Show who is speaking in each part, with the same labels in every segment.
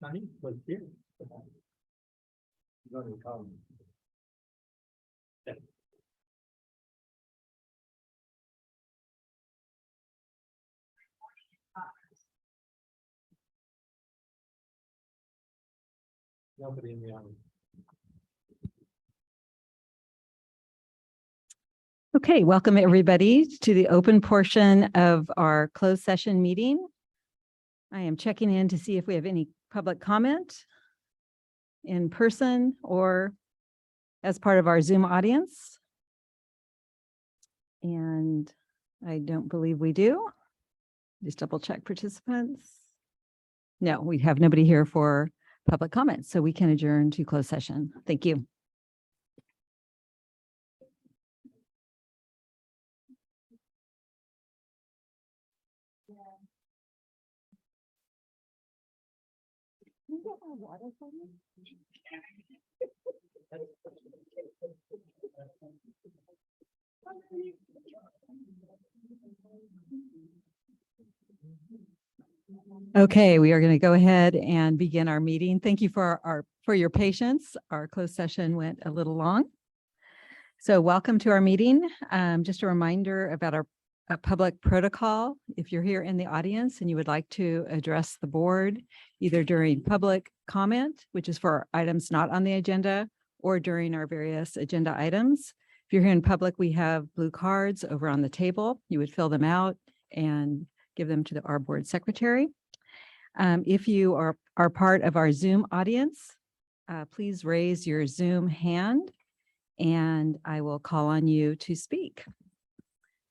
Speaker 1: Connie was here. Nobody in the audience.
Speaker 2: Okay, welcome everybody to the open portion of our closed session meeting. I am checking in to see if we have any public comment in person or as part of our Zoom audience. And I don't believe we do. Just double check participants. No, we have nobody here for public comments, so we can adjourn to closed session. Thank you. Okay, we are going to go ahead and begin our meeting. Thank you for your patience. Our closed session went a little long. So welcome to our meeting. Just a reminder about our public protocol. If you're here in the audience and you would like to address the board, either during public comment, which is for items not on the agenda, or during our various agenda items. If you're here in public, we have blue cards over on the table. You would fill them out and give them to our board secretary. If you are part of our Zoom audience, please raise your Zoom hand and I will call on you to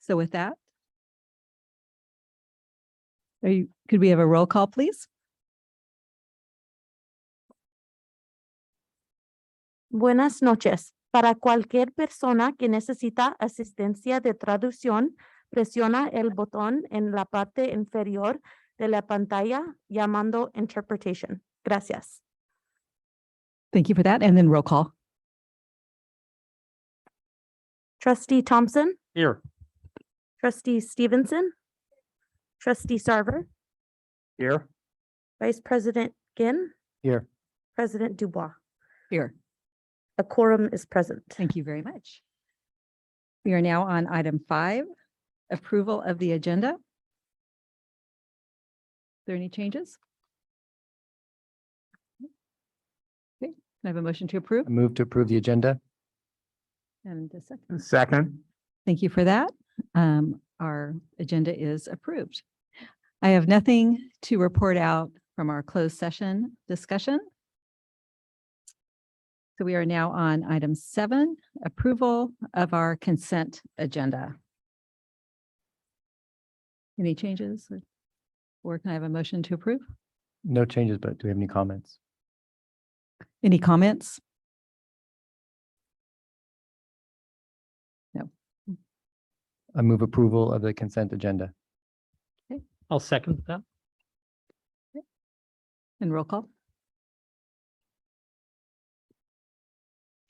Speaker 2: So with that, could we have a roll call, please?
Speaker 3: Buenas noches. Para cualquier persona que necesita asistencia de traducción, presiona el botón en la parte inferior de la pantalla llamando Interpretation. Gracias.
Speaker 2: Thank you for that. And then roll call.
Speaker 3: Trustee Thompson,
Speaker 1: Here.
Speaker 3: Trustee Stevenson, Trustee Sarver,
Speaker 1: Here.
Speaker 3: Vice President Ginn,
Speaker 1: Here.
Speaker 3: President Dubois.
Speaker 2: Here.
Speaker 3: A quorum is present.
Speaker 2: Thank you very much. We are now on item 5, approval of the agenda. Are there any changes? Okay, can I have a motion to approve?
Speaker 4: I move to approve the agenda.
Speaker 2: And a second.
Speaker 1: Second.
Speaker 2: Thank you for that. Our agenda is approved. I have nothing to report out from our closed session discussion. So we are now on item 7, approval of our consent agenda. Any changes? Or can I have a motion to approve?
Speaker 4: No changes, but do we have any comments?
Speaker 2: Any comments? No.
Speaker 4: I move approval of the consent agenda.
Speaker 1: I'll second that.
Speaker 2: And roll call?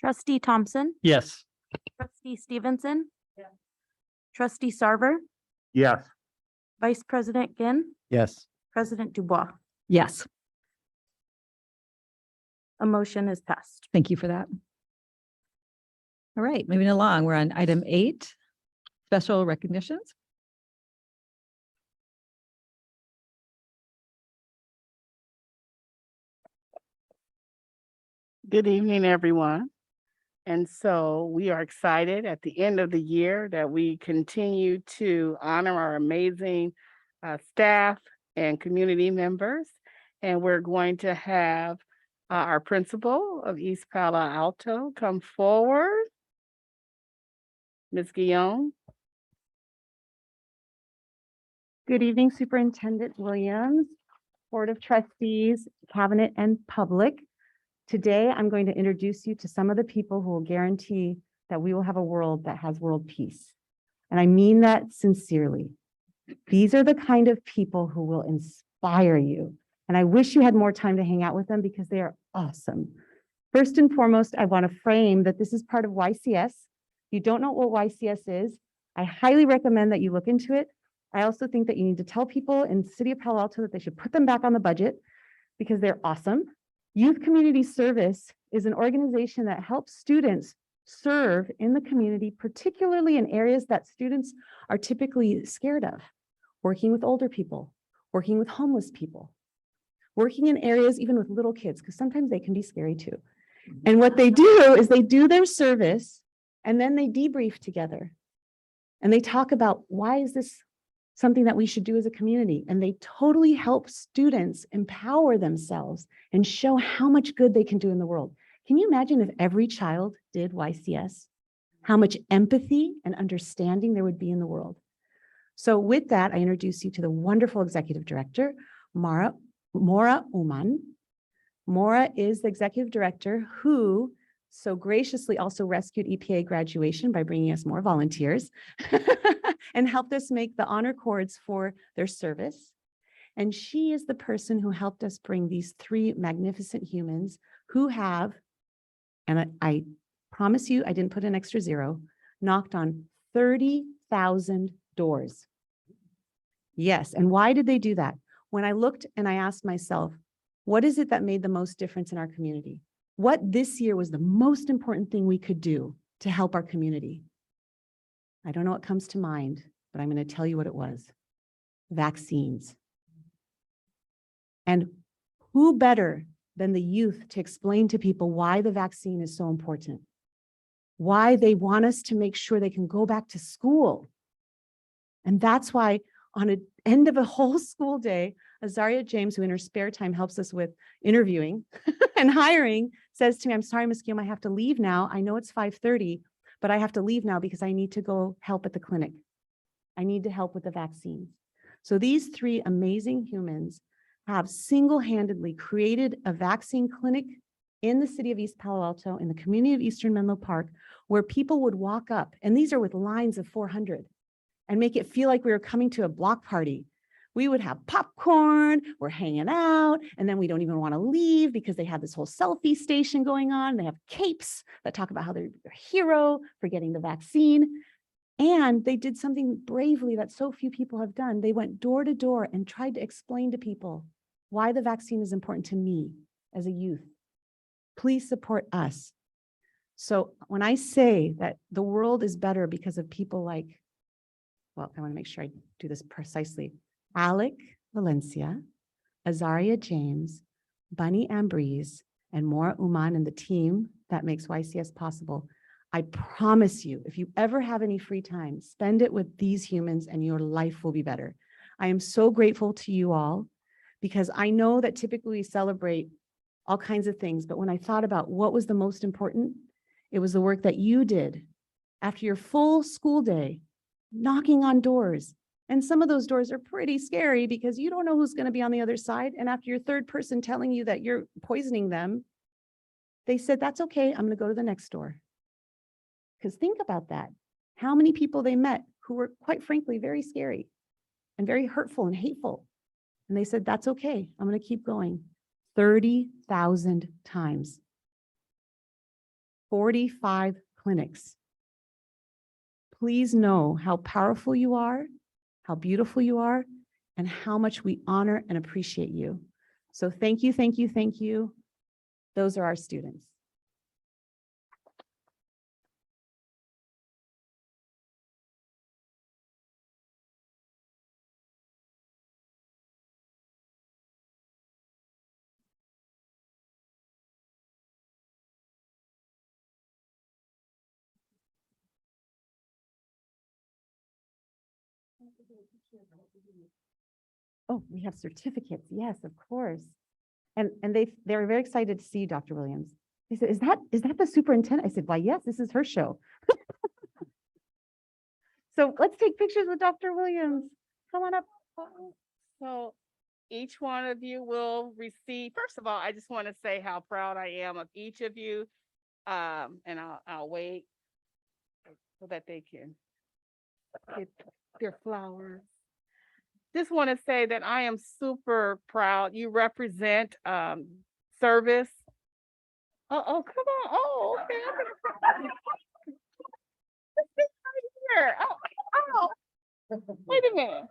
Speaker 3: Trustee Thompson,
Speaker 1: Yes.
Speaker 3: Trustee Stevenson, Trustee Sarver,
Speaker 1: Yes.
Speaker 3: Vice President Ginn,
Speaker 4: Yes.
Speaker 3: President Dubois.
Speaker 2: Yes,
Speaker 3: A motion is passed.
Speaker 2: thank you for that. All right, moving along, we're on item 8, special recognitions.
Speaker 5: Good evening, everyone. And so we are excited at the end of the year that we continue to honor our amazing staff and community members. And we're going to have our principal of East Palo Alto come forward. Ms. Guillaume.
Speaker 6: Good evening, Superintendent Williams, Board of Trustees, Cabinet, and public. Today, I'm going to introduce you to some of the people who will guarantee that we will have a world that has world peace. And I mean that sincerely. These are the kind of people who will inspire you. And I wish you had more time to hang out with them because they are awesome. First and foremost, I want to frame that this is part of YCS. If you don't know what YCS is, I highly recommend that you look into it. I also think that you need to tell people in the city of Palo Alto that they should put them back on the budget because they're awesome. Youth Community Service is an organization that helps students serve in the community, particularly in areas that students are typically scared of, working with older people, working with homeless people, working in areas even with little kids, because sometimes they can be scary too. And what they do is they do their service and then they debrief together. And they talk about why is this something that we should do as a community? And they totally help students empower themselves and show how much good they can do in the world. Can you imagine if every child did YCS? How much empathy and understanding there would be in the world? So with that, I introduce you to the wonderful executive director, Mora Uman. Mora is the executive director who so graciously also rescued EPA graduation by bringing us more volunteers and helped us make the honor cords for their service. And she is the person who helped us bring these three magnificent humans who have, and I promise you, I didn't put an extra zero, knocked on 30,000 doors. Yes, and why did they do that? When I looked and I asked myself, what is it that made the most difference in our community? What this year was the most important thing we could do to help our community? I don't know what comes to mind, but I'm going to tell you what it was. Vaccines. And who better than the youth to explain to people why the vaccine is so important? Why they want us to make sure they can go back to school. And that's why on the end of a whole school day, Azaria James, who in her spare time helps us with interviewing and hiring, says to me, I'm sorry, Ms. Guillaume, I have to leave now. I know it's 5:30, but I have to leave now because I need to go help at the clinic. I need to help with the vaccine. So these three amazing humans have single-handedly created a vaccine clinic in the city of East Palo Alto, in the community of Eastern Menlo Park, where people would walk up, and these are with lines of 400, and make it feel like we were coming to a block party. We would have popcorn, we're hanging out, and then we don't even want to leave because they have this whole selfie station going on. They have capes that talk about how they're a hero for getting the vaccine. And they did something bravely that so few people have done. They went door to door and tried to explain to people why the vaccine is important to me as a youth. Please support us. So when I say that the world is better because of people like, well, I want to make sure I do this precisely. Alec Valencia, Azaria James, Bunny Ambrose, and Maura Uman and the team that makes YCS possible. I promise you, if you ever have any free time, spend it with these humans and your life will be better. I am so grateful to you all because I know that typically we celebrate all kinds of things, but when I thought about what was the most important, it was the work that you did after your full school day, knocking on doors. And some of those doors are pretty scary because you don't know who's going to be on the other side. And after your third person telling you that you're poisoning them, they said, that's okay, I'm going to go to the next door. Because think about that. How many people they met who were, quite frankly, very scary and very hurtful and hateful. And they said, that's okay, I'm going to keep going. 30,000 times. 45 clinics. Please know how powerful you are, how beautiful you are, and how much we honor and appreciate you. So thank you, thank you, thank you. Those are our students. Oh, we have certificates. Yes, of course. And they were very excited to see you, Dr. Williams. They said, is that the superintendent? I said, why, yes, this is her show. So let's take pictures with Dr. Williams. Come on up.
Speaker 5: So each one of you will receive, first of all, I just want to say how proud I am of each of you. And I'll wait so that they can get their flowers. Just want to say that I am super proud. You represent service. Oh, come on. Oh, okay. Here. Oh, wait a minute.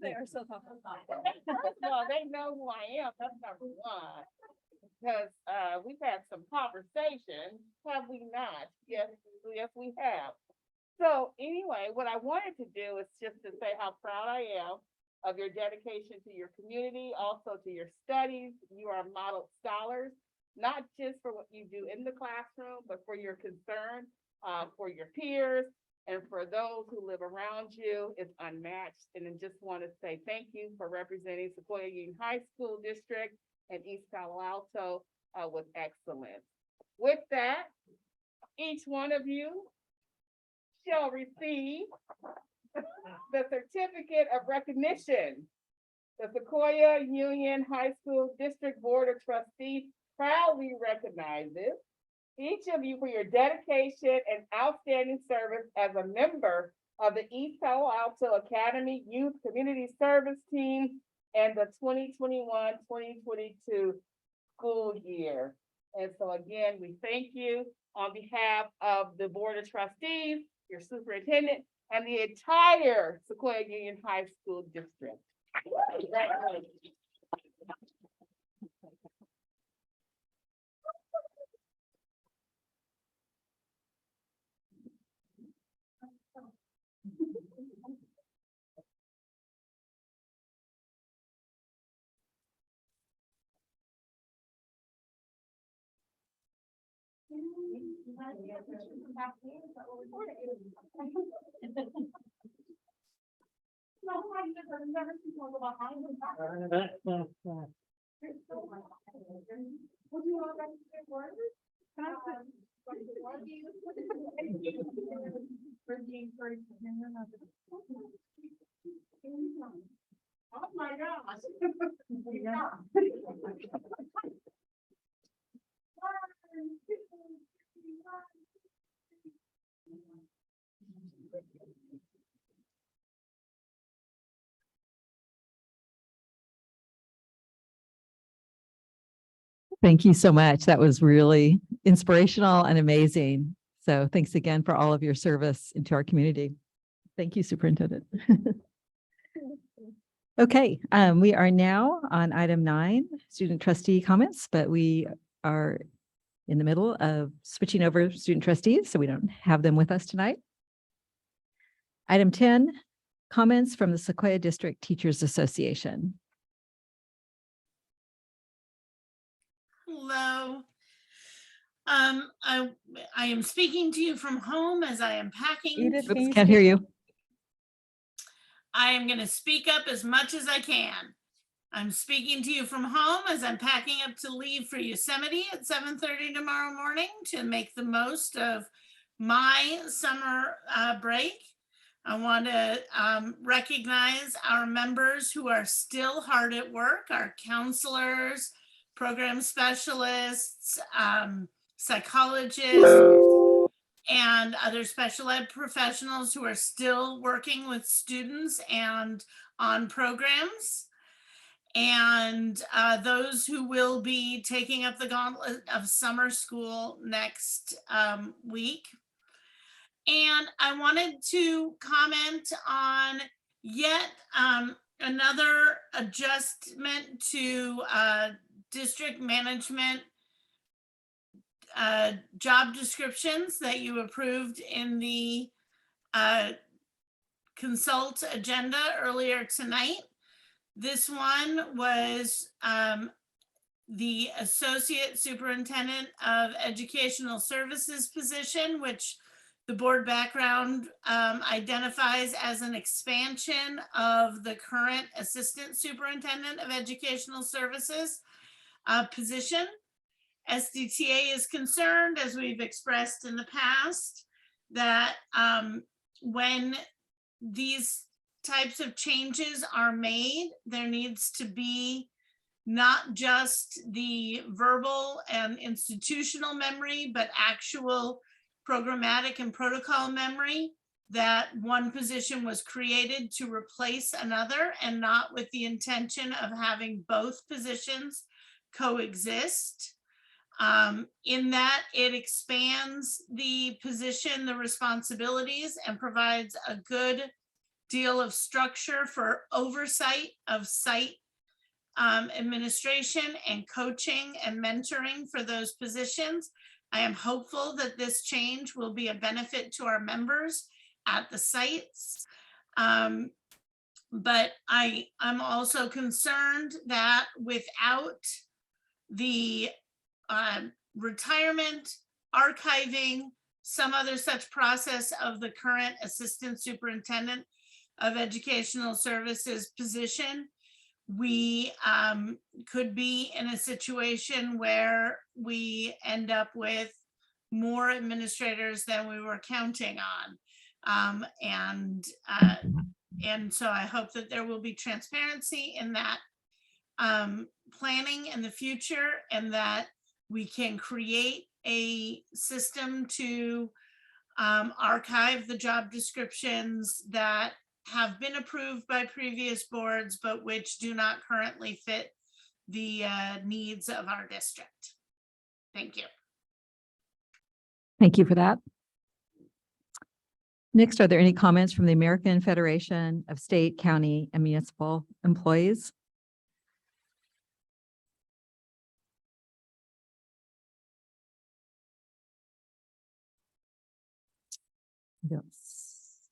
Speaker 3: They are so thoughtful.
Speaker 5: First of all, they know who I am. That's number one. Because we've had some conversations, have we not? Yes, yes, we have. So anyway, what I wanted to do is just to say how proud I am of your dedication to your community, also to your studies. You are model scholars, not just for what you do in the classroom, but for your concern for your peers and for those who live around you. Is unmatched. And I just want to say thank you for representing Sequoia Union High School District and East Palo Alto with excellence. With that, each one of you shall receive the certificate of recognition. The Sequoia Union High School District Board of Trustees proudly recognizes each of you for your dedication and outstanding service as a member of the East Palo Alto Academy Youth Community Service Team and the 2021-2022 school year. And so again, we thank you on behalf of the Board of Trustees, your superintendent, and the entire Sequoia Union High School District. Oh my gosh.
Speaker 2: Thank you so much. That was really inspirational and amazing. So thanks again for all of your service into our community. Thank you, Superintendent. Okay, we are now on item 9, student trustee comments, but we are in the middle of switching over student trustees, so we don't have them with us tonight. Item 10, comments from the Sequoia District Teachers Association.
Speaker 7: Hello. I am speaking to you from home as I am packing.
Speaker 6: Edith,
Speaker 2: Oops, can't hear you.
Speaker 7: I am going to speak up as much as I can. I'm speaking to you from home as I'm packing up to leave for Yosemite at 7:30 tomorrow morning to make the most of my summer break. I want to recognize our members who are still hard at work, our counselors, program specialists, psychologists, and other special ed professionals who are still working with students and on programs, and those who will be taking up the gauntlet of summer school next week. And I wanted to comment on yet another adjustment to district management job descriptions that you approved in the consult agenda earlier tonight. This one was the Associate Superintendent of Educational Services position, which the board background identifies as an expansion of the current Assistant Superintendent of Educational Services position. SDTA is concerned, as we've expressed in the past, that when these types of changes are made, there needs to be not just the verbal and institutional memory, but actual programmatic and protocol memory that one position was created to replace another and not with the intention of having both positions coexist. In that it expands the position, the responsibilities, and provides a good deal of structure for oversight of site administration and coaching and mentoring for those positions. I am hopeful that this change will be a benefit to our members at the sites. But I'm also concerned that without the retirement, archiving, some other such process of the current Assistant Superintendent of Educational Services position, we could be in a situation where we end up with more administrators than we were counting on. And so I hope that there will be transparency in that planning in the future, and that we can create a system to archive the job descriptions that have been approved by previous boards, but which do not currently fit the needs of our district. Thank you.
Speaker 2: Thank you for that. Next, are there any comments from the American Federation of State, County, and Municipal Employees? I don't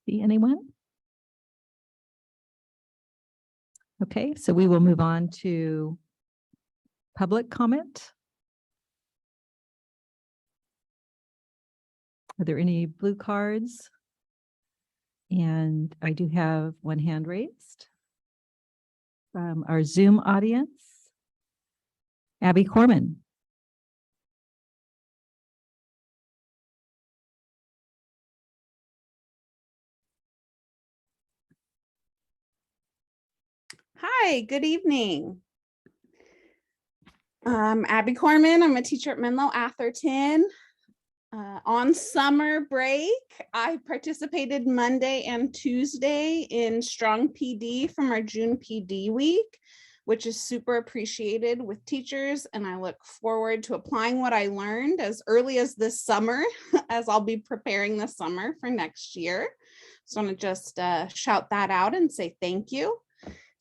Speaker 2: see anyone. Okay, so we will move on to public comment. Are there any blue cards? And I do have one hand raised from our Zoom audience. Abby Corman.
Speaker 8: Hi, good evening. I'm Abby Corman. I'm a teacher at Menlo Atherton. On summer break, I participated Monday and Tuesday in Strong PD from our June PD week, which is super appreciated with teachers. And I look forward to applying what I learned as early as this summer, as I'll be preparing the summer for next year. So I want to just shout that out and say thank you.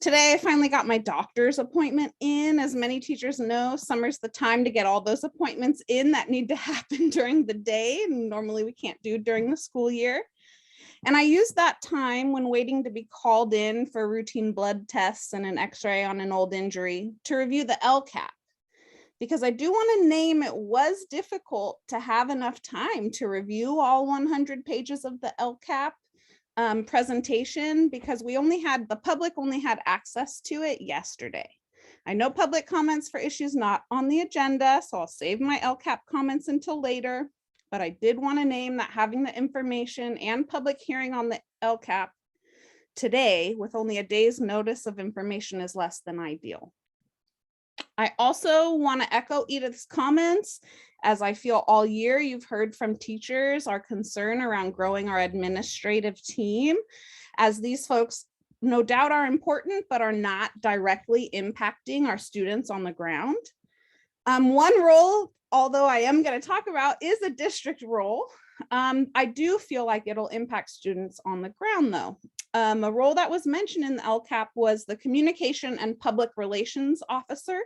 Speaker 8: Today, I finally got my doctor's appointment in. As many teachers know, summer's the time to get all those appointments in that need to happen during the day, and normally we can't do during the school year. And I used that time when waiting to be called in for routine blood tests and an x-ray on an old injury to review the Lcap. Because I do want to name it was difficult to have enough time to review all 100 pages of the Lcap presentation, because the public only had access to it yesterday. I know public comments for issues not on the agenda, so I'll save my Lcap comments until later, but I did want to name that having the information and public hearing on the Lcap today with only a day's notice of information is less than ideal. I also want to echo Edith's comments, as I feel all year you've heard from teachers our concern around growing our administrative team, as these folks no doubt are important, but are not directly impacting our students on the ground. One role, although I am going to talk about, is a district role. I do feel like it'll impact students on the ground though. A role that was mentioned in the Lcap was the Communication and Public Relations Officer,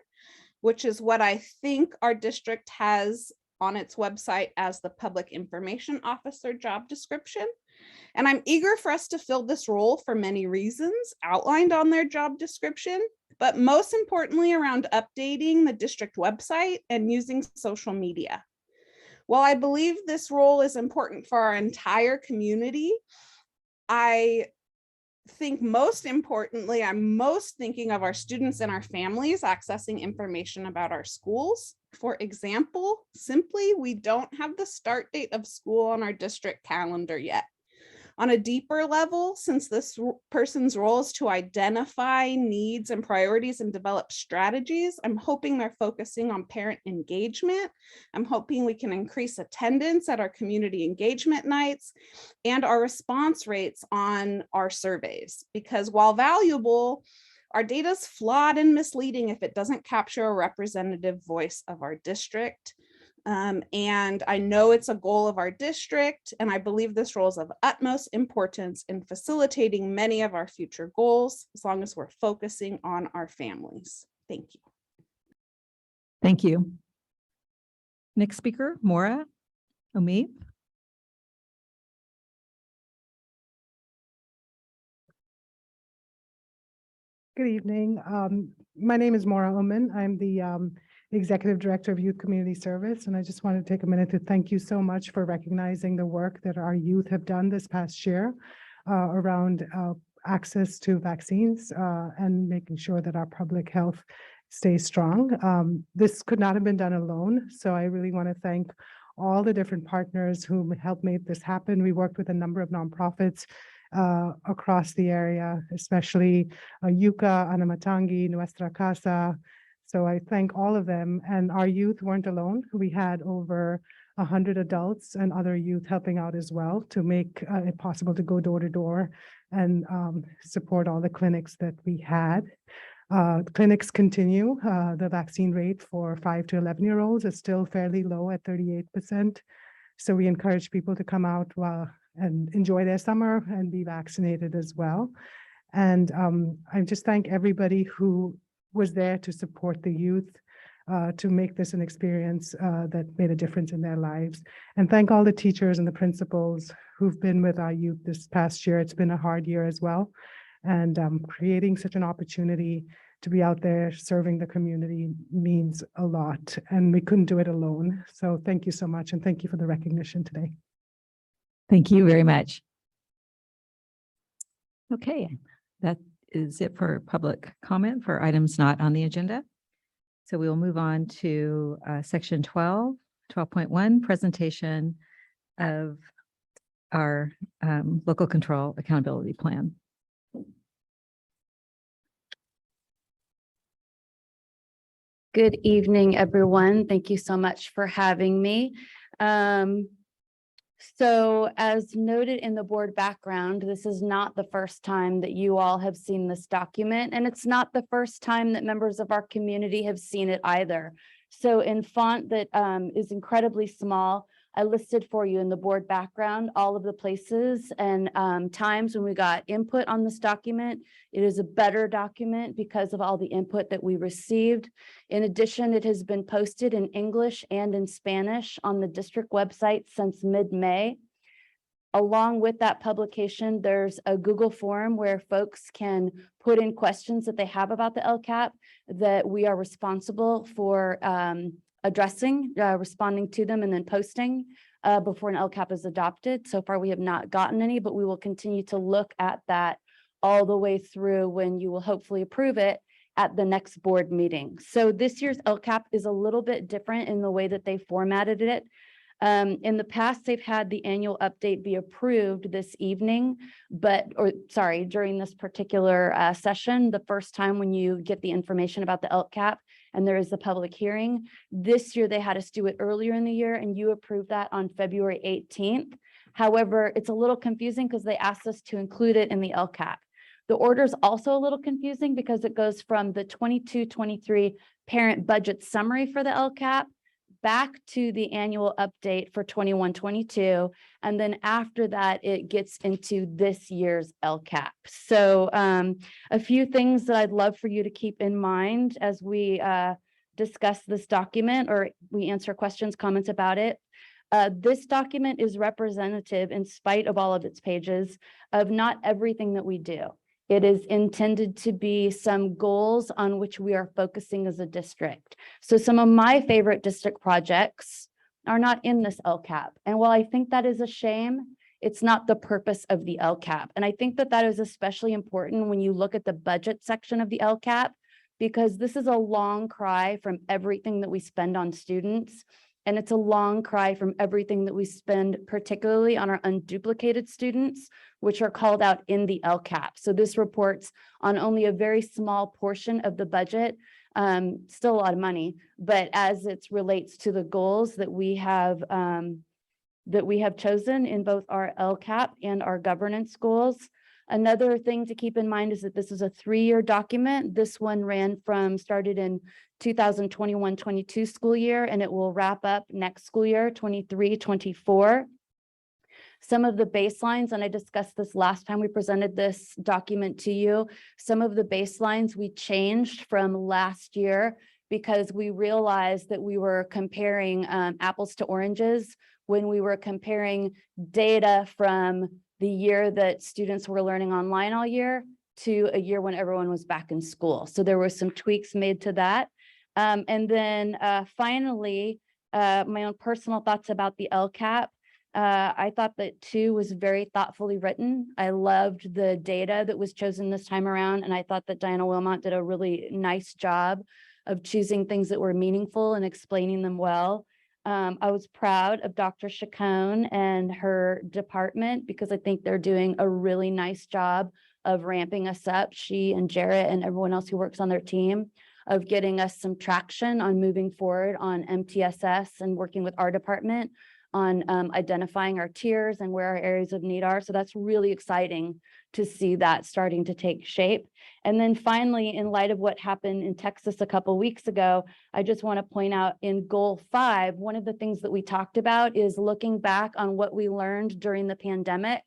Speaker 8: which is what I think our district has on its website as the Public Information Officer job description. And I'm eager for us to fill this role for many reasons outlined on their job description, but most importantly around updating the district website and using social media. While I believe this role is important for our entire community, I think most importantly, I'm most thinking of our students and our families accessing information about our schools. For example, simply, we don't have the start date of school on our district calendar yet. On a deeper level, since this person's role is to identify needs and priorities and develop strategies, I'm hoping they're focusing on parent engagement. I'm hoping we can increase attendance at our community engagement nights and our response rates on our surveys, because while valuable, our data is flawed and misleading if it doesn't capture a representative voice of our district. And I know it's a goal of our district, and I believe this role is of utmost importance in facilitating many of our future goals, as long as we're focusing on our families. Thank you.
Speaker 2: Thank you. Next speaker, Maura Omeep.
Speaker 9: Good evening. My name is Maura Oman. I'm the Executive Director of Youth Community Service, and I just want to take a minute to thank you so much for recognizing the work that our youth have done this past year around access to vaccines and making sure that our public health stays strong. This could not have been done alone, so I really want to thank all the different partners who helped make this happen. We worked with a number of nonprofits across the area, especially Yucca, Anamatangi, Nuestra Casa. So I thank all of them, and our youth weren't alone. We had over 100 adults and other youth helping out as well to make it possible to go door to door and support all the clinics that we had. Clinics continue. The vaccine rate for 5 to 11-year-olds is still fairly low at 38%. So we encourage people to come out and enjoy their summer and be vaccinated as well. And I just thank everybody who was there to support the youth to make this an experience that made a difference in their lives. And thank all the teachers and the principals who've been with our youth this past year. It's been a hard year as well. And creating such an opportunity to be out there serving the community means a lot. And we couldn't do it alone. So thank you so much. And thank you for the recognition today.
Speaker 2: Thank you very much. Okay, that is it for public comment for items not on the agenda. So we will move on to section 12.1, presentation of our local control accountability plan.
Speaker 10: Good evening, everyone. Thank you so much for having me. So as noted in the board background, this is not the first time that you all have seen this document, and it's not the first time that members of our community have seen it either. So in font that is incredibly small, I listed for you in the board background all of the places and times when we got input on this document. It is a better document because of all the input that we received. In addition, it has been posted in English and in Spanish on the district website since mid-May. Along with that publication, there's a Google form where folks can put in questions that they have about the Lcap that we are responsible for addressing, responding to them, and then posting before an Lcap is adopted. So far, we have not gotten any, but we will continue to look at that all the way through when you will hopefully approve it at the next board meeting. So this year's Lcap is a little bit different in the way that they formatted it. In the past, they've had the annual update be approved this evening, during this particular session, the first time when you get the information about the Lcap and there is the public hearing. This year, they had us do it earlier in the year and you approved that on February 18th. However, it's a little confusing because they asked us to include it in the Lcap. The order is also a little confusing because it goes from the 22-23 parent budget summary for the Lcap back to the annual update for 21-22. And then after that, it gets into this year's Lcap. So a few things that I'd love for you to keep in mind as we discuss this document or we answer questions, comments about it. This document is representative, in spite of all of its pages, of not everything that we do. It is intended to be some goals on which we are focusing as a district. So some of my favorite district projects are not in this Lcap. And while I think that is a shame, it's not the purpose of the Lcap. And I think that that is especially important when you look at the budget section of the Lcap, because this is a long cry from everything that we spend on students. And it's a long cry from everything that we spend, particularly on our unduplicated students, which are called out in the Lcap. So this reports on only a very small portion of the budget, still a lot of money, but as it relates to the goals that we have chosen in both our Lcap and our governance goals, Another thing to keep in mind is that this is a 3-year document. This one started in 2021-22 school year, and it will wrap up next school year, 23-24. Some of the baselines, and I discussed this last time we presented this document to you, some of the baselines we changed from last year because we realized that we were comparing apples to oranges when we were comparing data from the year that students were learning online all year to a year when everyone was back in school. So there were some tweaks made to that. And then finally, my own personal thoughts about the Lcap. I thought that 2 was very thoughtfully written. I loved the data that was chosen this time around, and I thought that Diana Wilmot did a really nice job of choosing things that were meaningful and explaining them well. I was proud of Dr. Chacon and her department because I think they're doing a really nice job of ramping us up. She and Jarrett and everyone else who works on their team of getting us some traction on moving forward on MTSS and working with our department on identifying our tiers and where our areas of need are. So that's really exciting to see that starting to take shape. And then finally, in light of what happened in Texas a couple of weeks ago, I just want to point out in goal 5, one of the things that we talked about is looking back on what we learned during the pandemic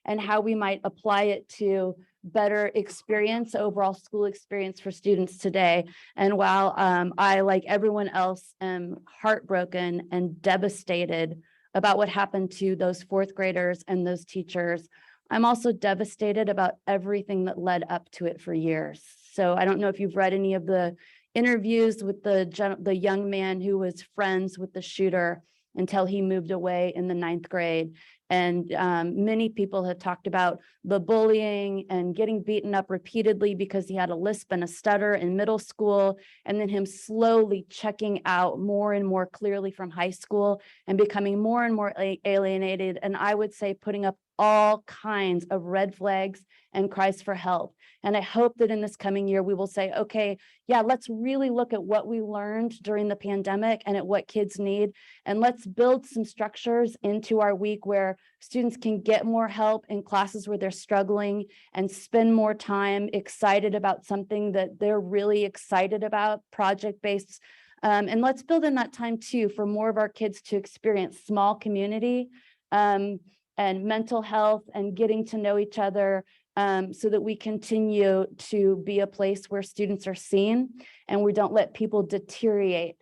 Speaker 10: and how we might apply it to better experience, overall school experience for students today. And while I, like everyone else, am heartbroken and devastated about what happened to those 4th graders and those teachers, I'm also devastated about everything that led up to it for years. So I don't know if you've read any of the interviews with the young man who was friends with the shooter until he moved away in the 9th grade. And many people have talked about the bullying and getting beaten up repeatedly because he had a lisp and a stutter in middle school, and then him slowly checking out more and more clearly from high school and becoming more and more alienated. And I would say putting up all kinds of red flags and cries for help. And I hope that in this coming year, we will say, okay, yeah, let's really look at what we learned during the pandemic and at what kids need. And let's build some structures into our week where students can get more help in classes where they're struggling and spend more time excited about something that they're really excited about, project-based. And let's build in that time too for more of our kids to experience small community and mental health and getting to know each other so that we continue to be a place where students are seen and we don't let people deteriorate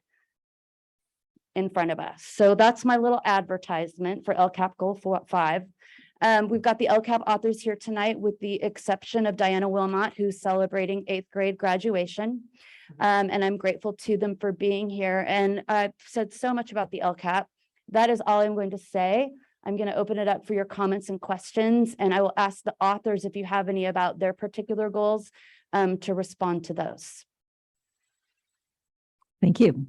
Speaker 10: in front of us. So that's my little advertisement for Lcap Goal 5. We've got the Lcap authors here tonight with the exception of Diana Wilmot, who's celebrating 8th grade graduation. And I'm grateful to them for being here. And I've said so much about the Lcap. That is all I'm going to say. I'm going to open it up for your comments and questions, and I will ask the authors if you have any about their particular goals to respond to those.
Speaker 2: Thank you.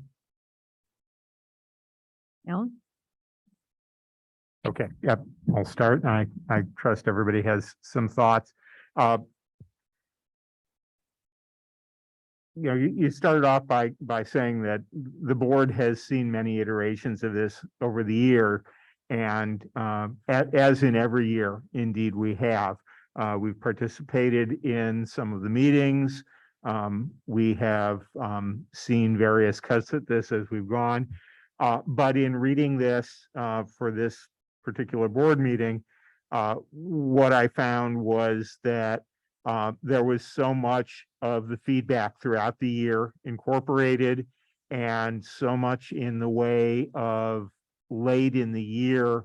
Speaker 2: Alan?
Speaker 1: Okay, yep, I'll start. I trust everybody has some thoughts. You started off by saying that the board has seen many iterations of this over the year. And as in every year, indeed, we have. We've participated in some of the meetings. We have seen various cuts at this as we've gone. But in reading this for this particular board meeting, what I found was that there was so much of the feedback throughout the year incorporated, and so much in the way of late in the year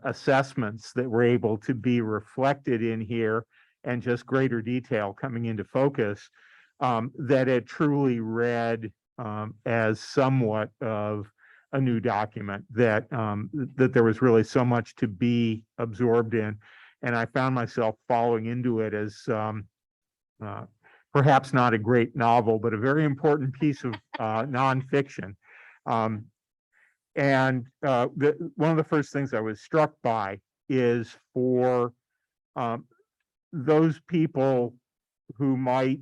Speaker 1: assessments that were able to be reflected in here, and just greater detail coming into focus, that it truly read as somewhat of a new document, that that there was really so much to be absorbed in. And I found myself falling into it as perhaps not a great novel, but a very important piece of nonfiction. And one of the first things I was struck by is for those people who might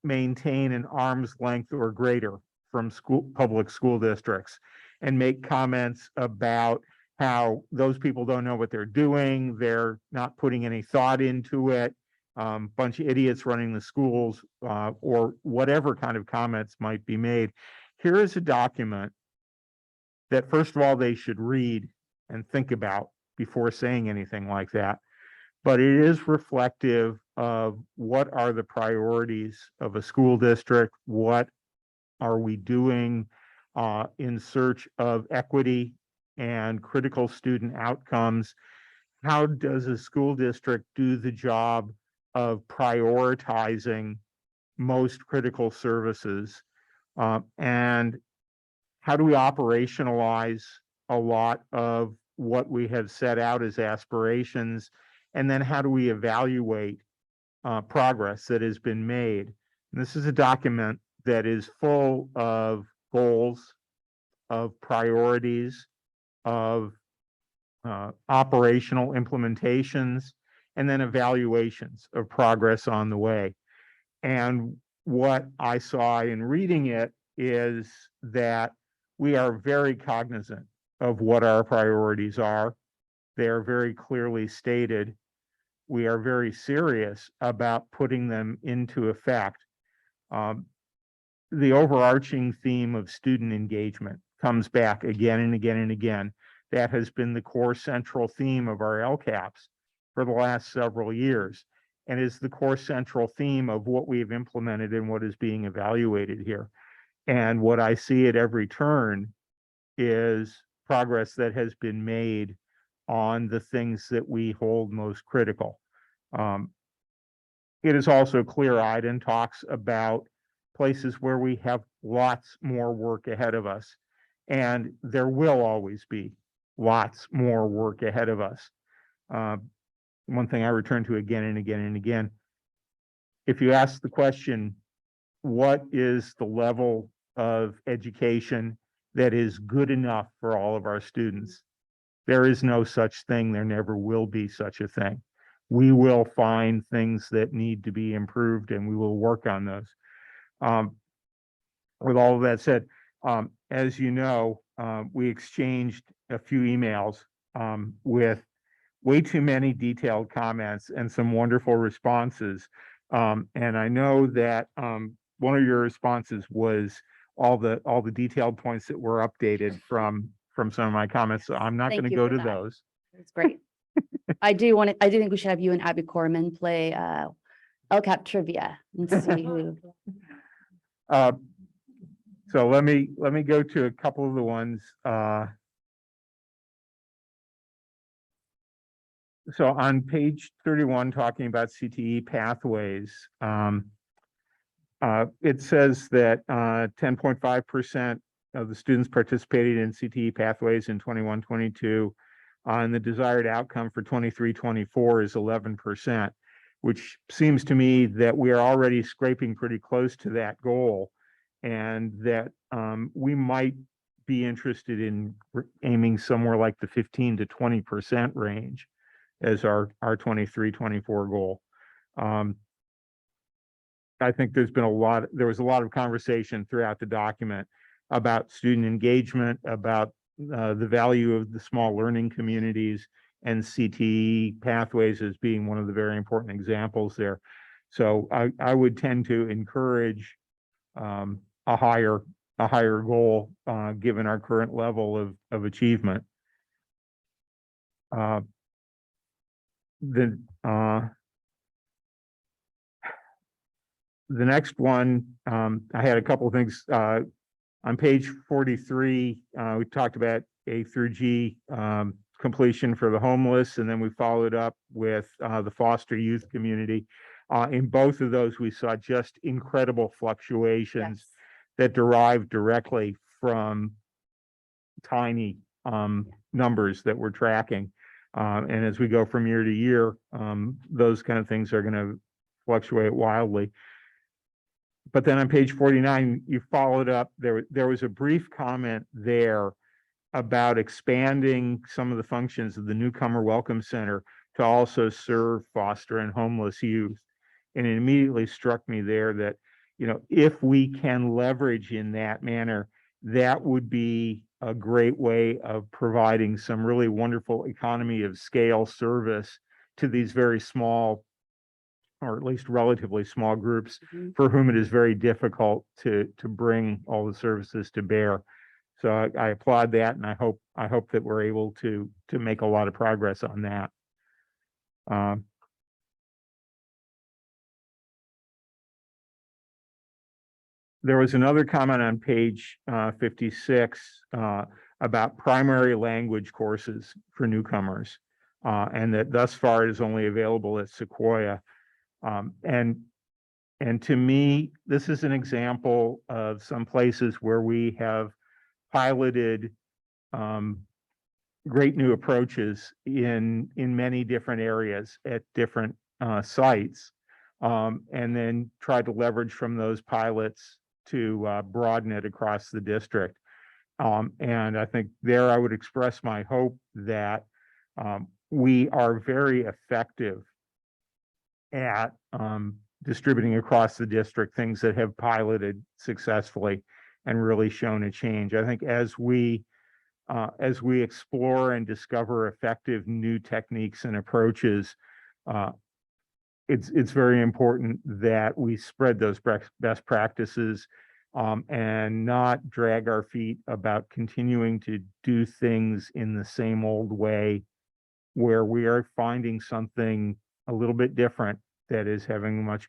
Speaker 1: maintain an arm's length or greater from public school districts and make comments about how those people don't know what they're doing. They're not putting any thought into it. Bunch of idiots running the schools, or whatever kind of comments might be made. Here is a document that, first of all, they should read and think about before saying anything like that. But it is reflective of what are the priorities of a school district, what are we doing in search of equity and critical student outcomes. How does a school district do the job of prioritizing most critical services? And how do we operationalize a lot of what we have set out as aspirations? And then how do we evaluate progress that has been made? And this is a document that is full of goals, of priorities, of operational implementations, and then evaluations of progress on the way. And what I saw in reading it is that we are very cognizant of what our priorities are. They are very clearly stated. We are very serious about putting them into effect. The overarching theme of student engagement comes back again and again and again. That has been the core central theme of our Lcaps for the last several years, and is the core central theme of what we've implemented and what is being evaluated here. And what I see at every turn is progress that has been made on the things that we hold most critical. It is also clear-eyed and talks about places where we have lots more work ahead of us. And there will always be lots more work ahead of us. One thing I return to again and again and again, if you ask the question, what is the level of education that is good enough for all of our students? There is no such thing. There never will be such a thing. We will find things that need to be improved, and we will work on those. With all of that said, as you know, we exchanged a few emails with way too many detailed comments and some wonderful responses. And I know that one of your responses was all the detailed points that were updated from some of my comments. So I'm not
Speaker 10: Thank
Speaker 7: going to
Speaker 10: you
Speaker 7: go
Speaker 10: for
Speaker 7: to
Speaker 10: that.
Speaker 7: those.
Speaker 10: It's great. I do think we should have you and Abby Corman play LCAP trivia and see who.
Speaker 1: So let me go to a couple of the ones. So on page 31, talking about CTE pathways, it says that 10.5% of the students participated in CTE pathways in 21-22, and the desired outcome for 23-24 is 11%, which seems to me that we are already scraping pretty close to that goal, and that we might be interested in aiming somewhere like the 15 to 20% range as our 23-24 goal. I think there was a lot of conversation throughout the document about student engagement, about the value of the small learning communities, and CTE pathways as being one of the very important examples there. So I would tend to encourage a higher goal given our current level of achievement. The next one, I had a couple of things on page 43. We talked about A through G completion for the homeless, and then we followed up with the foster youth community. In both of those, we saw just incredible fluctuations that derive directly from tiny numbers that we're tracking. And as we go from year to year, those kind of things are going to fluctuate wildly. But then on page 49, you followed up, there was a brief comment there about expanding some of the functions of the Newcomer Welcome Center to also serve foster and homeless youth. And it immediately struck me there that, if we can leverage in that manner, that would be a great way of providing some really wonderful economy of scale service to these very small, or at least relatively small groups for whom it is very difficult to bring all the services to bear. So I applaud that, and I hope that we're able to make a lot of progress on that. There was another comment on page 56 about primary language courses for newcomers, and that thus far it is only available at Sequoia. And to me, this is an example of some places where we have piloted great new approaches in many different areas at different sites, and then tried to leverage from those pilots to broaden it across the district. And I think there I would express my hope that we are very effective at distributing across the district things that have piloted successfully and really shown a change. I think as we explore and discover effective new techniques and approaches, it's very important that we spread those best practices and not drag our feet about continuing to do things in the same old way, where we are finding something a little bit different that is having much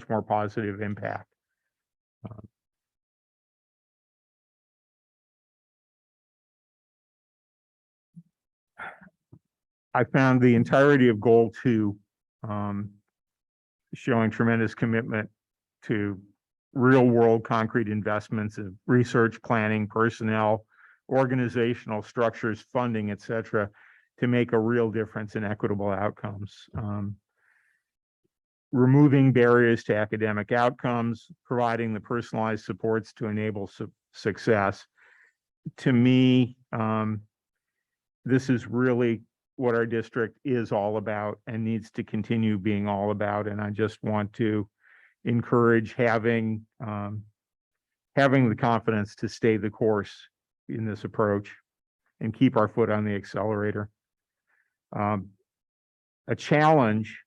Speaker 1: more positive impact. I found the entirety of Goal 2 showing tremendous commitment to real-world concrete investments of research, planning, personnel, organizational structures, funding, et cetera, to make a real difference in equitable outcomes. Removing barriers to academic outcomes, providing the personalized supports to enable success. To me, this is really what our district is all about and needs to continue being all about. And I just want to encourage having the confidence to stay the course in this approach and keep our foot on the accelerator. A challenge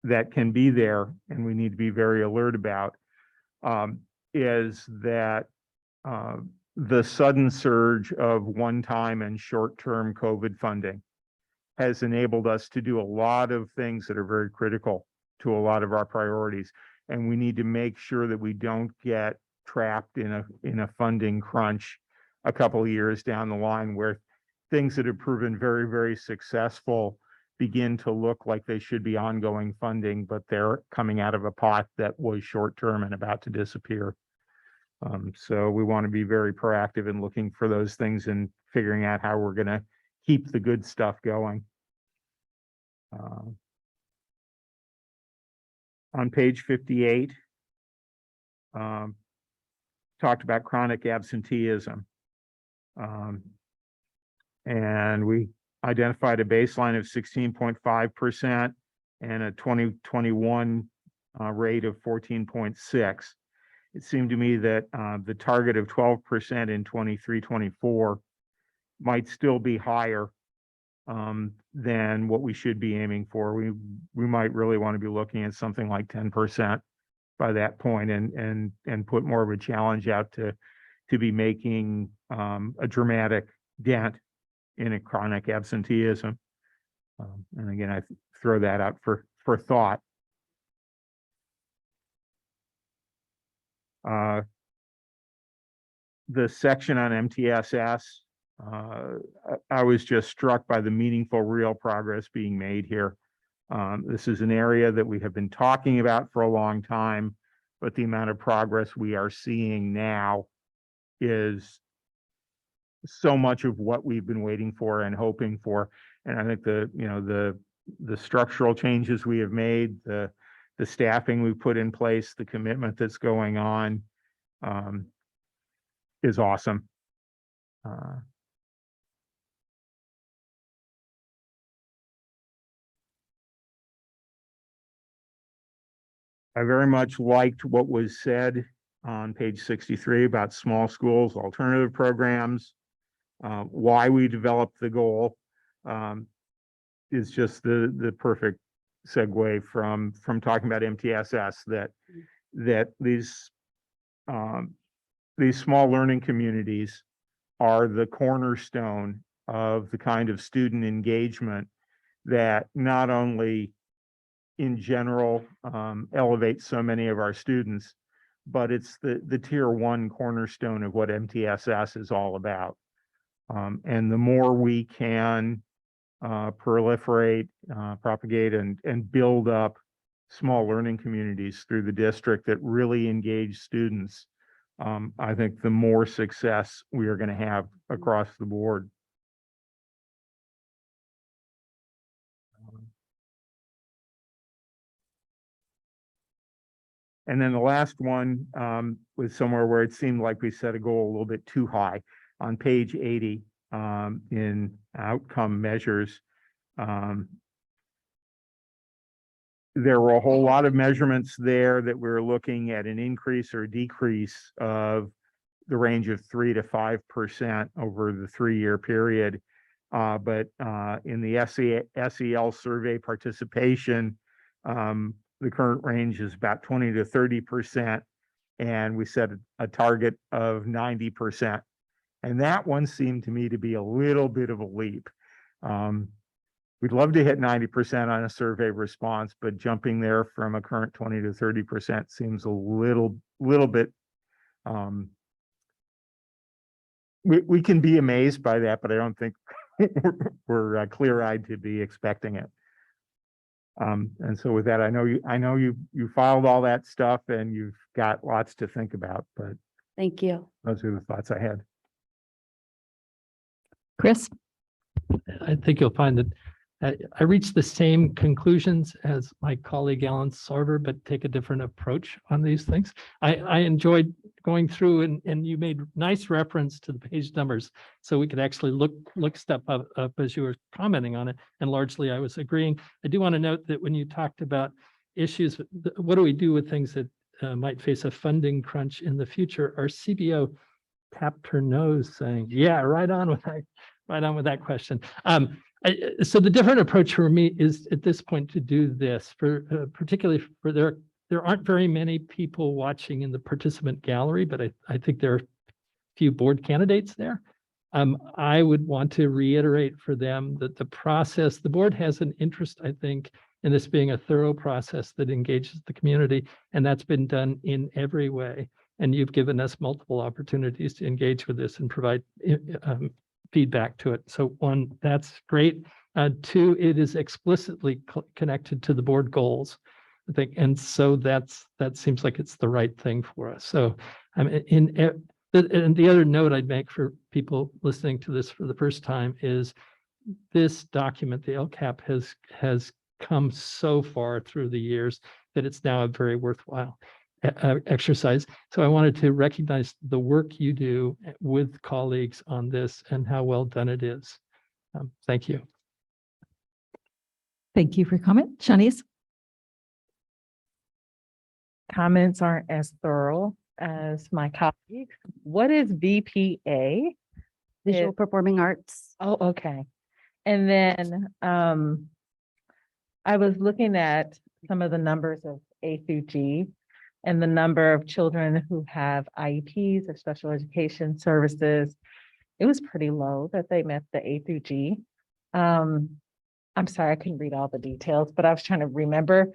Speaker 1: that can be there, and we need to be very alert about, is that the sudden surge of one-time and short-term COVID funding has enabled us to do a lot of things that are very critical to a lot of our priorities. And we need to make sure that we don't get trapped in a funding crunch a couple of years down the line, where things that have proven very, very successful begin to look like they should be ongoing funding, but they're coming out of a pot that was short-term and about to disappear. So we want to be very proactive in looking for those things and figuring out how we're going to keep the good stuff going. On page 58, talked about chronic absenteeism. And we identified a baseline of 16.5% and a 2021 rate of 14.6. It seemed to me that the target of 12% in 23-24 might still be higher than what we should be aiming for. We might really want to be looking at something like 10% by that point, and put more of a challenge out to be making a dramatic dent in a chronic absenteeism. And again, I throw that out for thought. The section on MTSS, I was just struck by the meaningful real progress being made here. This is an area that we have been talking about for a long time, but the amount of progress we are seeing now is so much of what we've been waiting for and hoping for. And I think the structural changes we have made, the staffing we put in place, the commitment that's going on is awesome. I very much liked what was said on page 63 about small schools, alternative programs, Why we developed the goal is just the perfect segue from talking about MTSS, that these small learning communities are the cornerstone of the kind of student engagement that not only in general elevates so many of our students, but it's the tier one cornerstone of what MTSS is all about. And the more we can proliferate, propagate, and build up small learning communities through the district that really engage students, I think the more success we are going to have across the board. And then the last one was somewhere where it seemed like we set a goal a little bit too high. On page 80 in outcome measures, there were a whole lot of measurements there that we were looking at an increase or decrease of the range of 3 to 5% over the 3-year period. But in the SEL survey participation, the current range is about 20 to 30%, and we set a target of 90%. And that one seemed to me to be a little bit of a leap. We'd love to hit 90% on a survey response, but jumping there from a current 20 to 30% seems a little bit. We can be amazed by that, but I don't think we're clear-eyed to be expecting it. And so with that, I know you filed all that stuff and you've got lots to think about, but
Speaker 10: Thank you.
Speaker 1: those are the thoughts I had.
Speaker 2: Chris?
Speaker 11: I think you'll find that I reached the same conclusions as my colleague Alan Sarver, but take a different approach on these things. I enjoyed going through and you made nice reference to the page numbers, so we could actually look stuff up as you were commenting on it. And largely I was agreeing. I do want to note that when you talked about issues, what do we do with things that might face a funding crunch in the future? Our CBO tapped her nose saying, yeah, right on with that question. So the different approach for me is at this point to do this, for particularly for there aren't very many people watching in the participant gallery, but I think there are a few board candidates there. I would want to reiterate for them that the board has an interest, I think, in this being a thorough process that engages the community, and that's been done in every way. And you've given us multiple opportunities to engage with this and provide feedback to it. So one, that's great. Two, it is explicitly connected to the board goals, I think, and so that seems like it's the right thing for us. So and the other note I'd make for people listening to this for the first time is this document, the Lcap, has come so far through the years that it's now a very worthwhile exercise. So I wanted to recognize the work you do with colleagues on this and how well done it is. Thank you.
Speaker 2: Thank you for your comment. Shanice?
Speaker 12: Comments aren't as thorough as my colleagues. What is VPA?
Speaker 10: Visual Performing Arts.
Speaker 12: Oh, okay. And then I was looking at some of the numbers of A through G and the number of children who have IEPs or special education services. It was pretty low that they met the A through G. I'm sorry, I couldn't read all the details, but I was trying to remember,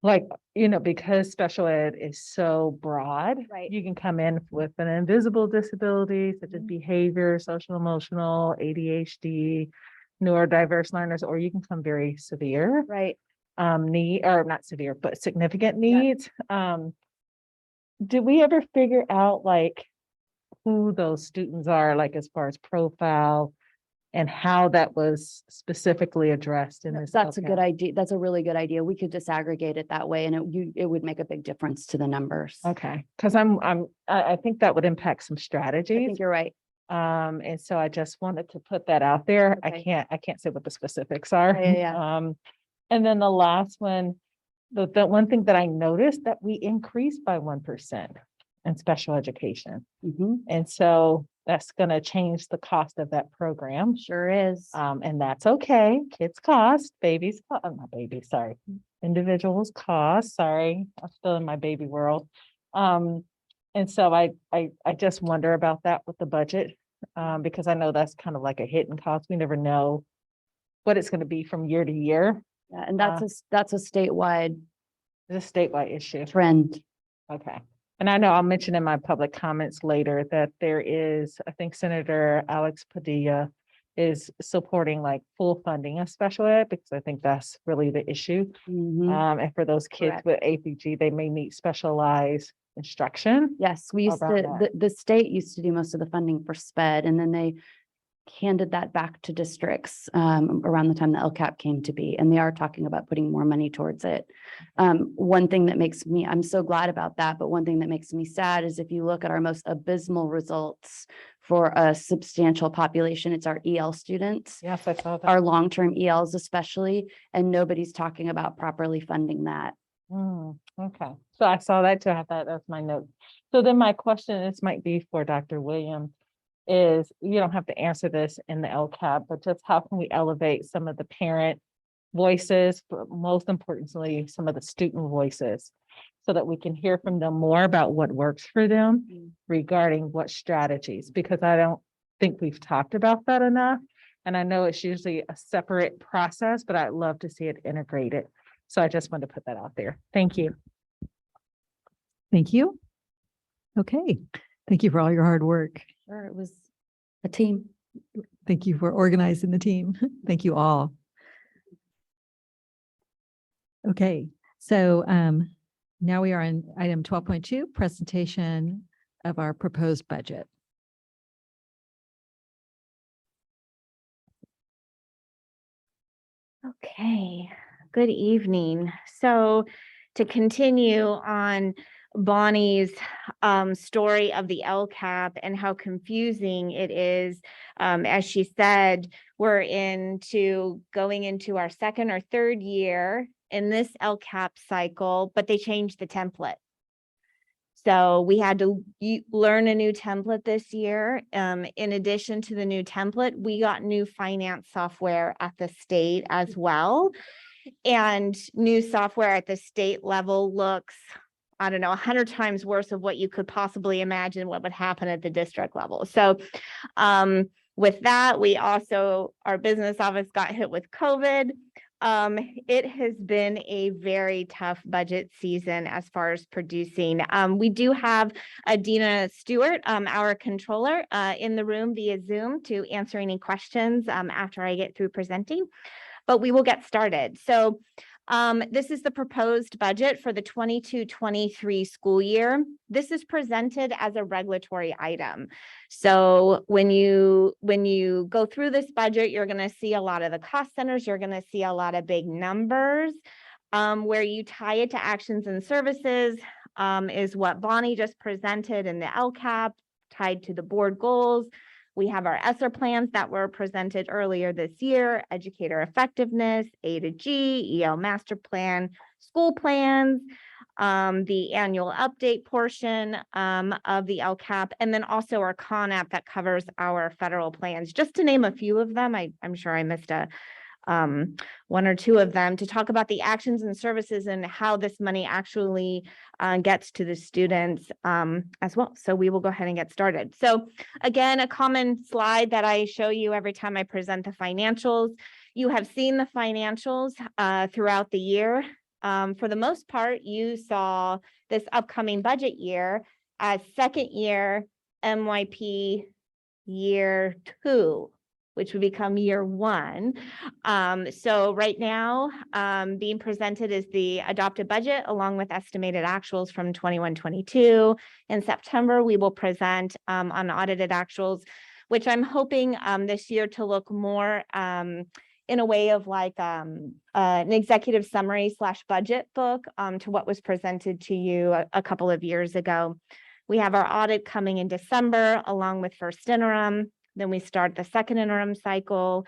Speaker 12: like, because special ed is so broad,
Speaker 10: Right.
Speaker 12: You can come in with an invisible disability such as behavior, social, emotional, ADHD, neurodiverse learners, or you can come very severe.
Speaker 10: Right.
Speaker 12: Need, or not severe, but significant needs. Did we ever figure out like who those students are, like as far as profile and how that was specifically addressed in this?
Speaker 10: That's a
Speaker 12: LCAP?
Speaker 10: good idea. That's a really good idea. We could disaggregate it that way and it would make a big difference to the numbers.
Speaker 12: Okay, because I think that would impact some
Speaker 10: I
Speaker 12: strategies.
Speaker 10: think you're right.
Speaker 12: And so I just wanted to put that out there.
Speaker 10: Okay.
Speaker 12: I can't say what the specifics are.
Speaker 10: Yeah.
Speaker 12: And then the last one, the one thing that I noticed that we increased by 1% in special education.
Speaker 10: Mhm.
Speaker 12: And so that's gonna change the cost of that program.
Speaker 10: Sure is.
Speaker 12: And that's okay. Kids cost, babies, not babies, sorry. Individuals cost, sorry, I'm still in my baby world. And so I just wonder about that with the budget, because I know that's kind of like a hidden cost. We never know what it's gonna be from year to year.
Speaker 10: Yeah, and that's a statewide
Speaker 12: It's a statewide issue.
Speaker 10: trend.
Speaker 12: Okay. And I know I'll mention in my public comments later that there is, I think Senator Alex Padilla is supporting like full funding of special ed, because I think that's really the issue.
Speaker 10: Mhm.
Speaker 12: And for those kids
Speaker 10: Correct.
Speaker 12: with APG, they may need specialized instruction.
Speaker 10: Yes, we used
Speaker 12: around
Speaker 10: to,
Speaker 12: that.
Speaker 10: the state used to do most of the funding for SPED, and then they handed that back to districts around the time the Lcap came to be, and they are talking about putting more money towards it. One thing that makes me, I'm so glad about that, but one thing that makes me sad is if you look at our most abysmal results for a substantial population, it's our EL students,
Speaker 12: Yes, I saw that.
Speaker 10: our long-term ELs especially, and nobody's talking about properly funding that.
Speaker 12: Okay, so I saw that too. I thought that's my note. So then my question, this might be for Dr. Williams, is you don't have to answer this in the LCAP, but just how can we elevate some of the parent voices, but most importantly, some of the student voices, so that we can hear from them more about what works for them regarding what strategies, because I don't think we've talked about that enough. And I know it's usually a separate process, but I'd love to see it integrated. So I just wanted to put that out there. Thank you.
Speaker 2: Thank you. Okay, thank you for all your hard work.
Speaker 10: Sure, it was a team.
Speaker 2: Thank you for organizing the team. Thank you all. Okay, so now we are on item 12.2, presentation of our proposed budget.
Speaker 13: Okay, good evening. So to continue on Bonnie's story of the LCAP and how confusing it is, as she said, we're going into our second or third year in this LCAP cycle, but they changed the template. So we had to learn a new template this year. In addition to the new template, we got new finance software at the state as well. And new software at the state level looks, I don't know, 100 times worse of what you could possibly imagine what would happen at the district level. So with that, our business office got hit with COVID. It has been a very tough budget season as far as producing. We do have Adina Stewart, our controller, in the room via Zoom to answer any questions after I get through presenting, but we will get started. So this is the proposed budget for the 22-23 school year. This is presented as a regulatory item. So when you go through this budget, you're going to see a lot of the cost centers. You're going to see a lot of big numbers. Where you tie it to actions and services is what Bonnie just presented in the LCAP, tied to the board goals. We have our ESSER plans that were presented earlier this year, educator effectiveness, A to G, EL master plan, school plans, the annual update portion of the LCAP, and then also our CONAP that covers our federal plans. Just to name a few of them, I'm sure I missed one or two of them, to talk about the actions and services and how this money actually gets to the students as well. So we will go ahead and get started. So again, a common slide that I show you every time I present the financials. You have seen the financials throughout the year. For the most part, you saw this upcoming budget year as second year MYP year 2, which would become year 1. So right now, being presented is the adopted budget along with estimated actuals from 21-22. In September, we will present unaudited actuals, which I'm hoping this year to look more in a way of like an executive summary / budget book to what was presented to you a couple of years ago. We have our audit coming in December along with first interim. Then we start the second interim cycle,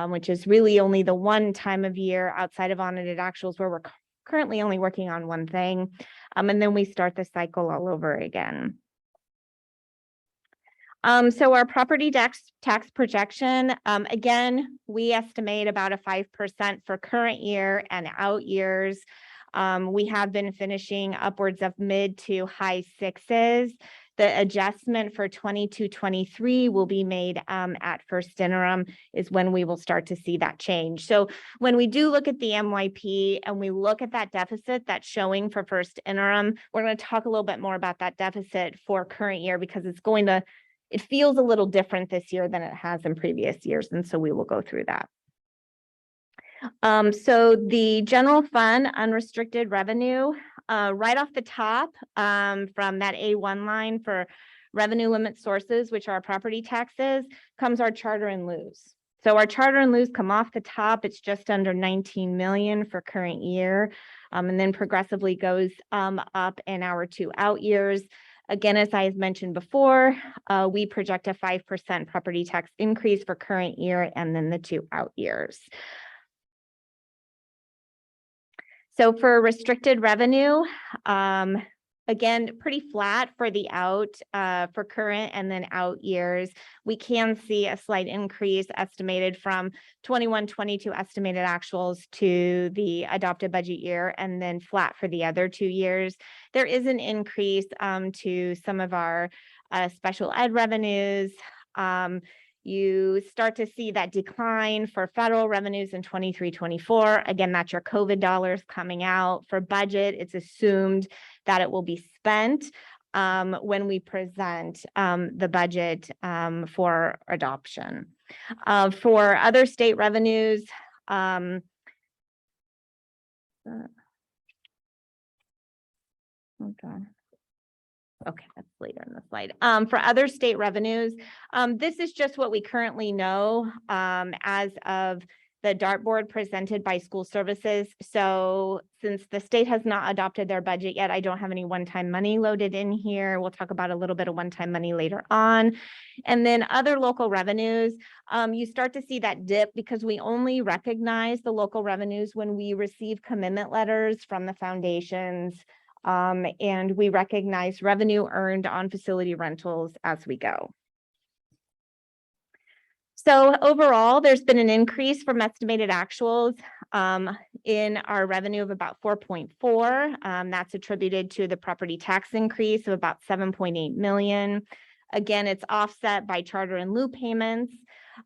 Speaker 13: which is really only the one time of year outside of audited actuals where we're currently only working on one thing. And then we start the cycle all over again. So our property tax projection, again, we estimate about a 5% for current year and out years. We have been finishing upwards of mid to high sixes. The adjustment for 22-23 will be made at first interim is when we will start to see that change. So when we do look at the MYP and we look at that deficit that's showing for first interim, we're going to talk a little bit more about that deficit for current year because it feels a little different this year than it has in previous years. And so we will go through that. So the general fund unrestricted revenue, right off the top, from that A1 line for revenue limit sources, which are property taxes, comes our charter and lieu's. So our charter and lieu's come off the top. It's just under 19 million for current year, and then progressively goes up in our 2 out years. Again, as I have mentioned before, we project a 5% property tax increase for current year and then the 2 out years. So for restricted revenue, again, pretty flat for the for current and then out years. We can see a slight increase estimated from 21-22 estimated actuals to the adopted budget year and then flat for the other 2 years. There is an increase to some of our special ed revenues. You start to see that decline for federal revenues in 23-24. Again, that's your COVID dollars coming out. For budget, it's assumed that it will be spent when we present the budget for adoption. For other state revenues, hold on. Okay, that's later in the slide. For other state revenues, this is just what we currently know as of the dartboard presented by school services. So since the state has not adopted their budget yet, I don't have any one-time money loaded in here. We'll talk about a little bit of one-time money later on. And then other local revenues, you start to see that dip because we only recognize the local revenues when we receive commitment letters from the foundations. And we recognize revenue earned on facility rentals as we go. So overall, there's been an increase from estimated actuals in our revenue of about 4.4. That's attributed to the property tax increase of about 7.8 million. Again, it's offset by charter and lieu payments.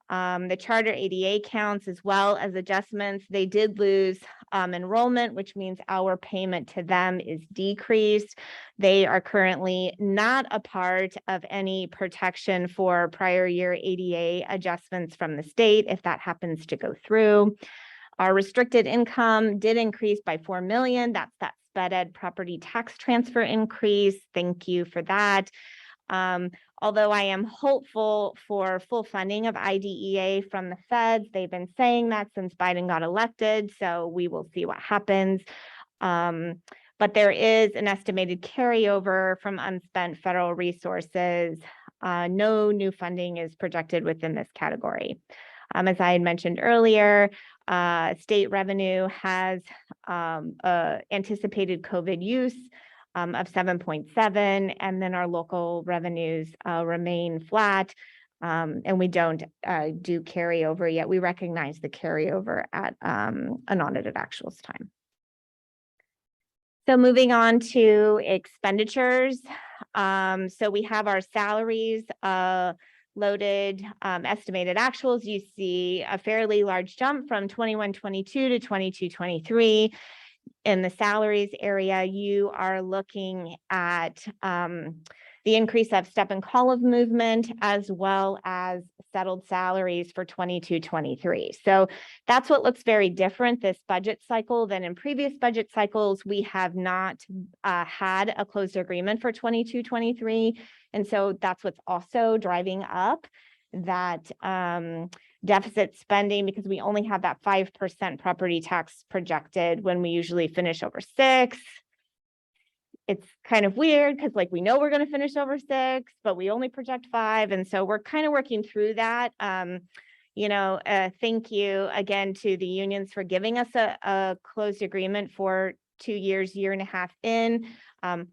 Speaker 13: The charter ADA counts as well as adjustments. They did lose enrollment, which means our payment to them is decreased. They are currently not a part of any protection for prior year ADA adjustments from the state if that happens to go through. Our restricted income did increase by 4 million. That's that sped ed property tax transfer increase. Thank you for that. Although I am hopeful for full funding of IDEA from the feds, they've been saying that since Biden got elected, so we will see what happens. But there is an estimated carryover from unspent federal resources. No new funding is projected within this category. As I had mentioned earlier, state revenue has anticipated COVID use of 7.7, and then our local revenues remain flat, and we don't do carryover yet. We recognize the carryover at unaudited actuals time. So moving on to expenditures. So we have our salaries loaded, estimated actuals. You see a fairly large jump from 21-22 to 22-23. In the salaries area, you are looking at the increase of step and column movement as well as settled salaries for 22-23. So that's what looks very different this budget cycle than in previous budget cycles. We have not had a closed agreement for 22-23. And so that's what's also driving up that deficit spending, because we only have that 5% property tax projected when we usually finish over 6. It's kind of weird because like we know we're going to finish over 6, but we only project 5. And so we're kind of working through that. Thank you again to the unions for giving us a closed agreement for 2 years, year and a half in.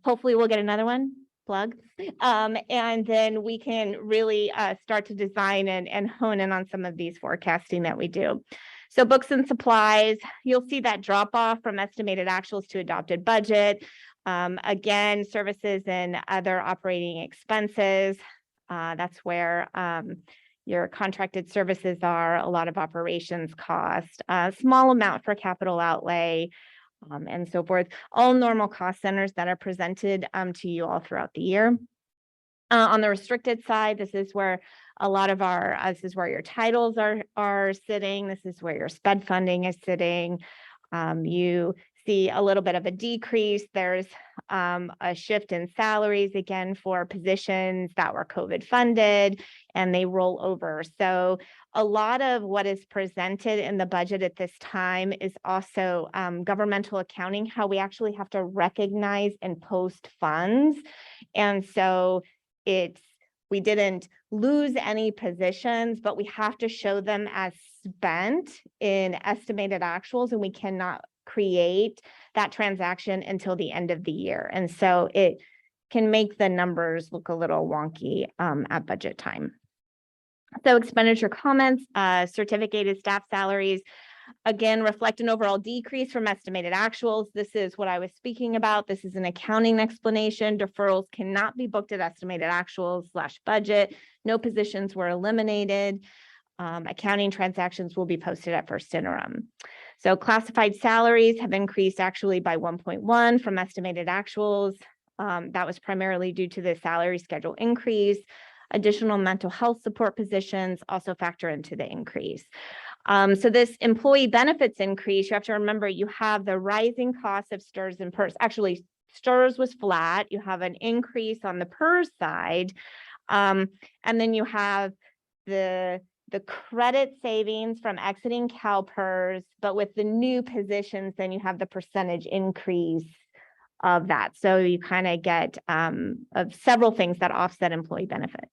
Speaker 13: Hopefully we'll get another one plug. And then we can really start to design and hone in on some of these forecasting that we do. So books and supplies, you'll see that drop off from estimated actuals to adopted budget. Again, services and other operating expenses. That's where your contracted services are, a lot of operations cost, a small amount for capital outlay, and so forth. All normal cost centers that are presented to you all throughout the year. On the restricted side, this is where a lot of our, this is where your titles are sitting. This is where your sped funding is sitting. You see a little bit of a decrease. There's a shift in salaries again for positions that were COVID funded and they roll over. So a lot of what is presented in the budget at this time is also governmental accounting, how we actually have to recognize and post funds. And so we didn't lose any positions, but we have to show them as spent in estimated actuals, and we cannot create that transaction until the end of the year. And so it can make the numbers look a little wonky at budget time. So expenditure comments, certificated staff salaries, again, reflect an overall decrease from estimated actuals. This is what I was speaking about. This is an accounting explanation. Deferrals cannot be booked at estimated actuals / budget. No positions were eliminated. Accounting transactions will be posted at first interim. So classified salaries have increased actually by 1.1 from estimated actuals. That was primarily due to the salary schedule increase. Additional mental health support positions also factor into the increase. So this employee benefits increase, you have to remember you have the rising cost of STRS and PERS. Actually, STRS was flat. You have an increase on the PERS side. And then you have the credit savings from exiting CalPERS, but with the new positions, then you have the percentage increase of that. So you kind of get of several things that offset employee benefits.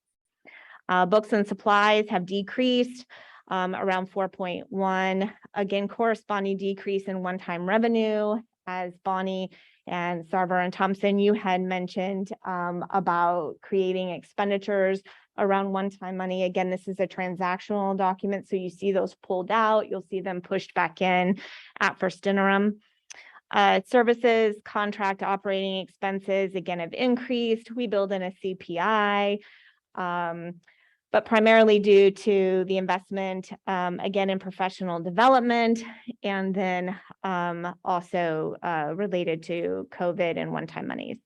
Speaker 13: Books and supplies have decreased around 4.1. Again, corresponding decrease in one-time revenue, as Bonnie and Sarver and Thompson, you had mentioned about creating expenditures around one-time money. Again, this is a transactional document, so you see those pulled out. You'll see them pushed back in at first interim. Services, contract operating expenses, again, have increased. We build in a CPI, but primarily due to the investment, again, in professional development, and then also related to COVID and one-time monies.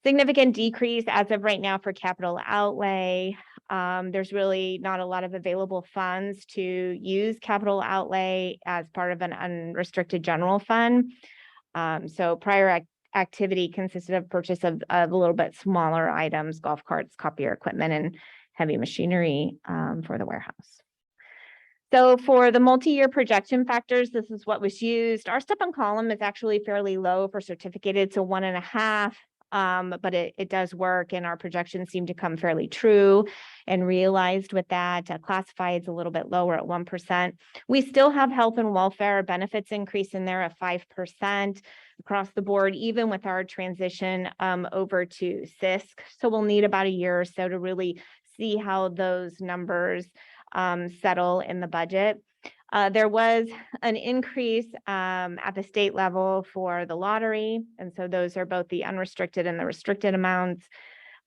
Speaker 13: Significant decrease as of right now for capital outlay. There's really not a lot of available funds to use capital outlay as part of an unrestricted general fund. So prior activity consisted of purchase of a little bit smaller items, golf carts, copier equipment, and heavy machinery for the warehouse. So for the multi-year projection factors, this is what was used. Our step-on column is actually fairly low for certificated, so 1.5. But it does work, and our projections seem to come fairly true and realized with that. Classified is a little bit lower at 1%. We still have health and welfare benefits increase in there at 5% across the board, even with our transition over to SISC. So we'll need about a year or so to really see how those numbers settle in the budget. There was an increase at the state level for the lottery. And so those are both the unrestricted and the restricted amounts.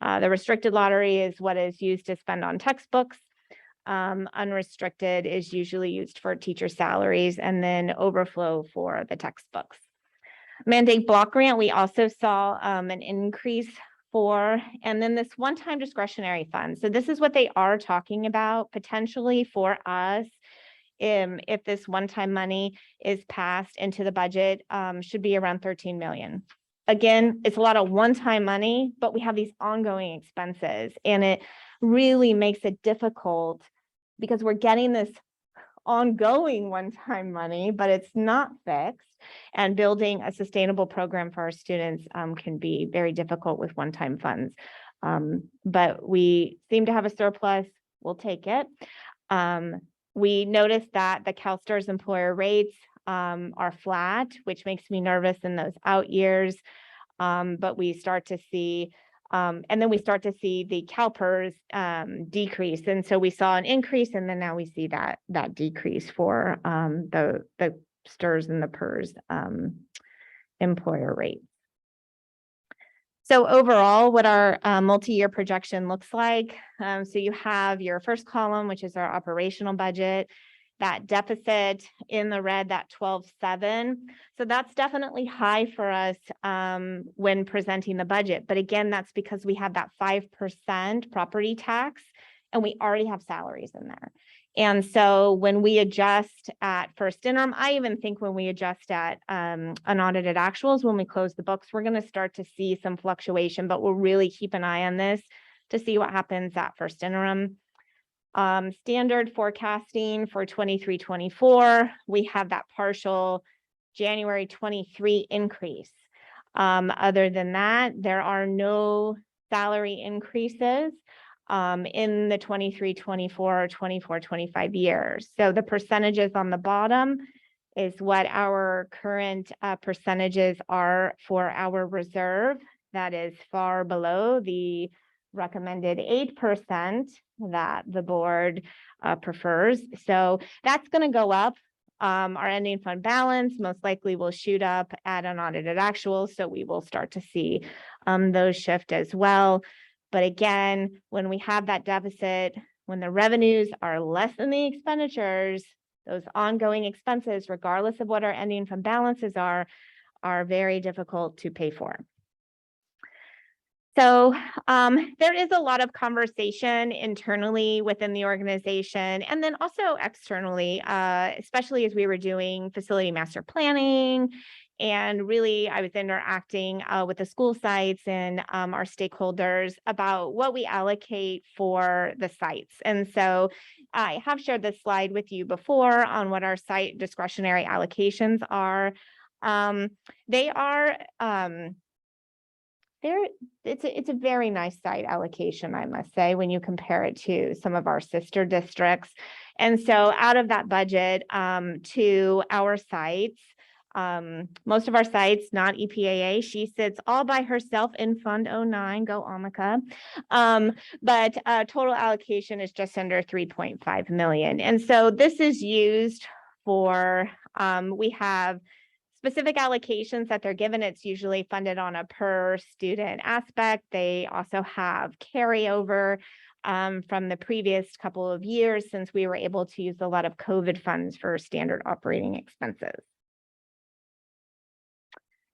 Speaker 13: The restricted lottery is what is used to spend on textbooks. Unrestricted is usually used for teacher salaries, and then overflow for the textbooks. Mandate block grant, we also saw an increase for, and then this one-time discretionary fund. So this is what they are talking about potentially for us. If this one-time money is passed into the budget, should be around 13 million. Again, it's a lot of one-time money, but we have these ongoing expenses, and it really makes it difficult because we're getting this ongoing one-time money, but it's not fixed, and building a sustainable program for our students can be very difficult with one-time funds. But we seem to have a surplus. We'll take it. We noticed that the CalSTARS employer rates are flat, which makes me nervous in those out years. but we start to see and then we start to see the CalPERS decrease. And so we saw an increase, and then now we see that decrease for the STRS and the PERS employer rate. So overall, what our multi-year projection looks like. So you have your first column, which is our operational budget, that deficit in the red, that 12.7. So that's definitely high for us when presenting the budget. But again, that's because we have that 5% property tax, and we already have salaries in there. And so when we adjust at first interim, I even think when we adjust at unaudited actuals, when we close the books, we're going to start to see some fluctuation, but we'll really keep an eye on this to see what happens at first interim. Standard forecasting for 23-24, we have that partial January 23 increase. Other than that, there are no salary increases in the 23-24 or 24-25 years. So the percentages on the bottom is what our current percentages are for our reserve. That is far below the recommended 8% that the board prefers. So that's going to go up. Our ending fund balance most likely will shoot up at unaudited actuals. So we will start to see those shift as well. But again, when we have that deficit, when the revenues are less than the expenditures, those ongoing expenses, regardless of what our ending fund balances are very difficult to pay for. So there is a lot of conversation internally within the organization, and then also externally, especially as we were doing facility master planning. And really, I was interacting with the school sites and our stakeholders about what we allocate for the sites. And so I have shared this slide with you before on what our site discretionary allocations are. They are, it's a very nice site allocation, I must say, when you compare it to some of our sister districts. And so out of that budget to our sites, most of our sites, not EPAA, she sits all by herself in Fund 09, go Amika. But total allocation is just under 3.5 million. And so this is used for, we have specific allocations that they're given. It's usually funded on a per student aspect. They also have carryover from the previous couple of years, since we were able to use a lot of COVID funds for standard operating expenses.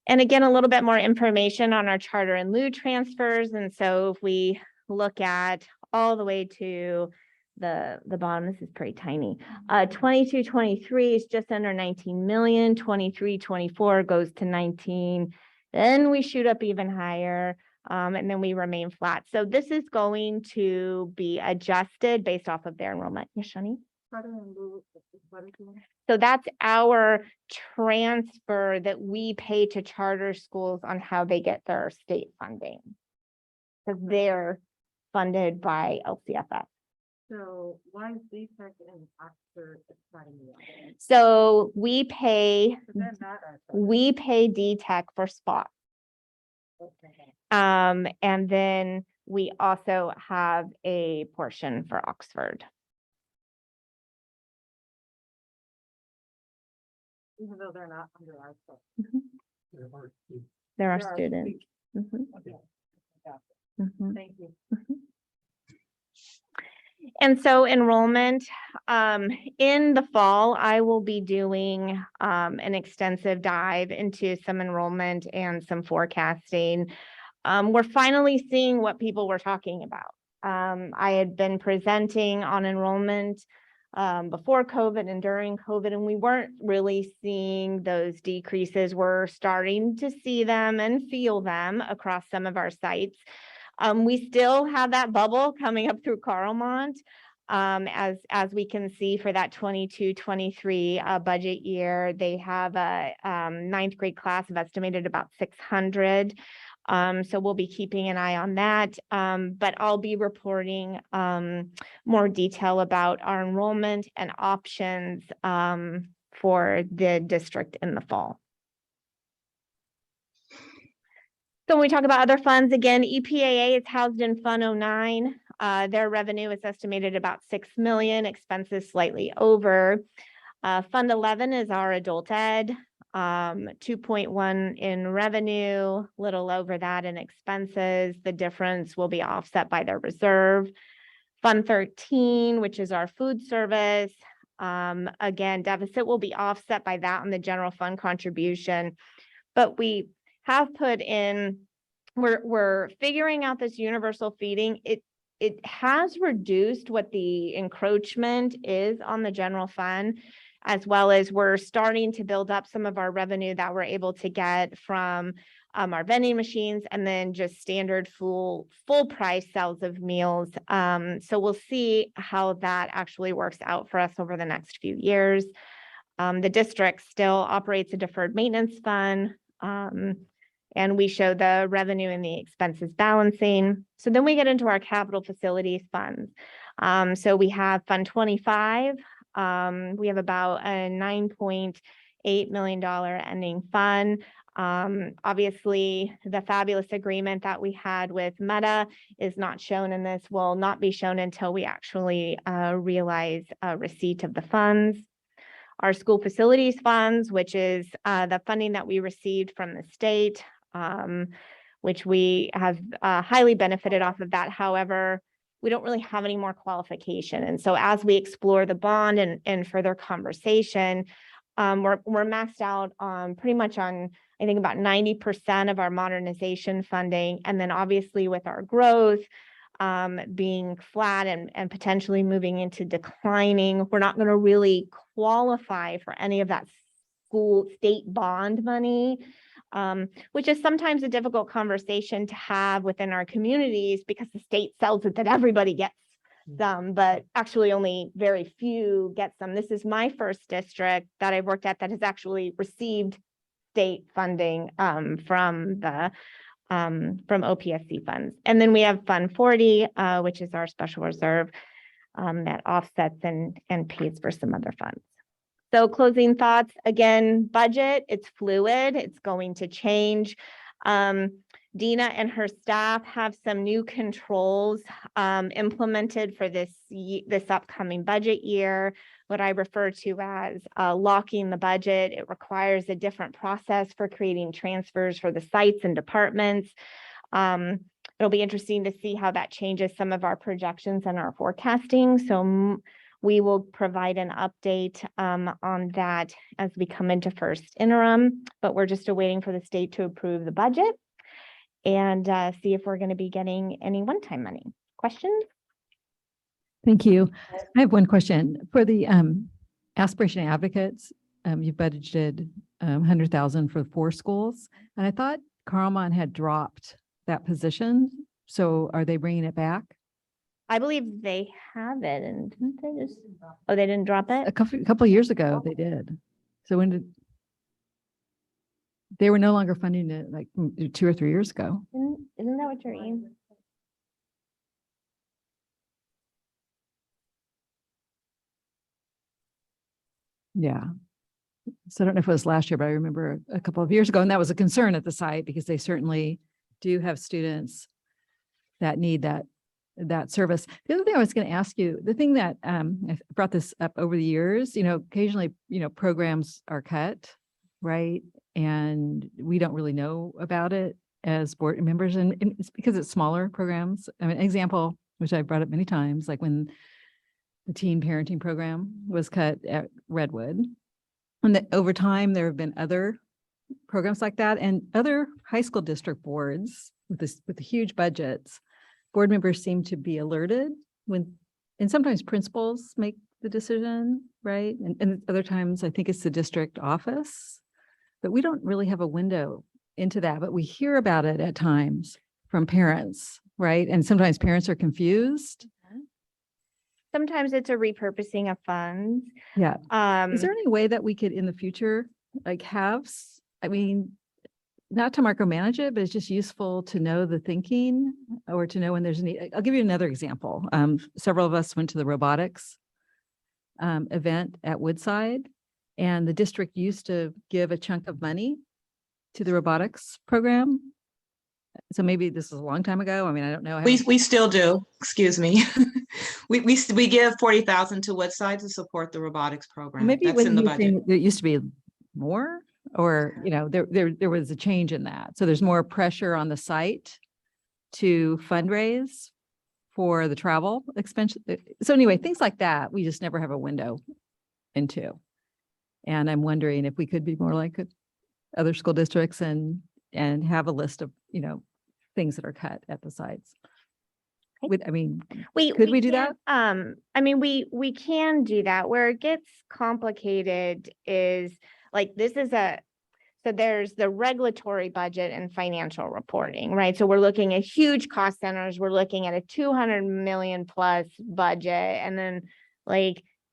Speaker 13: And again, a little bit more information on our charter and lieu transfers. And so if we look at all the way to the bottom, this is pretty tiny. 22-23 is just under 19 million. 23-24 goes to 19. Then we shoot up even higher. And then we remain flat. So this is going to be adjusted based off of their enrollment. Yes, Shani? So that's our transfer that we pay to charter schools on how they get their state funding, because they're funded by LCFS.
Speaker 12: So why is DTEC and Oxford exciting you?
Speaker 13: So we pay DTEC for spots.
Speaker 12: Okay.
Speaker 13: And then we also have a portion for Oxford.
Speaker 12: Even though they're not under our stuff.
Speaker 13: They're our students.
Speaker 12: Okay. Thank you.
Speaker 13: And so enrollment, in the fall, I will be doing an extensive dive into some enrollment and some forecasting. We're finally seeing what people were talking about. I had been presenting on enrollment before COVID and during COVID, and we weren't really seeing those decreases. We're starting to see them and feel them across some of our sites. We still have that bubble coming up through Carlmont, as we can see for that 22-23 budget year. They have a ninth grade class of estimated about 600. So we'll be keeping an eye on that, but I'll be reporting more detail about our enrollment and options for the district in the fall. So when we talk about other funds, again, EPAA is housed in Fund 09. Their revenue is estimated about 6 million, expenses slightly over. Fund 11 is our adult ed, 2.1 in revenue, little over that in expenses. The difference will be offset by their reserve. Fund 13, which is our food service. Again, deficit will be offset by that on the general fund contribution. But we have put in, we're figuring out this universal feeding. It has reduced what the encroachment is on the general fund, as well as we're starting to build up some of our revenue that we're able to get from our vending machines and then just standard full price sales of meals. So we'll see how that actually works out for us over the next few years. The district still operates a deferred maintenance fund. And we show the revenue and the expenses balancing. So then we get into our capital facilities funds. So we have Fund 25. We have about a $9.8 million ending fund. Obviously, the fabulous agreement that we had with Meta is not shown in this, will not be shown until we actually realize receipt of the funds. Our school facilities funds, which is the funding that we received from the state, which we have highly benefited off of that. However, we don't really have any more qualification. And so as we explore the bond and further conversation, we're maxed out on pretty much on, I think, about 90% of our modernization funding. And then obviously with our growth being flat and potentially moving into declining, we're not going to really qualify for any of that school state bond money, which is sometimes a difficult conversation to have within our communities because the state sells it that everybody gets some, but actually only very few get some. This is my first district that I've worked at that has actually received state funding from OPSC funds. And then we have Fund 40, which is our special reserve that offsets and pays for some other funds. So closing thoughts, again, budget, it's fluid, it's going to change. Dina and her staff have some new controls implemented for this upcoming budget year, what I refer to as locking the budget. It requires a different process for creating transfers for the sites and departments. It'll be interesting to see how that changes some of our projections and our forecasting. So we will provide an update on that as we come into first interim, but we're just awaiting for the state to approve the budget and see if we're going to be getting any one-time money. Questions?
Speaker 2: Thank you. I have one question for the aspiration advocates. You budgeted 100,000 for 4 schools, and I thought Carlmont had dropped that position. So are they bringing it back?
Speaker 13: I believe they have it, and didn't they just? Oh, they didn't drop it?
Speaker 2: A couple of years ago, they did. So when did they were no longer funding it, like 2 or 3 years ago?
Speaker 13: Isn't that what you're in?
Speaker 2: Yeah. So I don't know if it was last year, but I remember a couple of years ago, and that was a concern at the site because they certainly do have students that need that service. The other thing I was going to ask you, the thing that I brought this up over the years, occasionally, programs are cut, right? And we don't really know about it as board members, and it's because it's smaller programs. I mean, example, which I brought up many times, like when the teen parenting program was cut at Redwood. And over time, there have been other programs like that, and other high school district boards with the huge budgets. Board members seem to be alerted and sometimes principals make the decision, right? And other times I think it's the district office, but we don't really have a window into that, but we hear about it at times from parents, right? And sometimes parents are confused.
Speaker 13: Sometimes it's a repurposing of funds.
Speaker 2: Yeah. Is there any way that we could in the future, like not to micromanage it, but it's just useful to know the thinking or to know when there's a need. I'll give you another example. Several of us went to the robotics event at Woodside, and the district used to give a chunk of money to the robotics program. So maybe this is a long time ago. I mean, I don't know. I
Speaker 14: We
Speaker 2: haven't-
Speaker 14: still do, excuse me. We give 40,000 to Woodside to support the robotics program.
Speaker 2: Maybe
Speaker 14: That's
Speaker 2: when
Speaker 14: in the
Speaker 2: you
Speaker 14: budget.
Speaker 2: think there used to be more, or, you know, there was a change in that. So there's more pressure on the site to fundraise for the travel expense. So anyway, things like that, we just never have a window into. And I'm wondering if we could be more like other school districts and have a list of, you know, things that are cut at the sites. I mean, could we do that?
Speaker 13: I mean, we can do that. Where it gets complicated is like, so there's the regulatory budget and financial reporting, right? So we're looking at huge cost centers. We're looking at a 200 million plus budget. And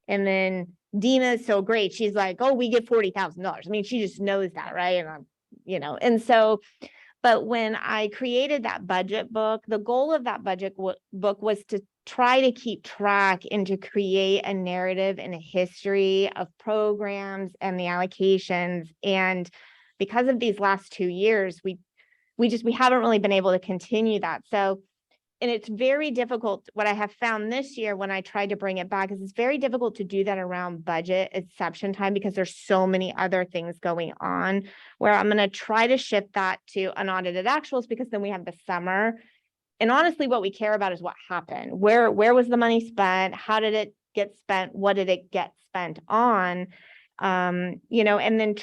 Speaker 13: then Dina's so great. She's like, oh, we get $40,000. I mean, she just knows that, right? And and so, but when I created that budget book, the goal of that budget book was to try to keep track and to create a narrative and a history of programs and the allocations. And because of these last 2 years, we haven't really been able to continue that. So, and it's very difficult. What I have found this year when I tried to bring it back is it's very difficult to do that around budget exception time because there's so many other things going on, where I'm going to try to shift that to unaudited actuals, because then we have the summer. And honestly, what we care about is what happened. Where was the money spent? How did it get spent? What did it get spent on? And then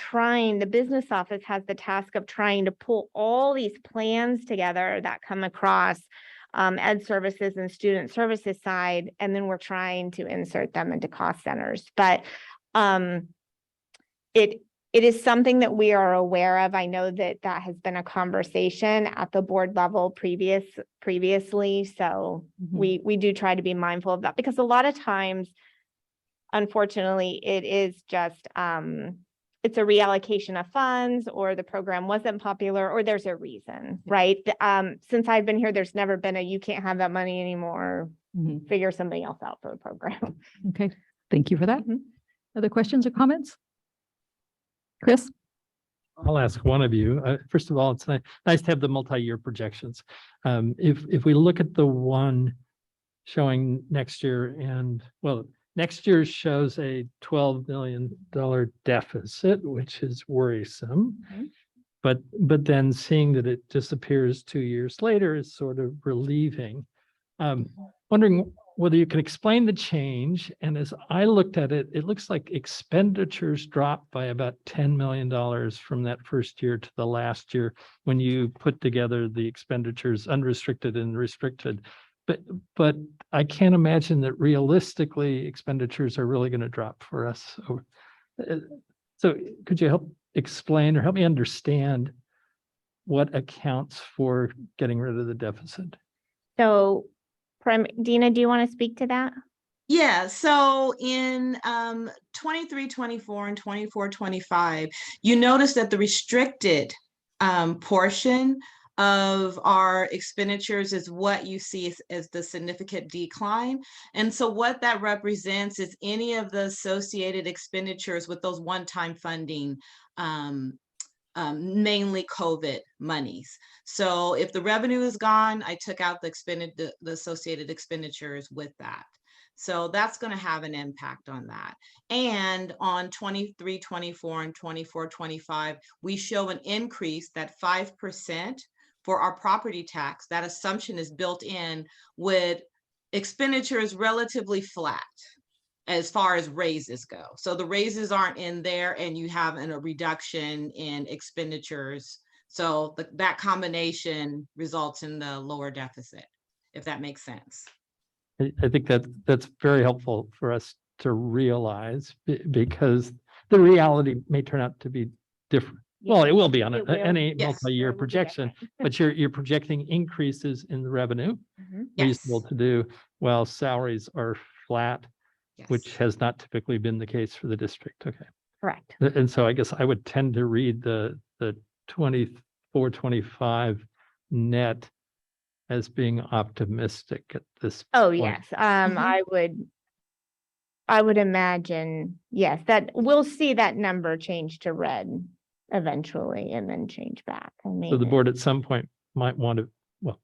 Speaker 13: the business office has the task of trying to pull all these plans together that come across ed services and student services side, and then we're trying to insert them into cost centers. But it is something that we are aware of. I know that has been a conversation at the board level previously. So we do try to be mindful of that, because a lot of times, unfortunately, it is just it's a reallocation of funds, or the program wasn't popular, or there's a reason, right? Since I've been here, there's never been you can't have that money anymore. Figure something else out for the program.
Speaker 2: Okay, thank you for that. Other questions or comments? Chris?
Speaker 11: I'll ask one of you. First of all, it's nice to have the multi-year projections. If we look at the one showing next year, next year shows a $12 million deficit, which is worrisome. But then seeing that it disappears 2 years later is sort of relieving. Wondering whether you can explain the change. And as I looked at it, it looks like expenditures dropped by about $10 million from that first year to the last year when you put together the expenditures unrestricted and restricted. But I can't imagine that realistically expenditures are really going to drop for us. So could you help explain or help me understand what accounts for getting rid of the deficit?
Speaker 13: So, Dina, do you want to speak to that?
Speaker 14: Yeah, so in 23-24 and 24-25, you notice that the restricted portion of our expenditures is what you see as the significant decline. And so what that represents is any of the associated expenditures with those one-time funding, mainly COVID monies. So if the revenue is gone, I took out the associated expenditures with that. So that's going to have an impact on that. And on 23-24 and 24-25, we show an increase that 5% for our property tax. That assumption is built in with expenditures relatively flat as far as raises go. So the raises aren't in there, and you have a reduction in expenditures. So that combination results in the lower deficit, if that makes sense.
Speaker 11: I think that's very helpful for us to realize, because the reality may turn out to be different. Well, it will be on any multi-year projection, but you're projecting increases in the revenue, reasonable to do, while salaries are flat, which has not typically been the case for the district. Okay.
Speaker 13: Correct.
Speaker 11: And so I guess I would tend to read the 24-25 net as being optimistic at this point.
Speaker 13: Oh, yes. I would imagine, yes, that we'll see that number change to red eventually and then change back. I mean,
Speaker 11: So the board at some point might want to, well,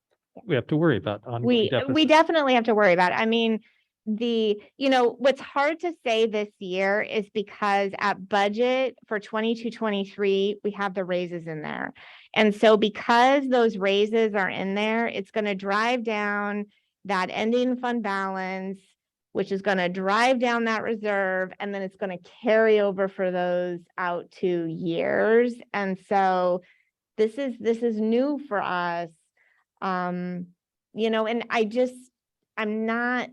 Speaker 11: we have to worry about ongoing
Speaker 13: We
Speaker 11: deficits.
Speaker 13: definitely have to worry about it. I mean, what's hard to say this year is because at budget for 22-23, we have the raises in there. And so because those raises are in there, it's going to drive down that ending fund balance, which is going to drive down that reserve, and then it's going to carry over for those out 2 years. And so this is new for us. And I'm not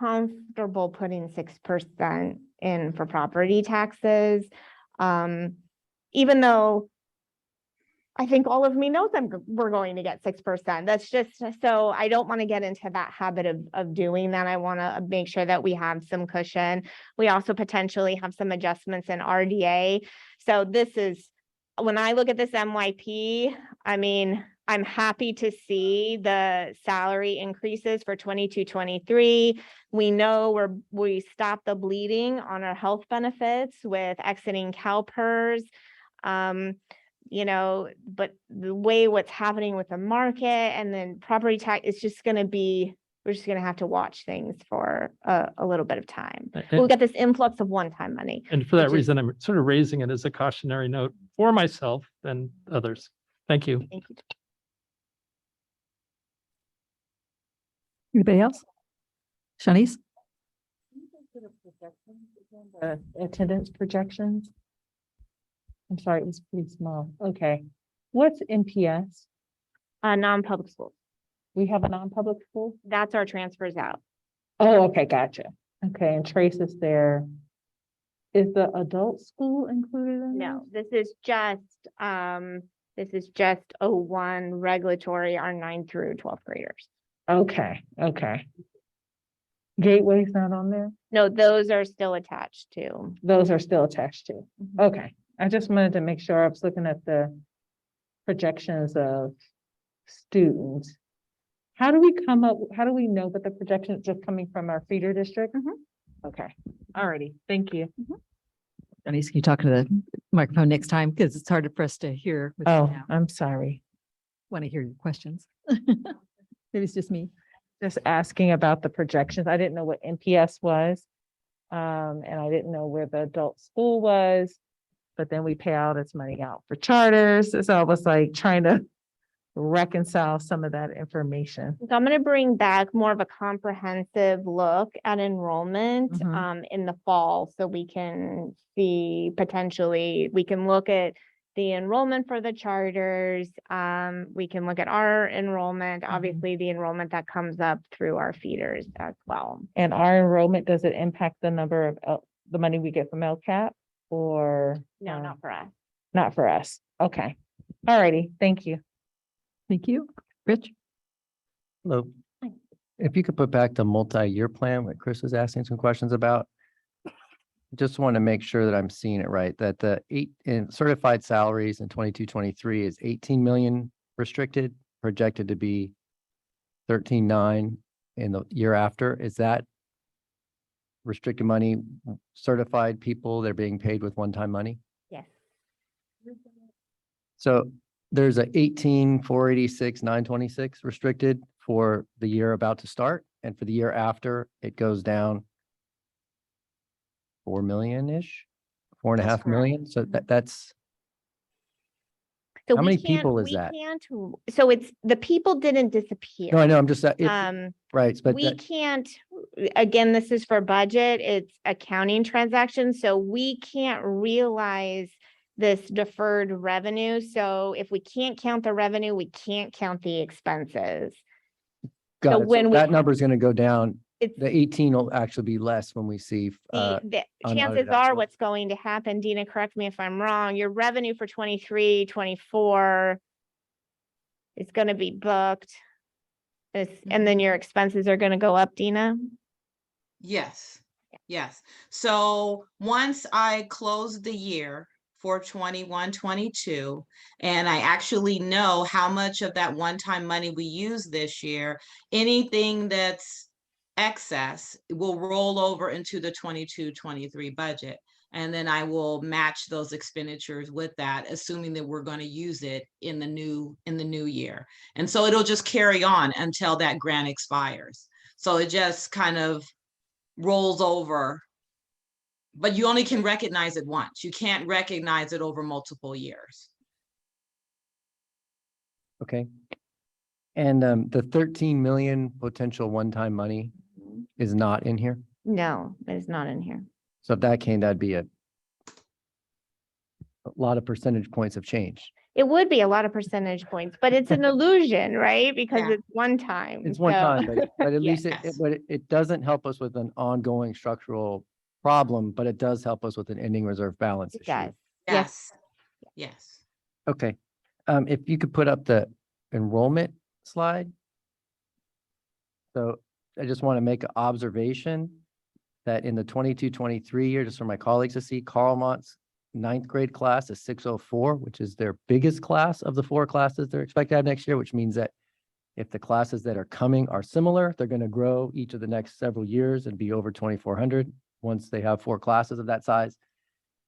Speaker 13: comfortable putting 6% in for property taxes. Even though I think all of me knows we're going to get 6%. That's just, so I don't want to get into that habit of doing that. I want to make sure that we have some cushion. We also potentially have some adjustments in RDA. So this is, when I look at this MYP, I mean, I'm happy to see the salary increases for 22-23. We know we stopped the bleeding on our health benefits with exiting CalPERS. But the way what's happening with the market and then property tax, it's just going to be, we're just going to have to watch things for a little bit of time. We'll get this influx of one-time money.
Speaker 11: And for that reason, I'm sort of raising it as a cautionary note for myself and others. Thank you.
Speaker 13: Thank you.
Speaker 2: Anybody else? Shanice?
Speaker 12: The attendance projections. I'm sorry, it was pretty small. Okay. What's NPS?
Speaker 13: Non-public schools.
Speaker 12: We have a non-public school?
Speaker 13: That's our transfers out.
Speaker 12: Oh, okay, gotcha. Okay, and Trace is there. Is the adult school included in
Speaker 13: No, this is just 01 regulatory, our 9 through 12th graders.
Speaker 12: Okay, okay. Gateway's not on there?
Speaker 13: No, those are still attached to.
Speaker 12: Those are still attached to. Okay, I just wanted to make sure I was looking at the projections of students. How do we know that the projection is just coming from our feeder district? Okay, alrighty, thank you.
Speaker 2: Shanice, can you talk to the microphone next time? Because it's harder for us to hear.
Speaker 12: Oh, I'm sorry.
Speaker 2: Want to hear your questions. Maybe it's just me.
Speaker 12: Just asking about the projections. I didn't know what NPS was. And I didn't know where the adult school was, but then we pay all this money out for charters. So I was like trying to reconcile some of that information.
Speaker 13: So I'm going to bring back more of a comprehensive look at enrollment in the fall, so we can see potentially, we can look at the enrollment for the charters. We can look at our enrollment, obviously the enrollment that comes up through our feeders as well.
Speaker 12: And our enrollment, does it impact the number of the money we get from Lcap or?
Speaker 13: No, not for us.
Speaker 12: Not for us. Okay. All righty. Thank you.
Speaker 2: Thank you. Rich?
Speaker 4: Hello. If you could put back the multi-year plan, what Chris was asking some questions about. Just want to make sure that I'm seeing it right, that the in certified salaries in 22-23 is 18 million restricted, projected to be 13.9 in the year after. Is that restricted money, certified people, they're being paid with one-time money?
Speaker 13: Yes.
Speaker 4: So there's a 18,486, 926 restricted for the year about to start. And for the year after, it goes down 4 million-ish, 4.5 million. So that's,
Speaker 13: So
Speaker 4: how
Speaker 13: we
Speaker 4: many
Speaker 13: can't-
Speaker 4: people is
Speaker 13: we
Speaker 4: that?
Speaker 13: can't, so it's, the people didn't disappear.
Speaker 4: No, I know, I'm just, right, but
Speaker 13: We can't, again, this is for budget, it's accounting transactions, so we can't realize this deferred revenue. So if we can't count the revenue, we can't count the expenses.
Speaker 4: got it.
Speaker 13: when
Speaker 4: So
Speaker 13: we
Speaker 4: that number is going to go down.
Speaker 13: It's
Speaker 4: The 18 will actually be less when we see,
Speaker 13: the
Speaker 4: unaudited
Speaker 13: chances are
Speaker 4: actual.
Speaker 13: what's going to happen, Dina, correct me if I'm wrong, your revenue for 23, 24 is going to be booked. And then your expenses are going to go up, Dina?
Speaker 14: Yes, yes. So once I close the year for 21-22, and I actually know how much of that one-time money we use this year, anything that's excess will roll over into the 22-23 budget. And then I will match those expenditures with that, assuming that we're going to use it in the new year. And so it'll just carry on until that grant expires. So it just kind of rolls over, but you only can recognize it once. You can't recognize it over multiple years.
Speaker 4: Okay. And the 13 million potential one-time money is not in here.
Speaker 13: No, it's not in here.
Speaker 4: So if that came, that'd be a lot of percentage points of change.
Speaker 13: It would be a lot of percentage points, but it's an illusion, right? Because
Speaker 14: Yeah.
Speaker 13: it's one time.
Speaker 4: It's one
Speaker 13: so-
Speaker 4: time, but at least
Speaker 14: Yes.
Speaker 4: it doesn't help us with an ongoing structural problem, but it does help us with an ending reserve balance
Speaker 13: It
Speaker 4: issue.
Speaker 13: does.
Speaker 14: Yes. Yes.
Speaker 4: Okay. If you could put up the enrollment slide. So I just want to make an observation that in the 22-23 year, just for my colleagues to see, Carlmont's 9th grade class is 604, which is their biggest class of the 4 classes they're expected to have next year, which means that if the classes that are coming are similar, they're going to grow each of the next several years and be over 2,400 once they have 4 classes of that size.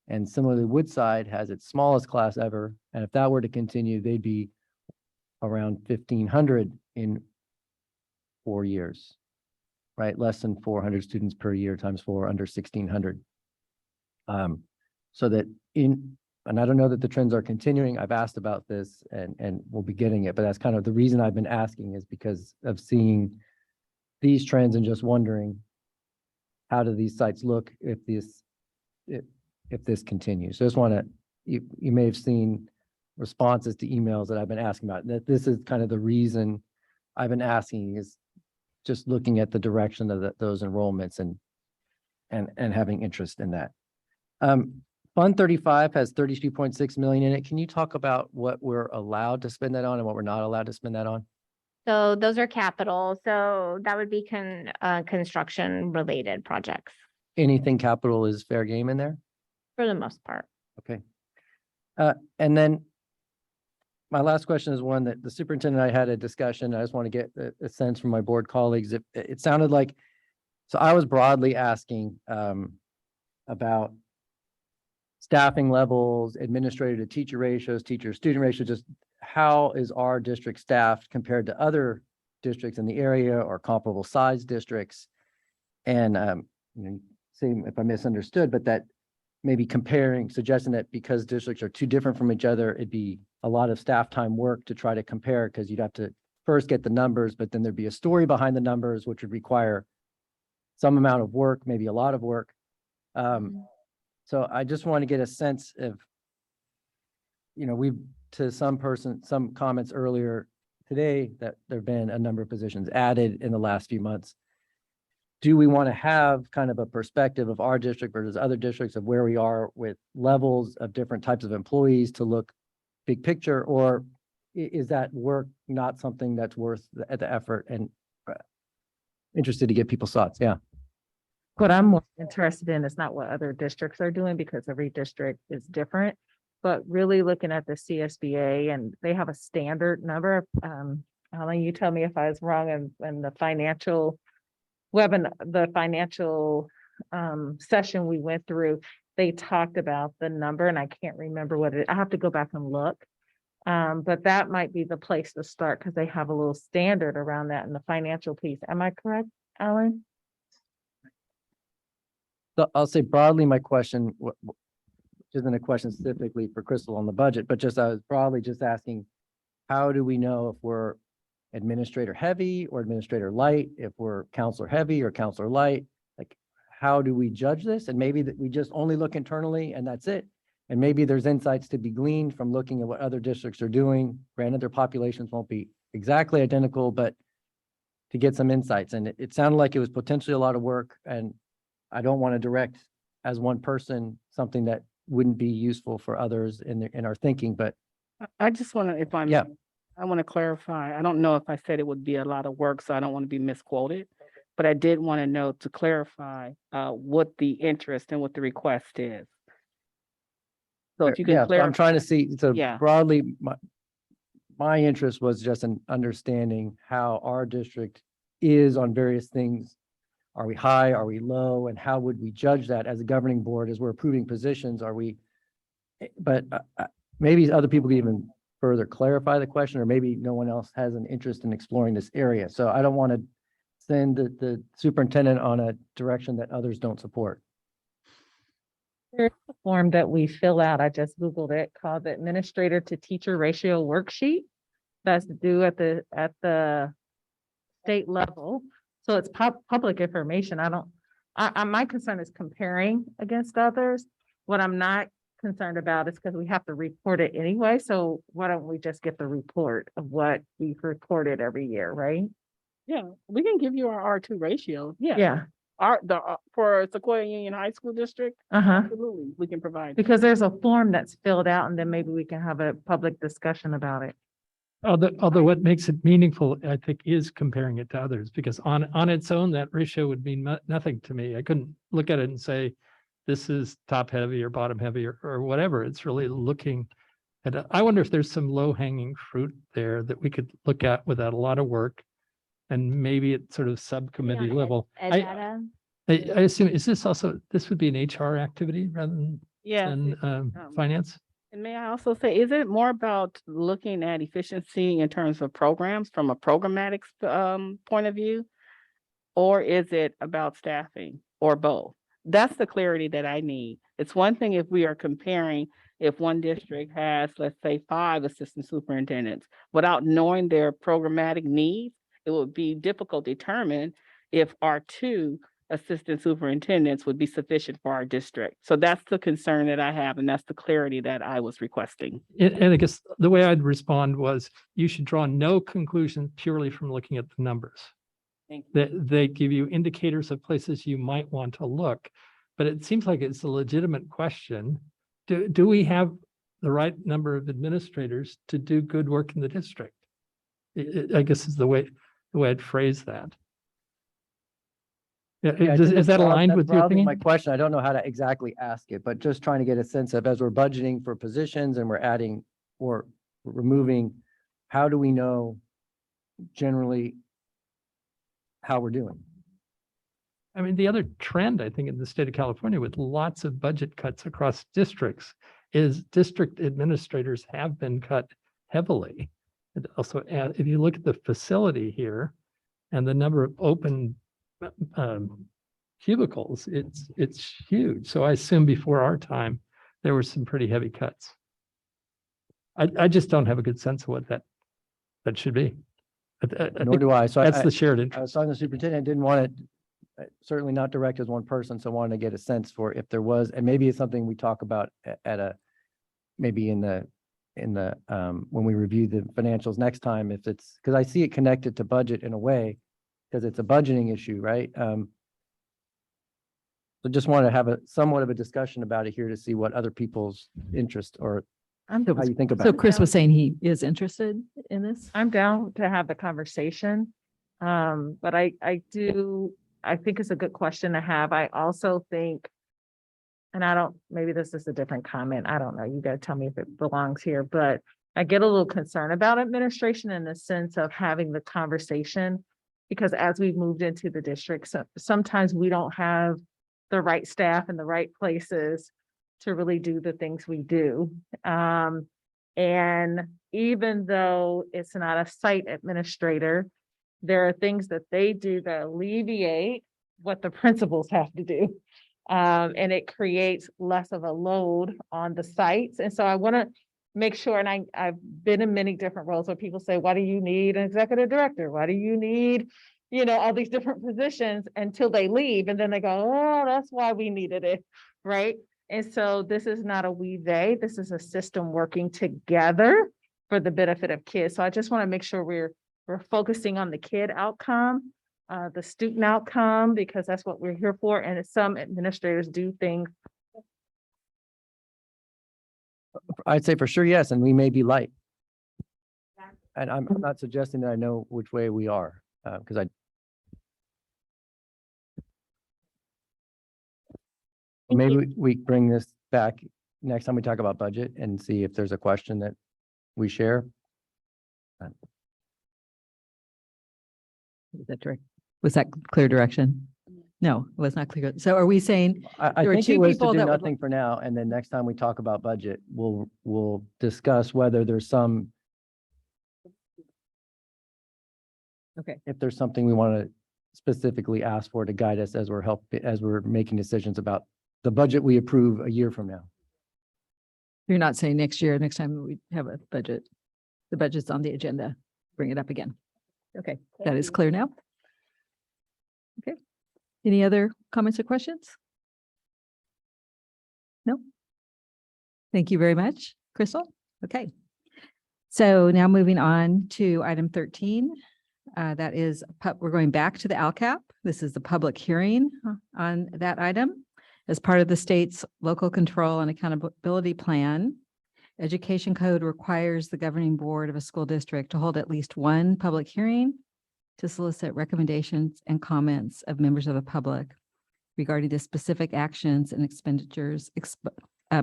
Speaker 4: And similarly, Woodside has its smallest class ever. And if that were to continue, they'd be around 1,500 in 4 years, right? Less than 400 students per year times 4, under 1,600. So that and I don't know that the trends are continuing. I've asked about this and we'll be getting it, but that's kind of the reason I've been asking is because of seeing these trends and just wondering, how do these sites look if this continues? So I just want to, you may have seen responses to emails that I've been asking about, that this is kind of the reason I've been asking, is just looking at the direction of those enrollments and having interest in that. Fund 35 has 32.6 million in it. Can you talk about what we're allowed to spend that on and what we're not allowed to spend that on?
Speaker 13: So those are capital. So that would be construction related projects
Speaker 4: Anything capital is fair game in there?
Speaker 13: for the most part.
Speaker 4: Okay. And then my last question is one that the superintendent and I had a discussion. I just want to get a sense from my board colleagues. It sounded like, so I was broadly asking about staffing levels, administrator to teacher ratios, teacher student ratio, just how is our district staffed compared to other districts in the area or comparable size districts? And say if I misunderstood, but that maybe suggesting that because districts are too different from each other, it'd be a lot of staff time work to try to compare, because you'd have to first get the numbers, but then there'd be a story behind the numbers, which would require some amount of work, maybe a lot of work. So I just want to get a sense of, some comments earlier today that there've been a number of positions added in the last few months. Do we want to have kind of a perspective of our district versus other districts of where we are with levels of different types of employees to look big picture, or is that work not something that's worth the effort? And interested to get people's thoughts. Yeah.
Speaker 12: What I'm more interested in is not what other districts are doing, because every district is different, but really looking at the CSBA, and they have a standard number. Alan, you tell me if I was wrong, and the financial session we went through, they talked about the number, and I can't remember I have to go back and look. But that might be the place to start, because they have a little standard around that in the financial piece. Am I correct, Alan?
Speaker 4: So I'll say broadly, my question, which isn't a question specifically for Crystal on the budget, but I was broadly just asking, how do we know if we're administrator heavy or administrator light, if we're counselor heavy or counselor light? Like, how do we judge this? And maybe that we just only look internally and that's it. And maybe there's insights to be gleaned from looking at what other districts are doing. Granted, their populations won't be exactly identical, but to get some insights. And it sounded like it was potentially a lot of work, and I don't want to direct as one person something that wouldn't be useful for others in our thinking, but
Speaker 5: I just want to, I want to clarify. I don't know if I said it would be a lot of work, so I don't want to be misquoted, but I did want to know, to clarify what the interest and what the request is. So if you can clarify.
Speaker 4: I'm trying to see, so
Speaker 5: Yeah.
Speaker 4: broadly, my interest was just in understanding how our district is on various things Are we high? Are we low? And how would we judge that as a governing board as we're approving positions? Are we, but maybe other people can even further clarify the question, or maybe no one else has an interest in exploring this area. So I don't want to send the superintendent on a direction that others don't support.
Speaker 12: There's a form that we fill out, I just Googled it, called the Administrator to Teacher Ratio Worksheet. That's due at the state level. So it's public information. My concern is comparing against others. What I'm not concerned about is because we have to report it anyway. So why don't we just get the report of what we've reported every year, right?
Speaker 5: Yeah, we can give you our R2 ratio.
Speaker 12: Yeah.
Speaker 5: For Sequoia Union High School District,
Speaker 12: Uh-huh.
Speaker 5: absolutely, we can provide.
Speaker 12: Because there's a form that's filled out and then maybe we can have a public discussion about it.
Speaker 11: Although what makes it meaningful, I think, is comparing it to others, because on its own, that ratio would mean nothing to me. I couldn't look at it and say, this is top heavy or bottom heavy or whatever. It's really looking at, I wonder if there's some low hanging fruit there that we could look at without a lot of work. And maybe at sort of subcommittee level. I assume, is this also, this would be an HR activity rather than finance?
Speaker 5: And may I also say, is it more about looking at efficiency in terms of programs from a programmatic point of view? Or is it about staffing or both? That's the clarity that I need. It's one thing if we are comparing, if one district has, let's say, 5 assistant superintendents, without knowing their programmatic needs, it would be difficult to determine if our 2 assistant superintendents would be sufficient for our district. So that's the concern that I have, and that's the clarity that I was requesting.
Speaker 11: And I guess the way I'd respond was, you should draw no conclusion purely from looking at the numbers.
Speaker 5: Thank you.
Speaker 11: They give you indicators of places you might want to look, but it seems like it's a legitimate question. Do we have the right number of administrators to do good work in the district? I guess is the way I'd phrase that. Yeah,
Speaker 4: Yeah, I think
Speaker 11: is that
Speaker 4: that's
Speaker 11: aligned with your
Speaker 4: broadly
Speaker 11: opinion?
Speaker 4: my question? I don't know how to exactly ask it, but just trying to get a sense of, as we're budgeting for positions and we're adding or removing, how do we know generally how we're doing?
Speaker 11: I mean, the other trend, I think, in the state of California with lots of budget cuts across districts is district administrators have been cut heavily. And also, if you look at the facility here and the number of open cubicles, it's huge. So I assume before our time, there were some pretty heavy cuts. I just don't have a good sense of what that should be.
Speaker 4: Nor do I. So
Speaker 11: that's the shared
Speaker 4: I
Speaker 11: interest.
Speaker 4: was talking to the superintendent, didn't want to, certainly not direct as one person, so wanted to get a sense for if there was, and maybe it's something we talk about maybe in the when we review the financials next time, if it's, because I see it connected to budget in a way, because it's a budgeting issue, right? So just want to have somewhat of a discussion about it here to see what other people's interest or how you think about
Speaker 2: So
Speaker 4: it.
Speaker 2: Chris was saying he is interested in this.
Speaker 12: I'm down to have the conversation. But I think it's a good question to have. I also think, and maybe this is a different comment. I don't know. You got to tell me if it belongs here, but I get a little concerned about administration in the sense of having the conversation, because as we've moved into the district, sometimes we don't have the right staff in the right places to really do the things we do. And even though it's not a site administrator, there are things that they do that alleviate what the principals have to do. And it creates less of a load on the sites. And so I want to make sure, and I've been in many different roles where people say, why do you need an executive director? Why do you need, all these different positions, until they leave. And then they go, oh, that's why we needed it, right? And so this is not a they, this is a system working together for the benefit of kids. So I just want to make sure we're focusing on the kid outcome, the student outcome, because that's what we're here for. And some administrators do things.
Speaker 4: I'd say for sure, yes, and we may be light. And I'm not suggesting that I know which way we are, because maybe we bring this back next time we talk about budget and see if there's a question that we share.
Speaker 2: Was that clear direction? No, it was not clear. So are we saying,
Speaker 4: I
Speaker 2: There were
Speaker 4: think it
Speaker 2: two
Speaker 4: was to
Speaker 2: people
Speaker 4: do
Speaker 2: that would
Speaker 4: nothing for now, and then next time we talk about budget, we'll discuss whether there's some,
Speaker 2: okay,
Speaker 4: if there's something we want to specifically ask for to guide us as we're making decisions about the budget we approve a year from now.
Speaker 2: you're not saying next year, next time we have a budget, the budget's on the agenda, bring it up again. Okay, that is clear now. Okay. Any other comments or questions? No? Thank you very much, Crystal. Okay. So now moving on to item 13. That is, we're going back to the Lcap. This is the public hearing on that item. As part of the state's local control and accountability plan, Education Code requires the governing board of a school district to hold at least one public hearing to solicit recommendations and comments of members of the public regarding the specific actions and expenditures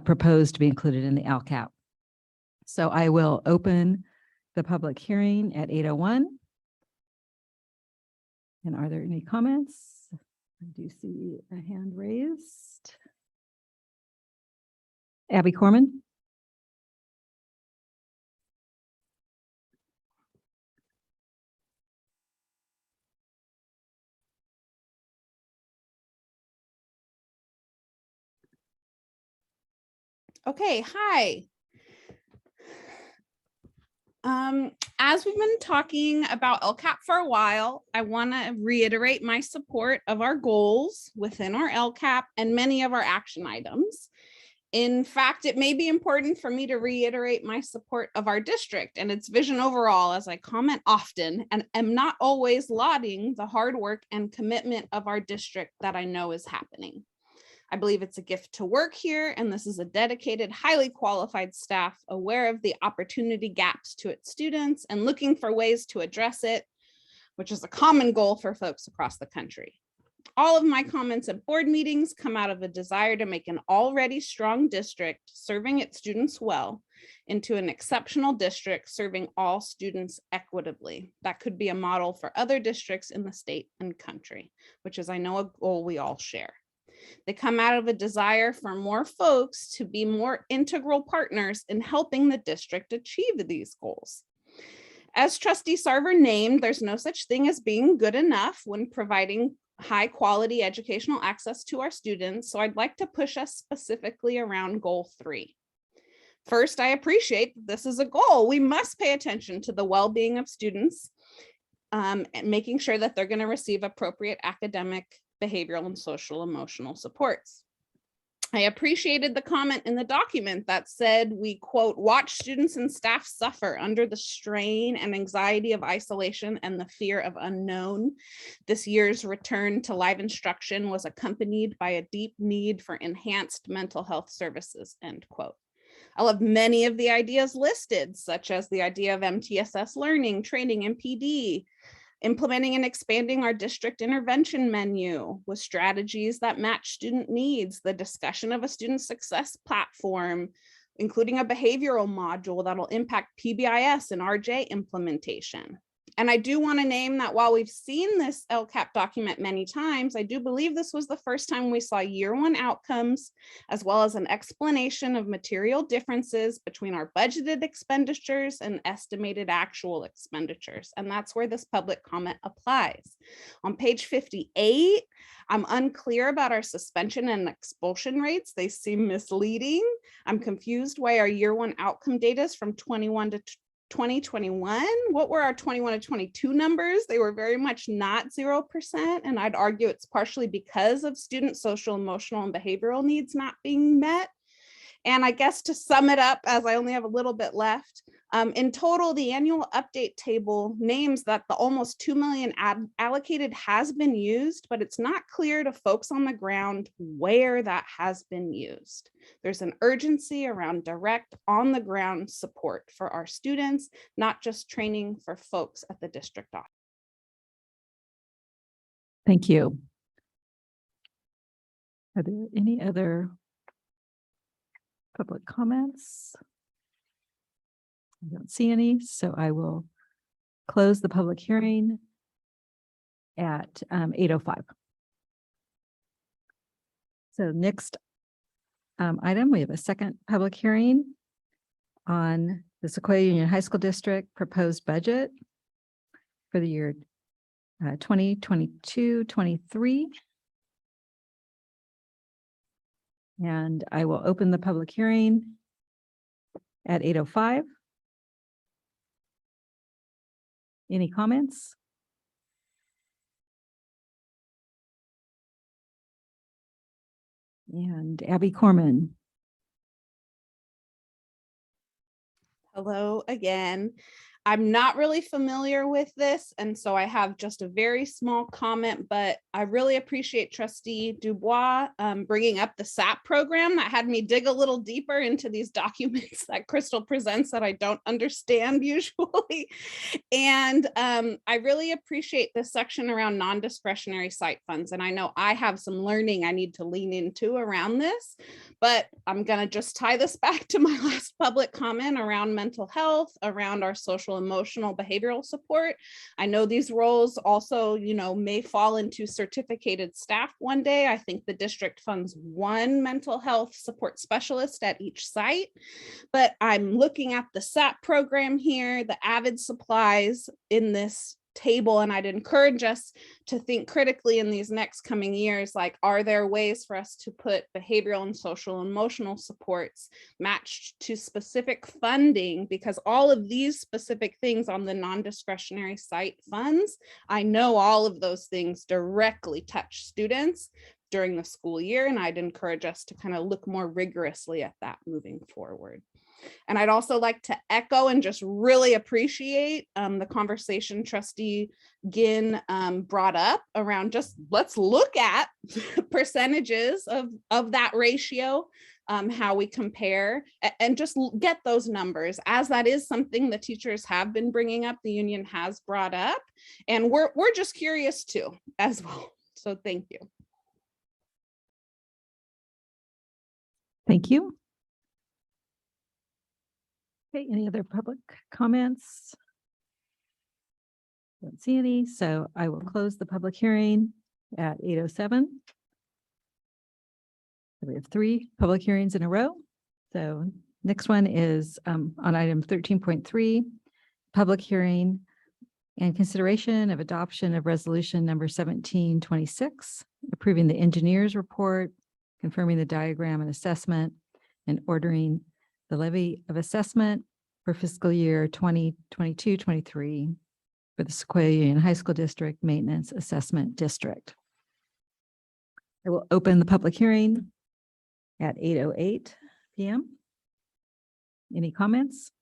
Speaker 2: proposed to be included in the Lcap. So I will open the public hearing at 8:01. And are there any comments? I do see a hand raised. Abby Corman.
Speaker 8: Okay, hi. As we've been talking about LCAP for a while, I want to reiterate my support of our goals within our LCAP and many of our action items. In fact, it may be important for me to reiterate my support of our district and its vision overall, as I comment often and am not always lauding the hard work and commitment of our district that I know is happening. I believe it's a gift to work here, and this is a dedicated, highly qualified staff aware of the opportunity gaps to its students and looking for ways to address it, which is a common goal for folks across the country. All of my comments at board meetings come out of a desire to make an already strong district serving its students well into an exceptional district serving all students equitably. That could be a model for other districts in the state and country, which is, I know, a goal we all share. They come out of a desire for more folks to be more integral partners in helping the district achieve these goals. As Trustee Sarver named, there's no such thing as being good enough when providing high quality educational access to our students. So I'd like to push us specifically around goal 3. First, I appreciate this is a goal. We must pay attention to the well-being of students and making sure that they're going to receive appropriate academic, behavioral, and social emotional supports. I appreciated the comment in the document that said we, quote, watch students and staff suffer under the strain and anxiety of isolation and the fear of unknown. This year's return to live instruction was accompanied by a deep need for enhanced mental health services, end quote. I love many of the ideas listed, such as the idea of MTSS learning, training, and PD, implementing and expanding our district intervention menu with strategies that match student needs, the discussion of a student success platform, including a behavioral module that'll impact PBIS and RJ implementation. And I do want to name that while we've seen this LCAP document many times, I do believe this was the first time we saw year 1 outcomes, as well as an explanation of material differences between our budgeted expenditures and estimated actual expenditures. And that's where this public comment applies. On page 58, I'm unclear about our suspension and expulsion rates. They seem misleading. I'm confused why our year 1 outcome data is from 21 to 2021. What were our 21 to 22 numbers? They were very much not 0%. And I'd argue it's partially because of student social, emotional, and behavioral needs not being met. And I guess to sum it up, as I only have a little bit left, in total, the annual update table names that the almost 2 million allocated has been used, but it's not clear to folks on the ground where that has been used. There's an urgency around direct on the ground support for our students, not just training for folks at the district office.
Speaker 2: Thank you. Are there any other public comments? I don't see any, so I will close the public hearing at 8:05. So next item, we have a second public hearing on the Sequoia Union High School District proposed budget for the year 2022-23. And I will open the public hearing at 8:05. Any comments? And Abby Corman.
Speaker 8: Hello again. I'm not really familiar with this, and so I have just a very small comment, but I really appreciate Trustee Dubois bringing up the SAP program. That had me dig a little deeper into these documents that Crystal presents that I don't understand usually. And I really appreciate this section around non-discretionary site funds. And I know I have some learning I need to lean into around this, but I'm going to just tie this back to my last public comment around mental health, around our social, emotional, behavioral support. I know these roles also, may fall into certificated staff one day. I think the district funds one mental health support specialist at each site, but I'm looking at the SAP program here, the Avid supplies in this table, and I'd encourage us to think critically in these next coming years, like, are there ways for us to put behavioral and social emotional supports matched to specific funding? Because all of these specific things on the non-discretionary site funds, I know all of those things directly touch students during the school year, and I'd encourage us to kind of look more rigorously at that moving forward. And I'd also like to echo and just really appreciate the conversation Trustee Ginn brought up around just let's look at percentages of that ratio, how we compare, and just get those numbers, as that is something the teachers have been bringing up, the union has brought up, and we're just curious too as well. So thank you.
Speaker 2: Thank you. Okay, any other public comments? Don't see any, so I will close the public hearing at 8:07. We have 3 public hearings in a row. So next one is on item 13.3, public hearing and consideration of adoption of resolution number 1726, approving the engineer's report, confirming the diagram and assessment, and ordering the levy of assessment for fiscal year 2022-23 for the Sequoia Union High School District Maintenance Assessment District. I will open the public hearing at 8:08 p.m. Any comments?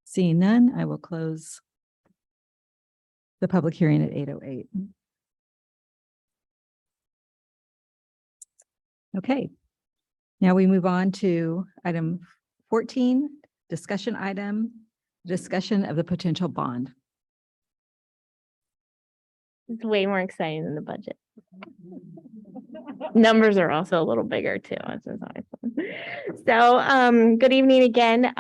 Speaker 2: Seeing none, I will close the public hearing at 8:08. Okay. Now we move on to item 14, discussion item, discussion of the potential bond.
Speaker 13: It's way more exciting than the budget. Numbers are also a little bigger too. So good evening again.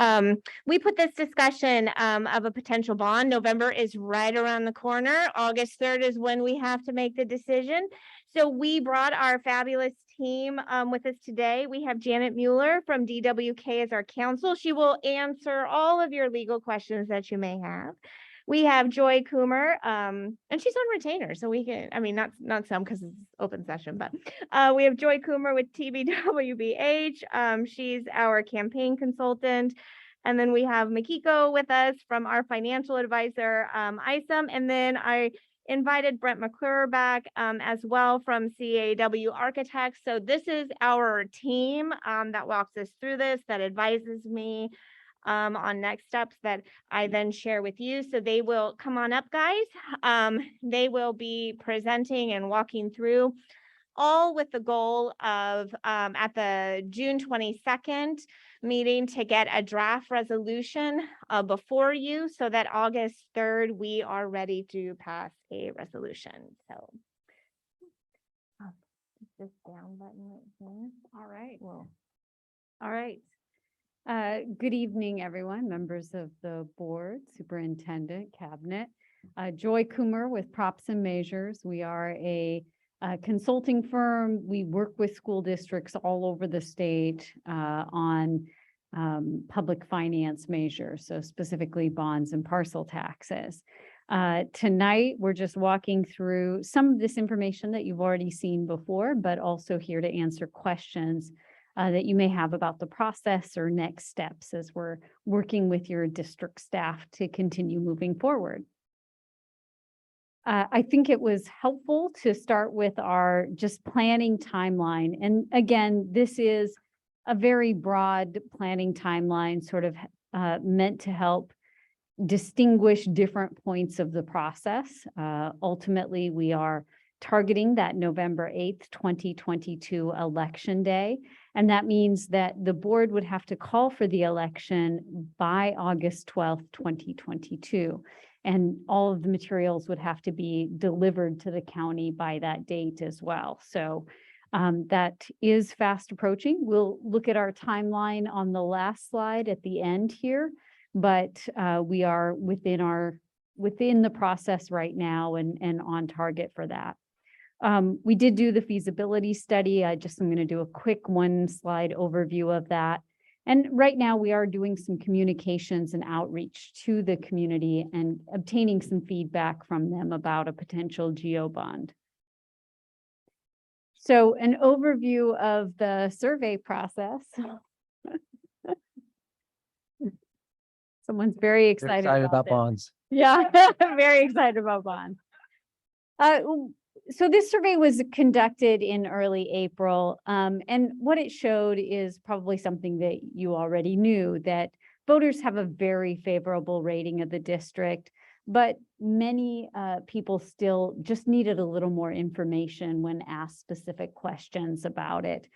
Speaker 13: We put this discussion of a potential bond. November is right around the corner. August 3rd is when we have to make the decision. So we brought our fabulous team with us today. We have Janet Mueller from DWK as our counsel. She will answer all of your legal questions that you may have. We have Joy Coomer, and she's on retainer, so we can, not some because it's open session, but we have Joy Coomer with TBWBH. She's our campaign consultant. And then we have Makiko with us from our financial advisor, ISOM. And then I invited Brent McClure back as well from CAW Architects. So this is our team that walks us through this, that advises me on next steps that I then share with you. So they will come on up, guys. They will be presenting and walking through, all with the goal of at the June 22nd meeting to get a draft resolution before you, so that August 3rd we are ready to pass a resolution. So this down button right here.
Speaker 15: All right.
Speaker 13: Well,
Speaker 15: All right. Good evening, everyone, members of the board, superintendent, cabinet. Joy Coomer with Props and Measures. We are a consulting firm. We work with school districts all over the state on public finance measures, so specifically bonds and parcel taxes. Tonight, we're just walking through some of this information that you've already seen before, but also here to answer questions that you may have about the process or next steps as we're working with your district staff to continue moving forward. I think it was helpful to start with our just planning timeline. And again, this is a very broad planning timeline, sort of meant to help distinguish different points of the process. Ultimately, we are targeting that November 8th, 2022 election day. And that means that the board would have to call for the election by August 12th, 2022. And all of the materials would have to be delivered to the county by that date as well. So that is fast approaching. We'll look at our timeline on the last slide at the end here, but we are within the process right now and on target for that. We did do the feasibility study. I'm going to do a quick one slide overview of that. And right now we are doing some communications and outreach to the community and obtaining some feedback from them about a potential GO bond. So an overview of the survey process. Someone's very excited
Speaker 4: about
Speaker 15: this.
Speaker 4: bonds.
Speaker 15: Yeah, very excited about bonds. So this survey was conducted in early April, and what it showed is probably something that you already knew, that voters have a very favorable rating of the district, but many people still just needed a little more information when asked specific questions about it.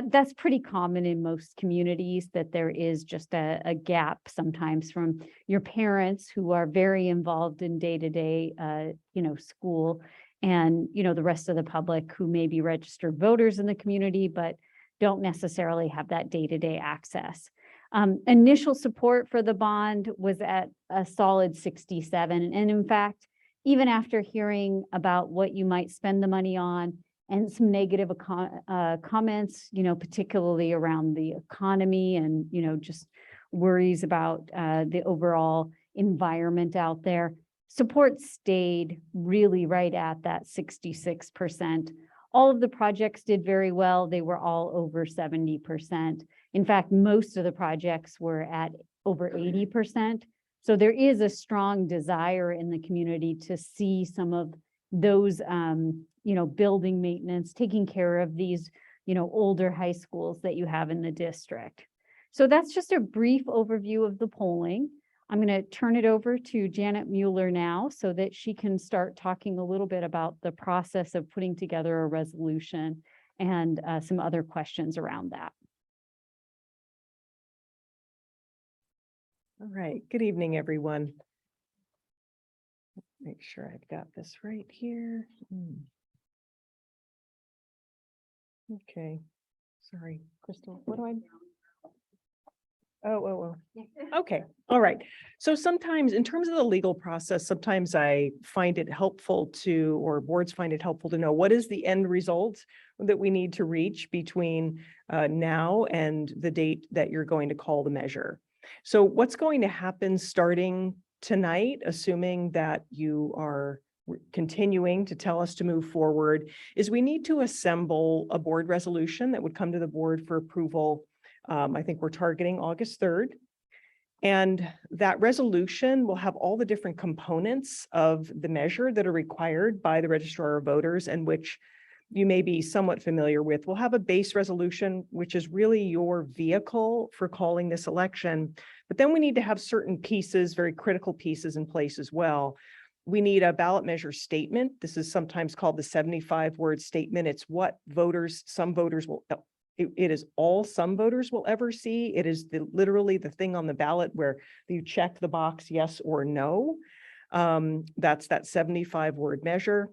Speaker 15: That's pretty common in most communities, that there is just a gap sometimes from your parents who are very involved in day-to-day, school, and, the rest of the public who may be registered voters in the community, but don't necessarily have that day-to-day access. Initial support for the bond was at a solid 67. And in fact, even after hearing about what you might spend the money on and some negative comments, particularly around the economy and, just worries about the overall environment out there, support stayed really right at that 66%. All of the projects did very well. They were all over 70%. In fact, most of the projects were at over 80%. So there is a strong desire in the community to see some of those, building maintenance, taking care of these, older high schools that you have in the district. So that's just a brief overview of the polling. I'm going to turn it over to Janet Mueller now so that she can start talking a little bit about the process of putting together a resolution and some other questions around that.
Speaker 16: All right, good evening, everyone. Make sure I've got this right here. Okay, sorry, Crystal, what do I? Oh. Okay, all right. So sometimes in terms of the legal process, sometimes I find it helpful to, or boards find it helpful to know what is the end result that we need to reach between now and the date that you're going to call the measure. So what's going to happen starting tonight, assuming that you are continuing to tell us to move forward, is we need to assemble a board resolution that would come to the board for approval. I think we're targeting August 3rd. And that resolution will have all the different components of the measure that are required by the Registrar of Voters and which you may be somewhat familiar with. We'll have a base resolution, which is really your vehicle for calling this election. But then we need to have certain pieces, very critical pieces in place as well. We need a ballot measure statement. This is sometimes called the 75-word statement. It's what some voters will, it is all some voters will ever see. It is literally the thing on the ballot where you check the box yes or no. That's that 75-word measure.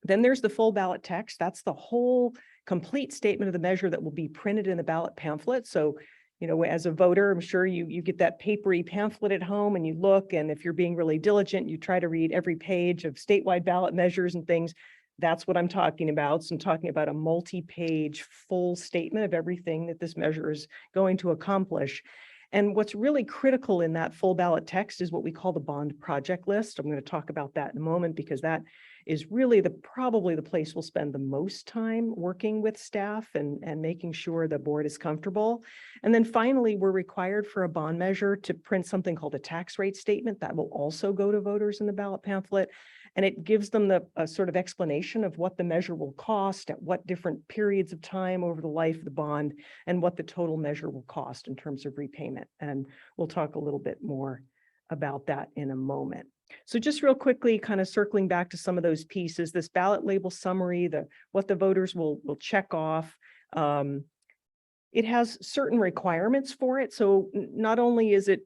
Speaker 16: Then there's the full ballot text. That's the whole complete statement of the measure that will be printed in the ballot pamphlet. So, as a voter, I'm sure you get that papery pamphlet at home and you look, and if you're being really diligent, you try to read every page of statewide ballot measures and things. that's what I'm talking about. So I'm talking about a multi-page full statement of everything that this measure is going to accomplish. And what's really critical in that full ballot text is what we call the bond project list. I'm going to talk about that in a moment because that is really probably the place we'll spend the most time working with staff and making sure the board is comfortable. And then finally, we're required for a bond measure to print something called a tax rate statement that will also go to voters in the ballot pamphlet. And it gives them a sort of explanation of what the measure will cost at what different periods of time over the life of the bond and what the total measure will cost in terms of repayment. And we'll talk a little bit more about that in a moment. So just real quickly, kind of circling back to some of those pieces, this ballot label summary, what the voters will check off. It has certain requirements for it. So not only is it,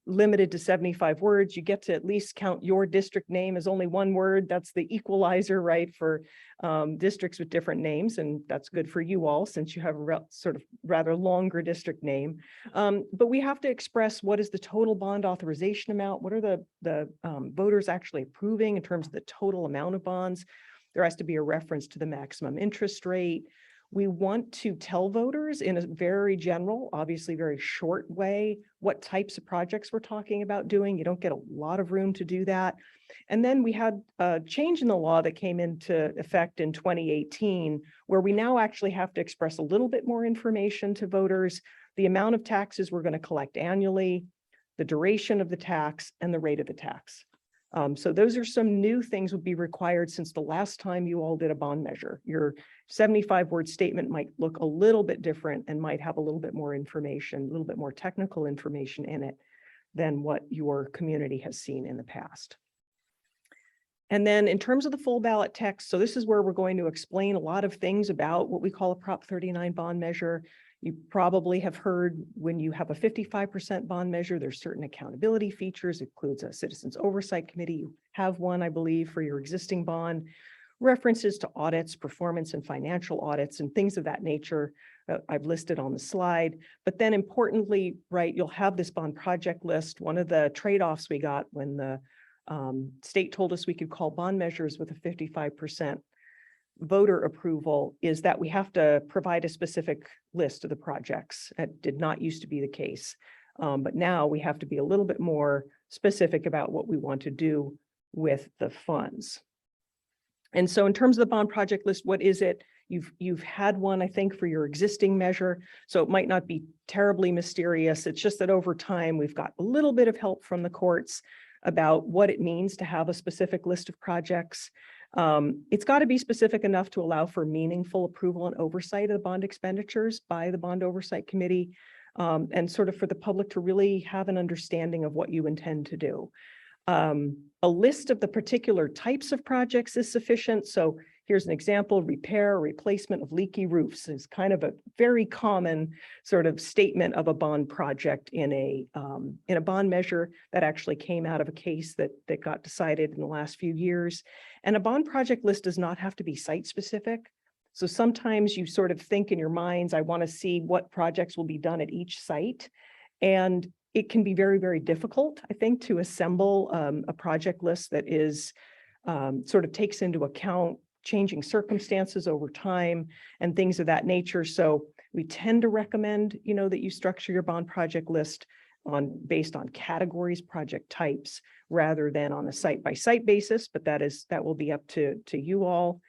Speaker 16: limited to 75 words, you get to at least count your district name as only one word. That's the equalizer, right, for districts with different names. And that's good for you all since you have a sort of rather longer district name. But we have to express what is the total bond authorization amount? What are the voters actually approving in terms of the total amount of bonds? There has to be a reference to the maximum interest rate. We want to tell voters in a very general, obviously very short way, what types of projects we're talking about doing. You don't get a lot of room to do that. And then we had a change in the law that came into effect in 2018, where we now actually have to express a little bit more information to voters, the amount of taxes we're going to collect annually, the duration of the tax, and the rate of the tax. So those are some new things would be required since the last time you all did a bond measure. Your 75-word statement might look a little bit different and might have a little bit more information, a little bit more technical information in it than what your community has seen in the past. And then in terms of the full ballot text, so this is where we're going to explain a lot of things about what we call a Prop 39 bond measure. You probably have heard when you have a 55% bond measure, there's certain accountability features. It includes a Citizens Oversight Committee. You have one, I believe, for your existing bond. References to audits, performance and financial audits, and things of that nature I've listed on the slide. But then importantly, right, you'll have this bond project list. One of the trade-offs we got when the state told us we could call bond measures with a 55% voter approval is that we have to provide a specific list of the projects. That did not used to be the case. But now we have to be a little bit more specific about what we want to do with the funds. And so in terms of the bond project list, what is it? You've had one, I think, for your existing measure, so it might not be terribly mysterious. It's just that over time, we've got a little bit of help from the courts about what it means to have a specific list of projects. It's got to be specific enough to allow for meaningful approval and oversight of the bond expenditures by the Bond Oversight Committee, and sort of for the public to really have an understanding of what you intend to do. A list of the particular types of projects is sufficient. So here's an example: repair or replacement of leaky roofs is kind of a very common sort of statement of a bond project in a bond measure that actually came out of a case that got decided in the last few years. And a bond project list does not have to be site specific. So sometimes you sort of think in your minds, I want to see what projects will be done at each site. And it can be very, very difficult, I think, to assemble a project list that is sort of takes into account changing circumstances over time and things of that nature. So we tend to recommend, that you structure your bond project list based on categories, project types, rather than on a site-by-site basis, but that will be up to you all.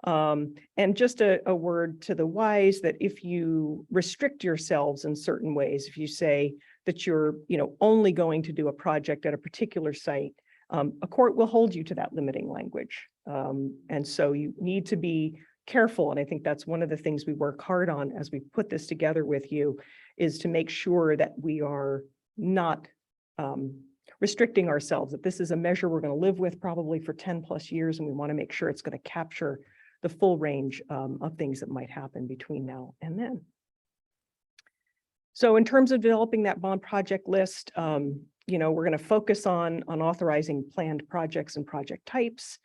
Speaker 16: And just a word to the wise that if you restrict yourselves in certain ways, if you say that you're only going to do a project at a particular site, a court will hold you to that limiting language. And so you need to be careful. And I think that's one of the things we work hard on as we put this together with you, is to make sure that we are not restricting ourselves, that this is a measure we're going to live with probably for 10 plus years. And we want to make sure it's going to capture the full range of things that might happen between now and then. So in terms of developing that bond project list, we're going to focus on authorizing planned projects and project types.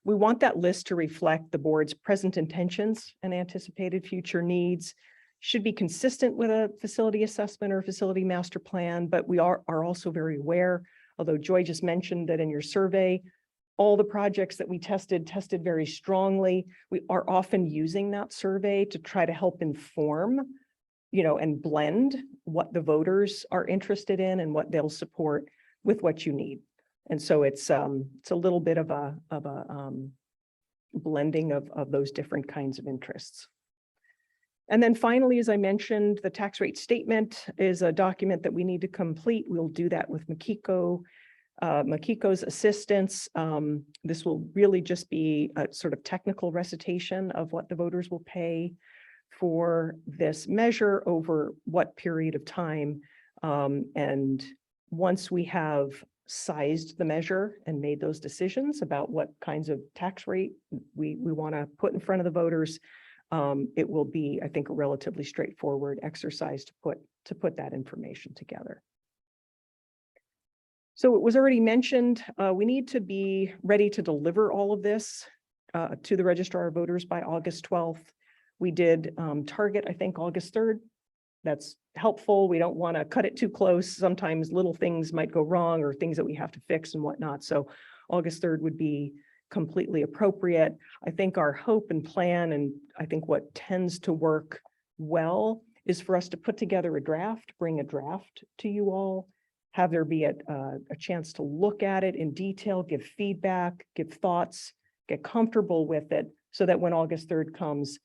Speaker 16: We want that list to reflect the board's present intentions and anticipated future needs. Should be consistent with a facility assessment or facility master plan, but we are also very aware, although Joy just mentioned that in your survey, all the projects that we tested very strongly. We are often using that survey to try to help inform, and blend what the voters are interested in and what they'll support with what you need. And so it's a little bit of a blending of those different kinds of interests. And then finally, as I mentioned, the tax rate statement is a document that we need to complete. We'll do that with Makiko's assistance. This will really just be a sort of technical recitation of what the voters will pay for this measure over what period of time. And once we have sized the measure and made those decisions about what kinds of tax rate we want to put in front of the voters, it will be, I think, a relatively straightforward exercise to put that information together. So it was already mentioned, we need to be ready to deliver all of this to the Registrar of Voters by August 12th. We did target, I think, August 3rd. That's helpful. We don't want to cut it too close. Sometimes little things might go wrong or things that we have to fix and whatnot. So August 3rd would be completely appropriate. I think our hope and plan, and I think what tends to work well, is for us to put together a draft, bring a draft to you all, have there be a chance to look at it in detail, give feedback, give thoughts, get comfortable with it, so that when August 3rd comes,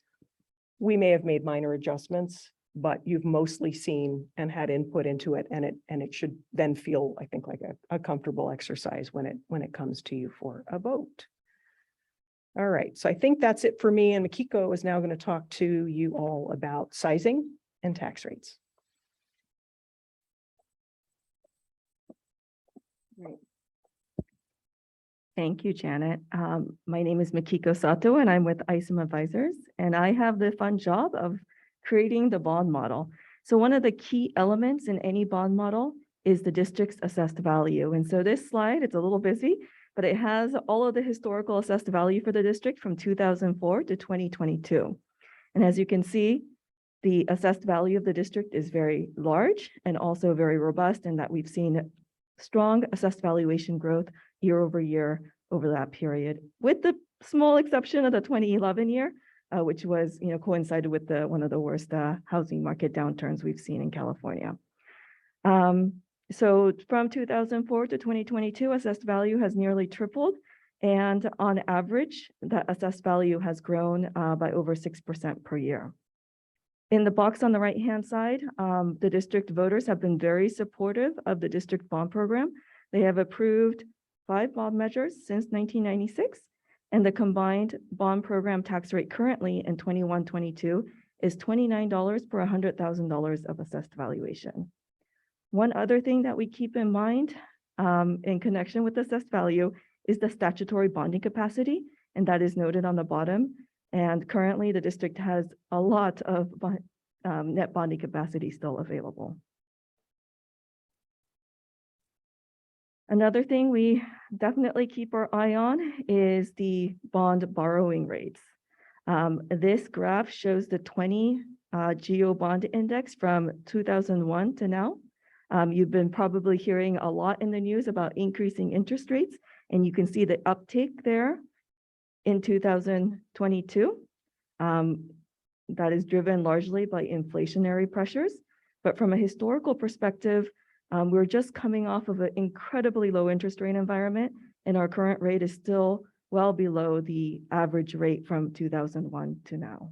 Speaker 16: we may have made minor adjustments, but you've mostly seen and had input into it, and it should then feel, I think, like a comfortable exercise when it comes to you for a vote. All right, so I think that's it for me, and Makiko is now going to talk to you all about sizing and tax rates.
Speaker 17: Great. Thank you, Janet. My name is Makiko Sato, and I'm with ISOM Advisors, and I have the fun job of creating the bond model. So one of the key elements in any bond model is the district's assessed value. And so this slide, it's a little busy, but it has all of the historical assessed value for the district from 2004 to 2022. And as you can see, the assessed value of the district is very large and also very robust, in that we've seen strong assessed valuation growth year over year over that period, with the small exception of the 2011 year, which was, coincided with one of the worst housing market downturns we've seen in California. So from 2004 to 2022, assessed value has nearly tripled, and on average, that assessed value has grown by over 6% per year. In the box on the right-hand side, the district voters have been very supportive of the district bond program. They have approved 5 bond measures since 1996, and the combined bond program tax rate currently in 21-22 is $29 per $100,000 of assessed valuation. One other thing that we keep in mind in connection with assessed value is the statutory bonding capacity, and that is noted on the bottom. And currently, the district has a lot of net bonding capacity still available. Another thing we definitely keep our eye on is the bond borrowing rates. This graph shows the 20 GEO bond index from 2001 to now. You've been probably hearing a lot in the news about increasing interest rates, and you can see the uptake there in 2022. That is driven largely by inflationary pressures. But from a historical perspective, we're just coming off of an incredibly low interest rate environment, and our current rate is still well below the average rate from 2001 to now.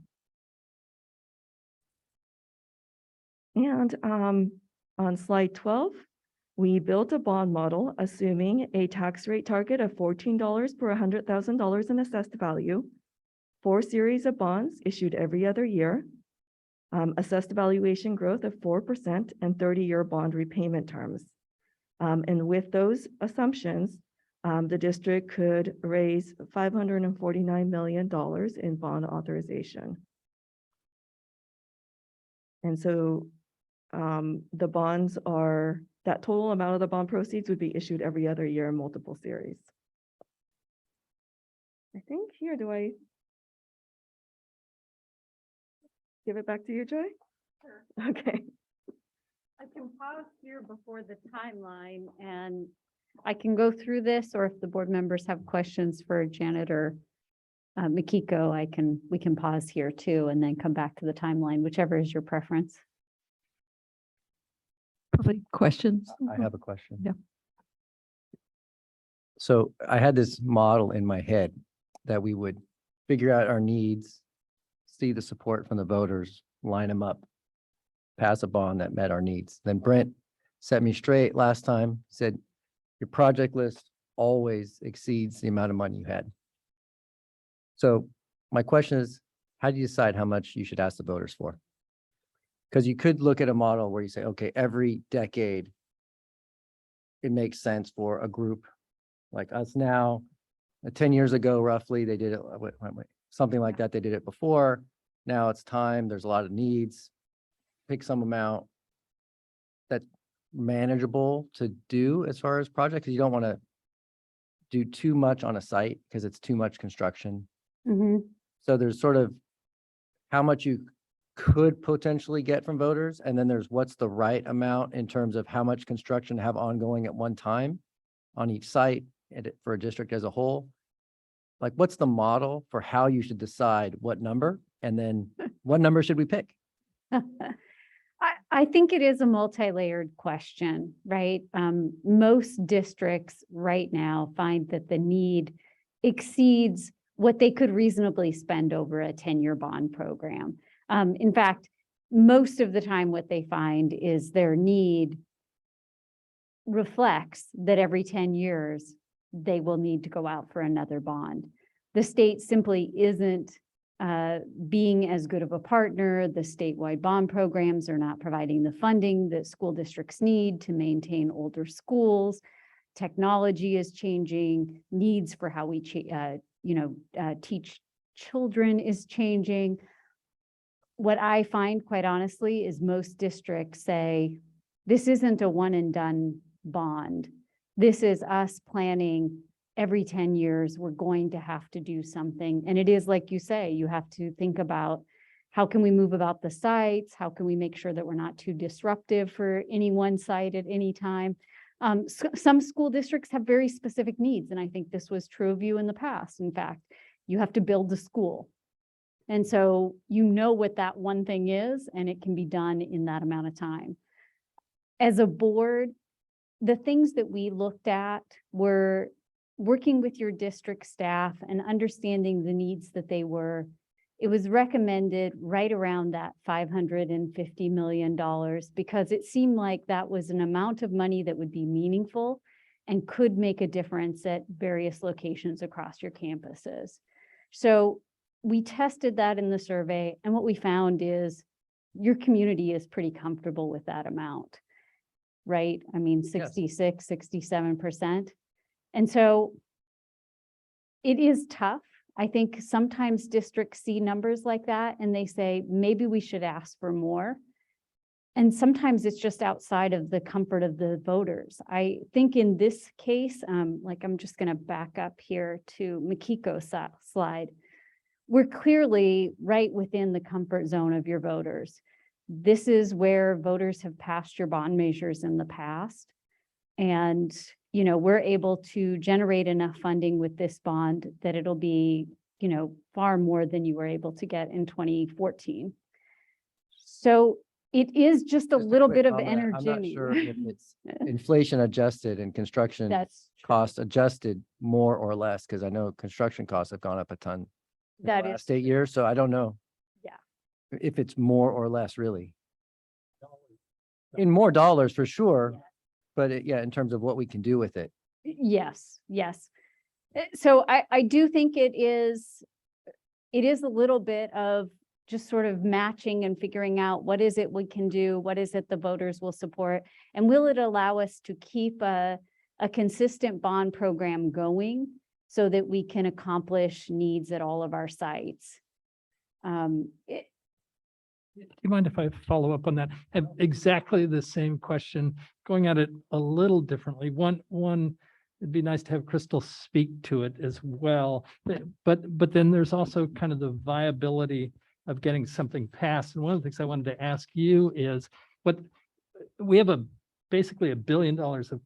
Speaker 17: And on slide 12, we built a bond model assuming a tax rate target of $14 per $100,000 in assessed value, 4 series of bonds issued every other year, assessed valuation growth of 4%, and 30-year bond repayment terms. And with those assumptions, the district could raise $549 million in bond authorization. And so the bonds are, that total amount of the bond proceeds would be issued every other year in multiple series. I think here, do I give it back to you, Joy?
Speaker 15: Sure.
Speaker 17: Okay.
Speaker 15: I can pause here before the timeline and I can go through this, or if the board members have questions for Janet or Makiko, we can pause here too, and then come back to the timeline, whichever is your preference. Probably questions?
Speaker 4: I have a question.
Speaker 15: Yeah.
Speaker 4: So I had this model in my head that we would figure out our needs, see the support from the voters, line them up, pass a bond that met our needs. Then Brent set me straight last time, said, your project list always exceeds the amount of money you had. So my question is, how do you decide how much you should ask the voters for? Because you could look at a model where you say, okay, every decade, it makes sense for a group like us now. 10 years ago, roughly, they did it, something like that. They did it before. Now it's time. There's a lot of needs. Pick some amount that's manageable to do as far as projects. You don't want to do too much on a site because it's too much construction. So there's sort of how much you could potentially get from voters. And then there's what's the right amount in terms of how much construction to have ongoing at one time on each site and for a district as a whole. Like, what's the model for how you should decide what number? And then what number should we pick?
Speaker 15: I think it is a multi-layered question, right? Most districts right now find that the need exceeds what they could reasonably spend over a 10-year bond program. In fact, most of the time what they find is their need reflects that every 10 years they will need to go out for another bond. The state simply isn't being as good of a partner. The statewide bond programs are not providing the funding that school districts need to maintain older schools. Technology is changing. Needs for how we teach children is changing. What I find, quite honestly, is most districts say, this isn't a one and done bond. This is us planning every 10 years, we're going to have to do something. And it is like you say, you have to think about how can we move about the sites? How can we make sure that we're not too disruptive for any one site at any time? Some school districts have very specific needs. And I think this was true of you in the past. In fact, you have to build a school. And so you know what that one thing is, and it can be done in that amount of time. As a board, the things that we looked at were working with your district staff and understanding the needs that they were. It was recommended right around that $550 million because it seemed like that was an amount of money that would be meaningful and could make a difference at various locations across your campuses. So we tested that in the survey, and what we found is your community is pretty comfortable with that amount, right? I mean, 66, 67%. And so it is tough. I think sometimes districts see numbers like that and they say, maybe we should ask for more. And sometimes it's just outside of the comfort of the voters. I think in this case, like I'm just going to back up here to Makiko's slide. We're clearly right within the comfort zone of your voters. This is where voters have passed your bond measures in the past. And, you know, we're able to generate enough funding with this bond that it'll be, you know, far more than you were able to get in 2014. So it is just a little bit of energy.
Speaker 4: I'm not sure if it's inflation adjusted and construction cost adjusted more or less, because I know construction costs have gone up a ton in the last 8 years. So I don't know. Yeah. If it's more or less, really. In more dollars for sure. Yeah. But in terms of what we can do with it.
Speaker 15: Yes, yes. So I do think it is a little bit of just sort of matching and figuring out what is it we can do, what is it the voters will support, and will it allow us to keep a consistent bond program going so that we can accomplish needs at all of our sites.
Speaker 11: Do you mind if I follow up on that? I have exactly the same question, going at it a little differently. One, it'd be nice to have Crystal speak to it as well. But then there's also kind of the viability of getting something passed. And one of the things I wanted to ask you is, we have a basically $1 billion of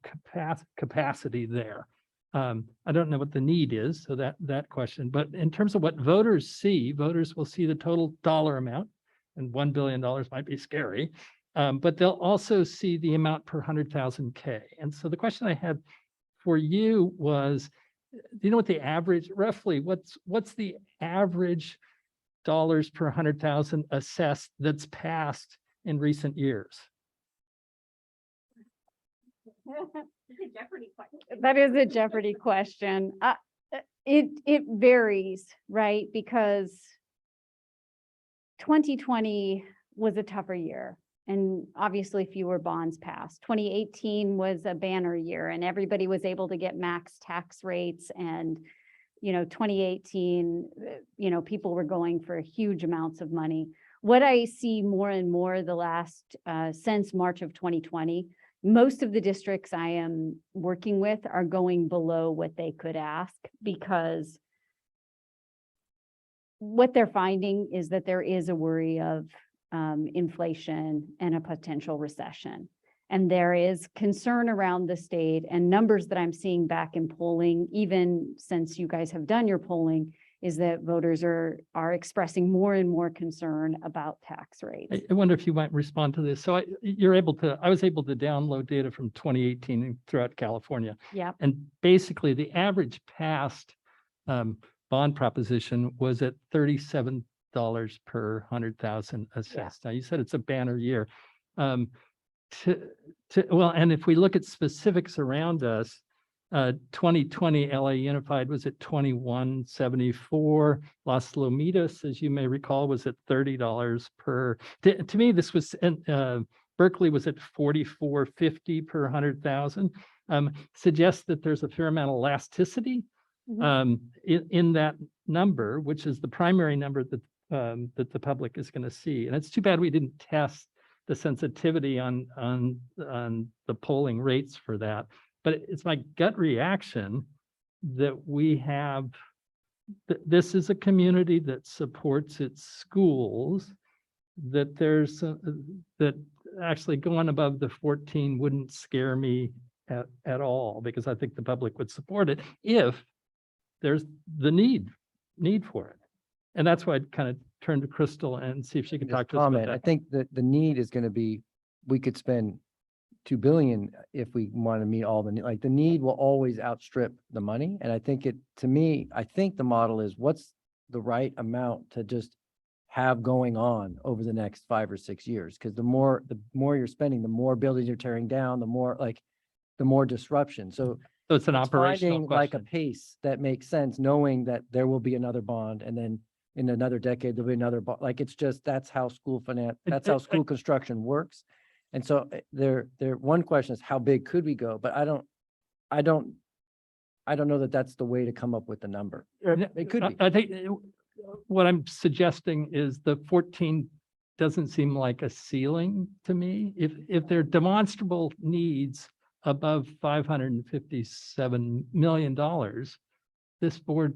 Speaker 11: capacity there. I don't know what the need is, so that question, but in terms of what voters see, voters will see the total dollar amount, and $1 billion might be scary, but they'll also see the amount per 100,000 K. And so the question I had for you was, do you know what the average, roughly, what's the average dollars per 100,000 assessed that's passed in recent years?
Speaker 15: That is a Jeopardy question. It varies, right? Because 2020 was a tougher year, and obviously fewer bonds passed. 2018 was a banner year, and everybody was able to get max tax rates. And 2018, people were going for huge amounts of money. What I see more and more the last since March of 2020. Most of the districts I am working with are going below what they could ask, because what they're finding is that there is a worry of inflation and a potential recession. And there is concern around the state, and numbers that I'm seeing back in polling, even since you guys have done your polling, is that voters are expressing more and more concern about tax rates.
Speaker 11: I wonder if you might respond to this. So I was able to download data from 2018 throughout California.
Speaker 15: Yeah.
Speaker 11: And basically the average passed bond proposition was at $37 per 100,000 assessed. Now you said it's a banner year. Well, and if we look at specifics around us, 2020 LA Unified was at 2174. Las Lomitas, as you may recall, was at $30 per. To me, this was Berkeley was at 4450 per 100,000. Suggests that there's a fair amount of elasticity in that number, which is the primary number that the public is going to see. And it's too bad we didn't test the sensitivity on the polling rates for that. But it's my gut reaction that we have, this is a community that supports its schools, that there's, that actually going above the 14 wouldn't scare me at all, because I think the public would support it if there's the need for it. And that's why I'd kind of turn to Crystal and see if she can talk to us about that.
Speaker 4: I think that the need is going to be, we could spend $2 billion if we want to meet all the, like, the need will always outstrip the money. And I think to me, I think the model is what's the right amount to just have going on over the next 5 or 6 years. Because the more you're spending, the more buildings you're tearing down, the more disruption. So
Speaker 11: it's an
Speaker 4: it's
Speaker 11: operational
Speaker 4: finding like a
Speaker 11: question.
Speaker 4: pace that makes sense, knowing that there will be another bond, and then in another decade, there'll be another bond. Like, it's just, that's how school finance, that's how school construction works. And so one question is how big could we go? But I don't know that that's the way to come up with the number. It could be.
Speaker 11: I think what I'm suggesting is the 14 doesn't seem like a ceiling to me. If there are demonstrable needs above $557 million, this board,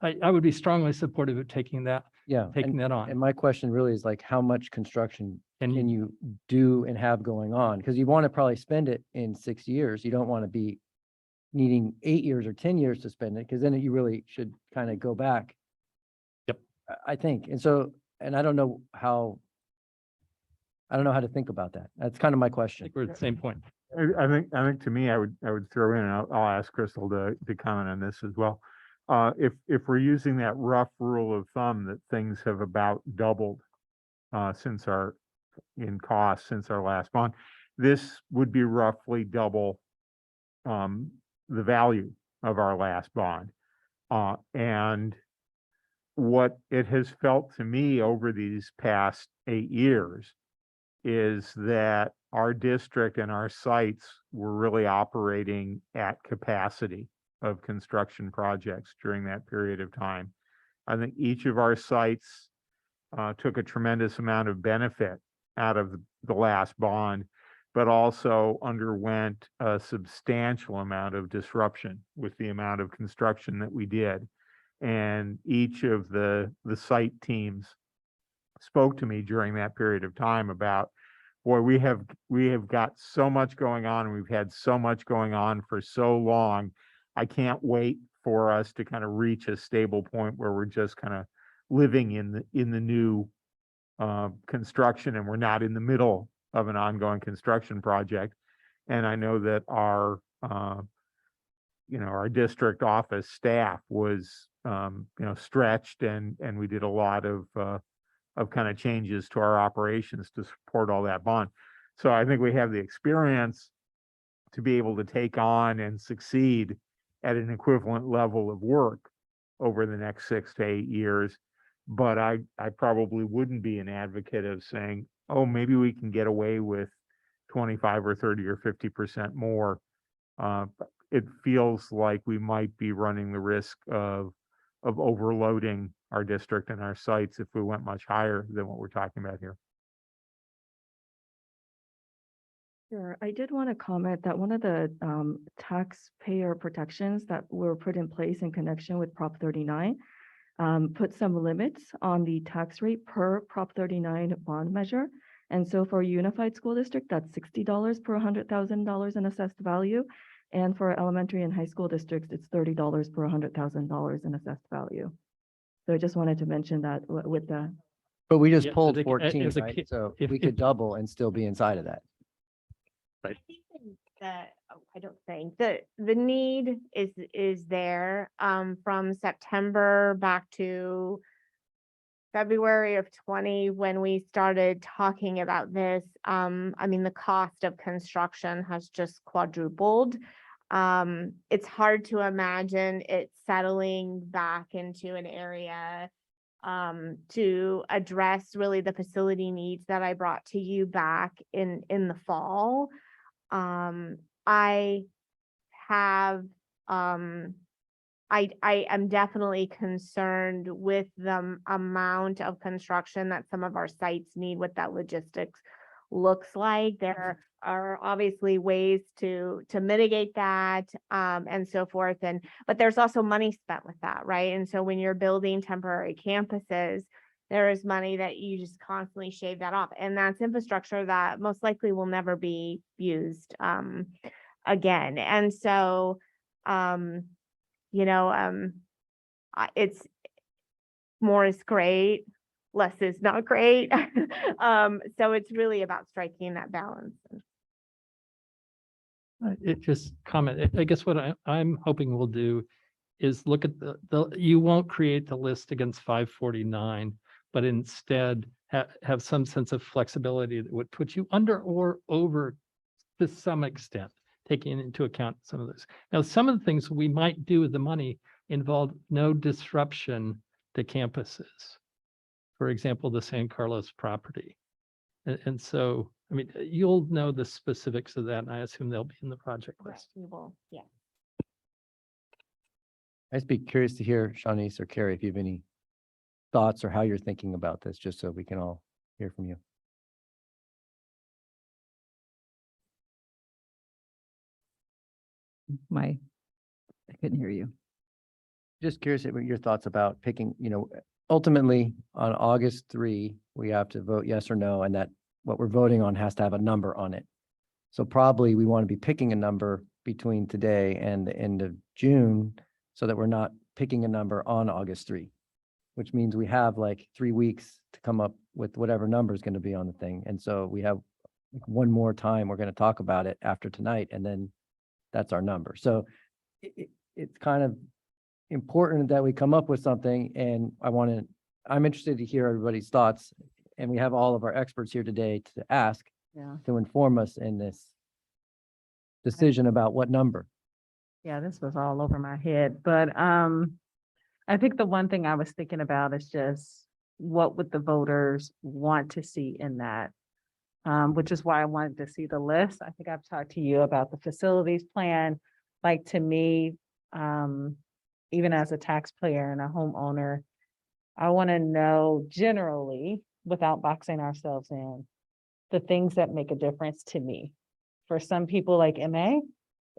Speaker 11: I would be strongly supportive of taking that on.
Speaker 4: And my question really is like, how much construction can you do and have going on? Because you want to probably spend it in 6 years. You don't want to be needing 8 years or 10 years to spend it, because then you really should kind of go back.
Speaker 11: Yep.
Speaker 4: I think. And so, and I don't know how to think about that. That's kind of my question.
Speaker 11: I think we're at the same point.
Speaker 1: I think to me, I would throw in, and I'll ask Crystal to comment on this as well. If we're using that rough rule of thumb that things have about doubled since our last bond, this would be roughly double the value of our last bond. And what it has felt to me over these past 8 years is that our district and our sites were really operating at capacity of construction projects during that period of time. I think each of our sites took a tremendous amount of benefit out of the last bond, but also underwent a substantial amount of disruption with the amount of construction that we did. And each of the site teams spoke to me during that period of time about boy, we have got so much going on, and we've had so much going on for so long. I can't wait for us to kind of reach a stable point where we're just kind of living in the new construction, and we're not in the middle of an ongoing construction project. And I know that our our district office staff was stretched, and we did a lot of kind of changes to our operations to support all that bond. So I think we have the experience to be able to take on and succeed at an equivalent level of work over the next 6 to 8 years. But I probably wouldn't be an advocate of saying, oh, maybe we can get away with 25 or 30 or 50% more. It feels like we might be running the risk of overloading our district and our sites if we went much higher than what we're talking about here.
Speaker 17: Sure. I did want to comment that one of the taxpayer protections that were put in place in connection with Prop 39 put some limits on the tax rate per Prop 39 bond measure. And so for a unified school district, that's $60 per $100,000 in assessed value. And for elementary and high school districts, it's $30 per $100,000 in assessed value. So I just wanted to mention that with the.
Speaker 4: But we just
Speaker 11: Yeah,
Speaker 4: pulled
Speaker 11: but
Speaker 4: 14,
Speaker 11: as a
Speaker 4: right?
Speaker 11: kid-
Speaker 4: So
Speaker 11: if-
Speaker 4: we could double and still be inside of that.
Speaker 11: Right.
Speaker 13: I don't think the need is there from September back to February of 20, when we started talking about this. I mean, the cost of construction has just quadrupled. It's hard to imagine it settling back into an area to address really the facility needs that I brought to you back in the fall. I have I am definitely concerned with the amount of construction that some of our sites need, what that logistics looks like. There are obviously ways to mitigate that and so forth. But there's also money spent with that, right? And so when you're building temporary campuses, there is money that you just constantly shave that off. And that's infrastructure that most likely will never be used again. And so it's more is great, less is not great. So it's really about striking that balance.
Speaker 11: It just comment, I guess what I'm hoping we'll do is look at you won't create the list against 549, but instead have some sense of flexibility that would put you under or over to some extent, taking into account some of this. Now, some of the things we might do with the money involve no disruption to campuses. For example, the San Carlos property. And so, I mean, you'll know the specifics of that, and I assume they'll be in the project list.
Speaker 13: We will, yeah.
Speaker 4: I'd just be curious to hear, Shawnice or Carrie, if you have any thoughts or how you're thinking about this, just so we can all hear from you.
Speaker 2: I couldn't hear you.
Speaker 4: Just curious about your thoughts about picking, ultimately on August 3, we have to vote yes or no, and that what we're voting on has to have a number on it. So probably we want to be picking a number between today and the end of June so that we're not picking a number on August 3, which means we have like 3 weeks to come up with whatever number is going to be on the thing. And so we have one more time we're going to talk about it after tonight, and then that's our number. So it's kind of important that we come up with something, and I'm interested to hear everybody's thoughts, and we have all of our experts here today to ask, to inform us in this decision about what number.
Speaker 12: Yeah, this was all over my head, but I think the one thing I was thinking about is just what would the voters want to see in that, which is why I wanted to see the list. I think I've talked to you about the facilities plan. Like, to me, even as a taxpayer and a homeowner, I want to know generally, without boxing ourselves in, the things that make a difference to me. For some people like MA,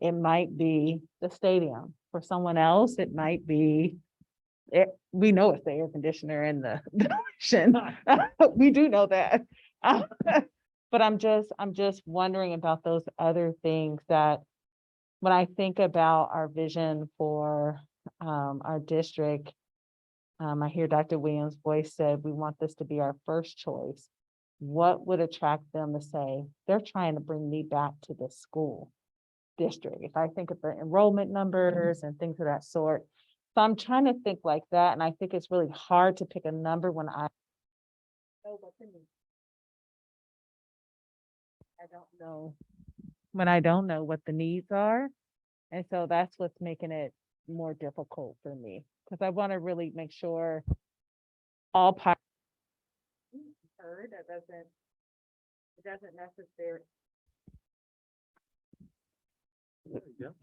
Speaker 12: it might be the stadium. For someone else, it might be, we know it's the air conditioner in the ocean. We do know that. But I'm just wondering about those other things that when I think about our vision for our district, I hear Dr. Williams' voice said, we want this to be our first choice. What would attract them to say, they're trying to bring me back to the school district? If I think of the enrollment numbers and things of that sort. So I'm trying to think like that. And I think it's really hard to pick a number when I know what the need. I don't know when I don't know what the needs are. And so that's what's making it more difficult for me, because I want to really make sure all parts heard. It doesn't necessarily.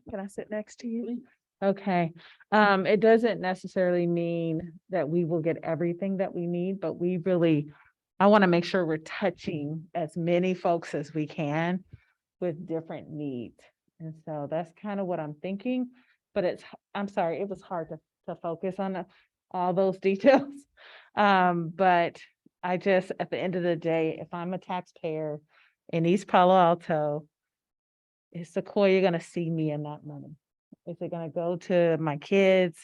Speaker 12: Can I sit next to you? Okay. It doesn't necessarily mean that we will get everything that we need, but I want to make sure we're touching as many folks as we can with different needs. And so that's kind of what I'm thinking, but I'm sorry, it was hard to focus on all those details. But I just, at the end of the day, if I'm a taxpayer in East Palo Alto, is Sequoia going to see me in that money? Is it going to go to my kids?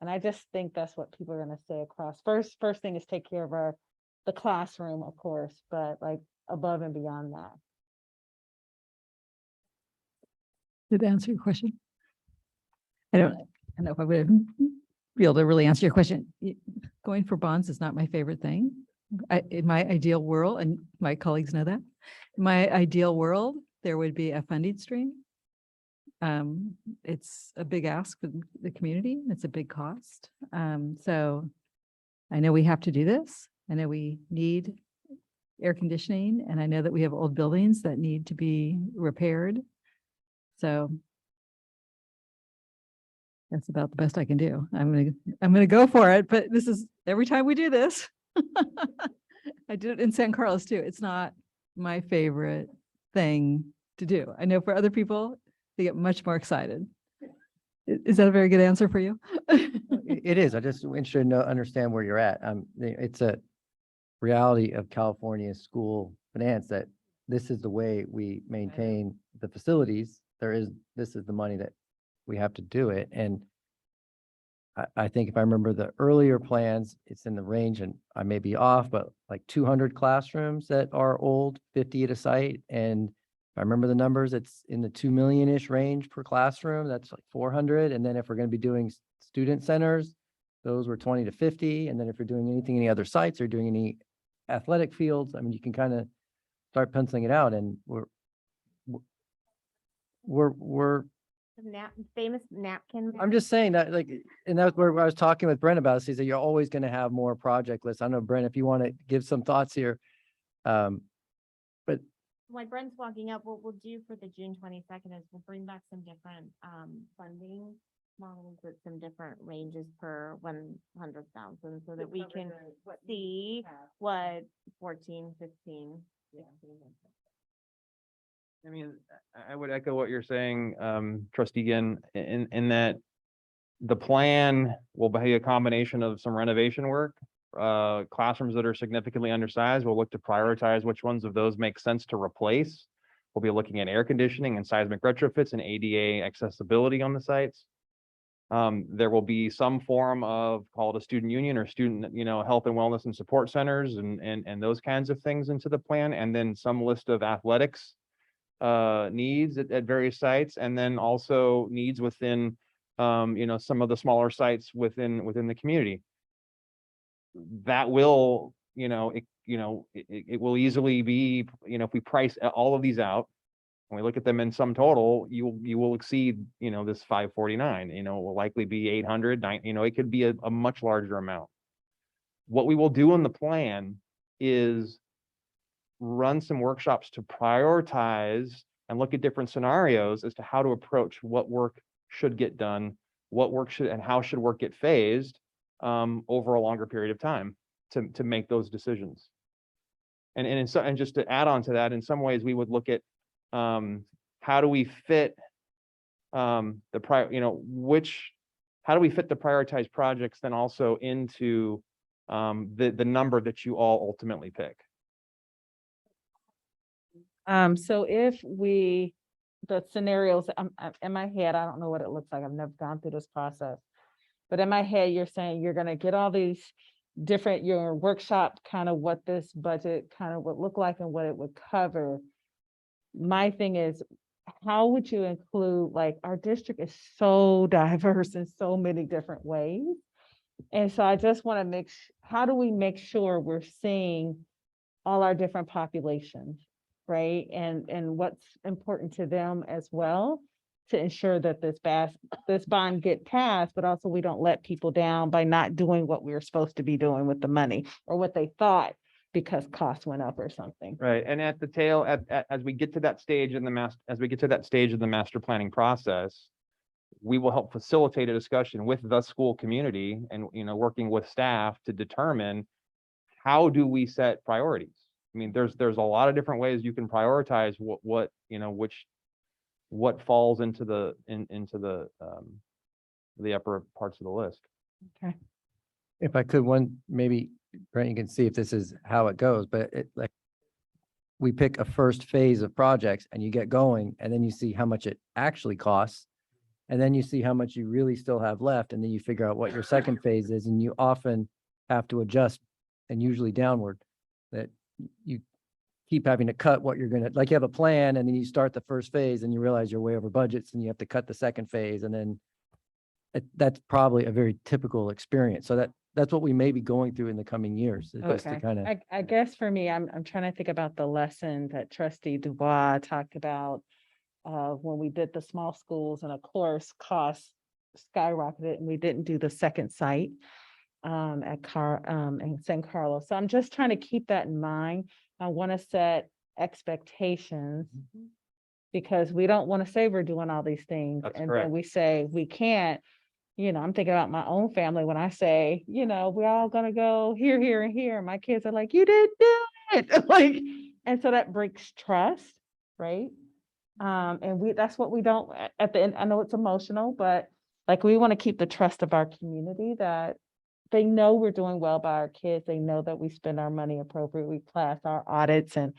Speaker 12: And I just think that's what people are going to say across. First thing is take care of the classroom, of course, but like above and beyond that.
Speaker 2: Did that answer your question? I don't know if I would be able to really answer your question. Going for bonds is not my favorite thing. In my ideal world, and my colleagues know that, in my ideal world, there would be a funding stream. It's a big ask for the community. It's a big cost. So I know we have to do this. I know we need air conditioning, and I know that we have old buildings that need to be repaired. So that's about the best I can do. I'm gonna go for it, but this is every time we do this. I did it in San Carlos too. It's not my favorite thing to do. I know for other people, they get much more excited. Is that a very good answer for you?
Speaker 4: It is. I just interested to understand where you're at. It's a reality of California school finance that this is the way we maintain the facilities. This is the money that we have to do it. And I think if I remember the earlier plans, it's in the range, and I may be off, but like 200 classrooms that are old, 50 at a site. And if I remember the numbers, it's in the 2 million-ish range per classroom. That's like 400. And then if we're going to be doing student centers, those were 20 to 50. And then if you're doing anything, any other sites or doing any athletic fields, I mean, you can kind of start penciling it out. And we're
Speaker 13: famous napkin.
Speaker 4: I'm just saying that, like, and that's where I was talking with Brent about this. He said you're always going to have more project lists. I know, Brent, if you want to give some thoughts here. But
Speaker 13: While Brent's walking up, what we'll do for the June 22nd is we'll bring back some different funding models with some different ranges per 100,000 so that we can see what 14, 15.
Speaker 18: I mean, I would echo what you're saying, Trustee Ginn, in that the plan will be a combination of some renovation work, classrooms that are significantly undersized. We'll look to prioritize which ones of those make sense to replace. We'll be looking at air conditioning and seismic retrofits and ADA accessibility on the sites. There will be some form of, call it a student union or student, health and wellness and support centers and those kinds of things into the plan. And then some list of athletics needs at various sites, and then also needs within some of the smaller sites within the community. That will it will easily be, if we price all of these out and we look at them in sum total, you will exceed this 549. It will likely be 800. It could be a much larger amount. What we will do in the plan is run some workshops to prioritize and look at different scenarios as to how to approach what work should get done, what work should, and how should work get phased over a longer period of time to make those decisions. And just to add on to that, in some ways we would look at how do we fit how do we fit the prioritized projects then also into the number that you all ultimately pick.
Speaker 12: So if we, the scenarios, in my head, I don't know what it looks like. I've never gone through this process. But in my head, you're saying you're gonna get all these different, your workshop, kind of what this budget kind of would look like and what it would cover. My thing is, how would you include, like, our district is so diverse in so many different ways. And so I just want to how do we make sure we're seeing all our different populations, right? And what's important to them as well, to ensure that this bond get passed, but also we don't let people down by not doing what we were supposed to be doing with the money or what they thought because costs went up or something.
Speaker 18: Right, and at the tail, as we get to that stage in the master planning process, we will help facilitate a discussion with the school community and, working with staff to determine how do we set priorities. I mean, there's a lot of different ways you can prioritize what falls into the upper parts of the list.
Speaker 12: Okay.
Speaker 4: If I could, maybe, Brent, you can see if this is how it goes, but we pick a first phase of projects and you get going, and then you see how much it actually costs. And then you see how much you really still have left, and then you figure out what your second phase is, and you often have to adjust, and usually downward, that you keep having to cut what you're gonna, like, you have a plan, and then you start the first phase and you realize you're way over budgets and you have to cut the second phase, and then that's probably a very typical experience. So that's what we may be going through in the coming years. Just to
Speaker 12: Okay,
Speaker 4: kind of,
Speaker 12: I guess for me, I'm trying to think about the lesson that Trustee Dubois talked about when we did the small schools, and of course, costs skyrocketed and we didn't do the second site in San Carlos. So I'm just trying to keep that in mind. I want to set expectations because we don't want to say we're doing all these things
Speaker 18: That's
Speaker 12: and
Speaker 18: correct.
Speaker 12: then we say we can't. I'm thinking about my own family when I say, we're all gonna go here, here, and here. My kids are like, you didn't do it. Like, and so that breaks trust, right? And that's what we don't, at the end, I know it's emotional, but like, we want to keep the trust of our community that they know we're doing well by our kids. They know that we spend our money appropriately, we pass our audits and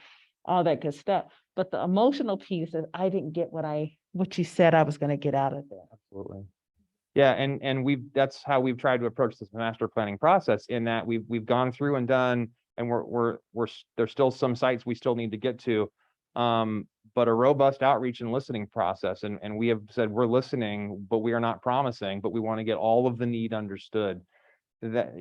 Speaker 12: all that good stuff. But the emotional piece is I didn't get what you said I was going to get out of it.
Speaker 18: Absolutely. Yeah, and that's how we've tried to approach this master planning process, in that we've gone through and done, and there's still some sites we still need to get to. But a robust outreach and listening process. And we have said we're listening, but we are not promising, but we want to get all of the need understood. That,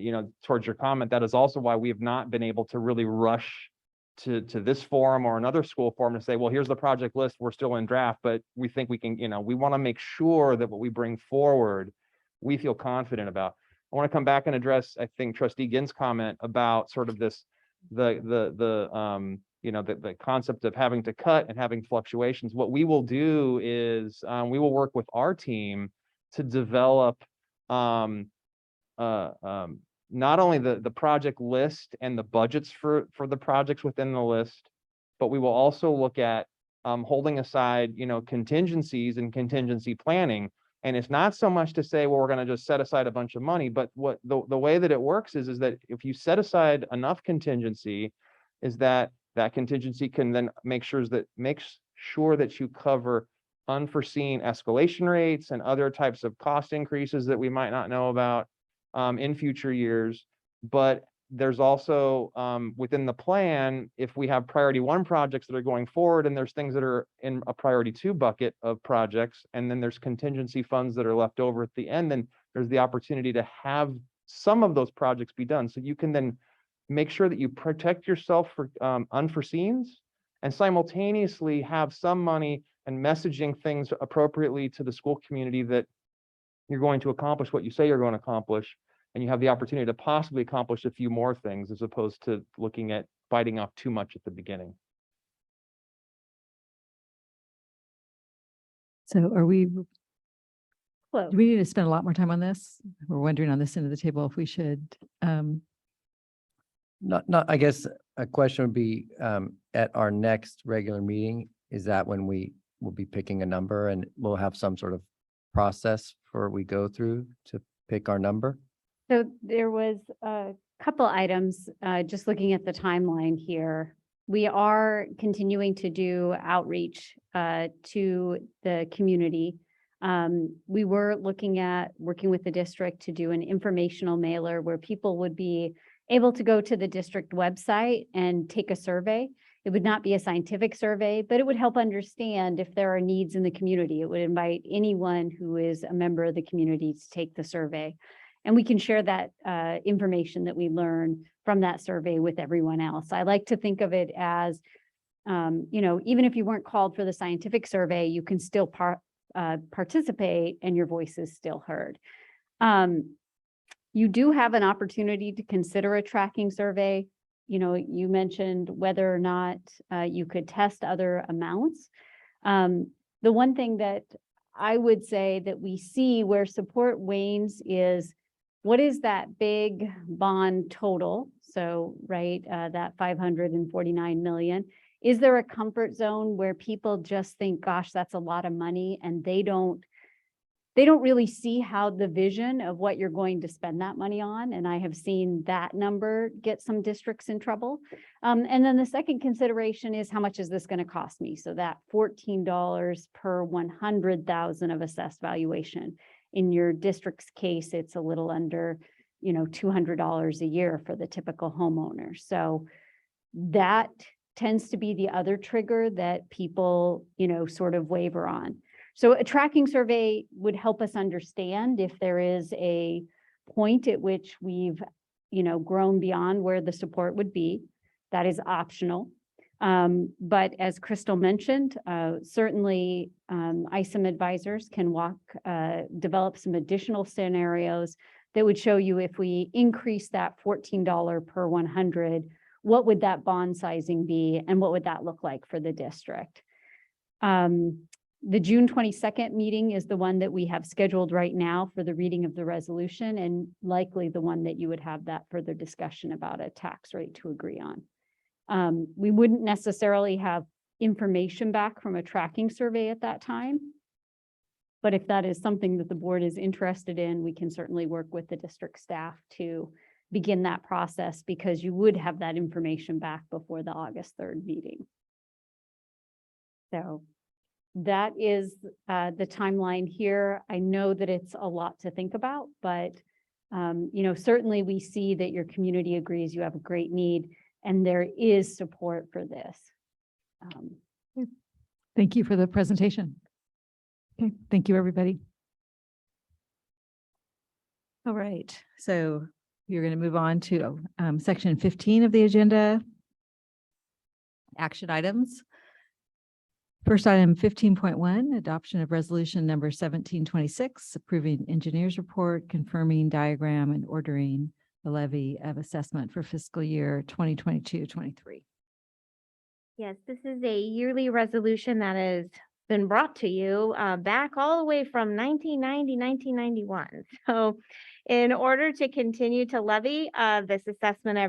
Speaker 18: towards your comment, that is also why we have not been able to really rush to this forum or another school forum to say, well, here's the project list, we're still in draft, but we think we can, we want to make sure that what we bring forward, we feel confident about. I want to come back and address, I think, Trustee Ginn's comment about sort of this, the concept of having to cut and having fluctuations. What we will do is we will work with our team to develop not only the project list and the budgets for the projects within the list, but we will also look at holding aside, contingencies and contingency planning. And it's not so much to say, well, we're going to just set aside a bunch of money, but what the way that it works is that if you set aside enough contingency, is that contingency can then makes sure that you cover unforeseen escalation rates and other types of cost increases that we might not know about in future years. But there's also within the plan, if we have priority 1 projects that are going forward, and there's things that are in a priority 2 bucket of projects, and then there's contingency funds that are left over at the end, then there's the opportunity to have some of those projects be done. So you can then make sure that you protect yourself for unforeseens, and simultaneously have some money and messaging things appropriately to the school community that you're going to accomplish what you say you're going to accomplish, and you have the opportunity to possibly accomplish a few more things, as opposed to looking at biting off too much at the beginning.
Speaker 2: So are we, do we need to spend a lot more time on this? We're wondering on this end of the table if we should,
Speaker 4: I guess a question would be, at our next regular meeting, is that when we will be picking a number and we'll have some sort of process for we go through to pick our number?
Speaker 15: So there was a couple items, just looking at the timeline here. We are continuing to do outreach to the community. We were looking at working with the district to do an informational mailer where people would be able to go to the district website and take a survey. It would not be a scientific survey, but it would help understand if there are needs in the community. It would invite anyone who is a member of the community to take the survey. And we can share that information that we learn from that survey with everyone else. I like to think of it as, even if you weren't called for the scientific survey, you can still participate and your voice is still heard. You do have an opportunity to consider a tracking survey. You mentioned whether or not you could test other amounts. The one thing that I would say that we see where support wanes is, what is that big bond total? So, right, that 549 million. Is there a comfort zone where people just think, gosh, that's a lot of money, and they don't really see how the vision of what you're going to spend that money on? And I have seen that number get some districts in trouble. And then the second consideration is, how much is this going to cost me? So that $14 per 100,000 of assessed valuation. In your district's case, it's a little under, $200 a year for the typical homeowner. So that tends to be the other trigger that people, sort of waver on. So a tracking survey would help us understand if there is a point at which we've, grown beyond where the support would be. That is optional. But as Crystal mentioned, certainly ISOM advisors can develop some additional scenarios that would show you, if we increase that $14 per 100, what would that bond sizing be and what would that look like for the district? The June 22nd meeting is the one that we have scheduled right now for the reading of the resolution, and likely the one that you would have that further discussion about a tax rate to agree on. We wouldn't necessarily have information back from a tracking survey at that time, but if that is something that the board is interested in, we can certainly work with the district staff to begin that process, because you would have that information back before the August 3rd meeting. So that is the timeline here. I know that it's a lot to think about, but certainly we see that your community agrees you have a great need, and there is support for this.
Speaker 2: Thank you for the presentation. Okay, thank you, everybody. All right, so you're going to move on to section 15 of the agenda. Action items. First item 15.1, adoption of resolution number 1726, approving engineer's report, confirming diagram and ordering the levy of assessment for fiscal year 2022-23.
Speaker 13: Yes, this is a yearly resolution that has been brought to you back all the way from 1990, 1991. So in order to continue to levy this assessment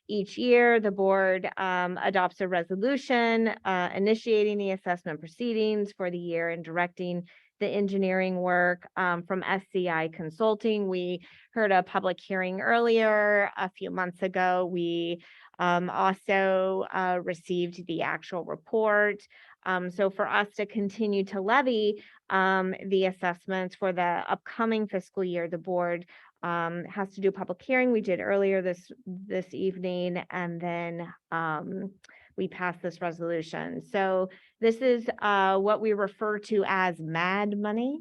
Speaker 13: each year, the board adopts a resolution initiating the assessment proceedings for the year and directing the engineering work from SCI Consulting. We heard a public hearing earlier a few months ago. We also received the actual report. So for us to continue to levy the assessments for the upcoming fiscal year, the board has to do a public hearing. We did earlier this evening, and then we passed this resolution. So this is what we refer to as MAD money.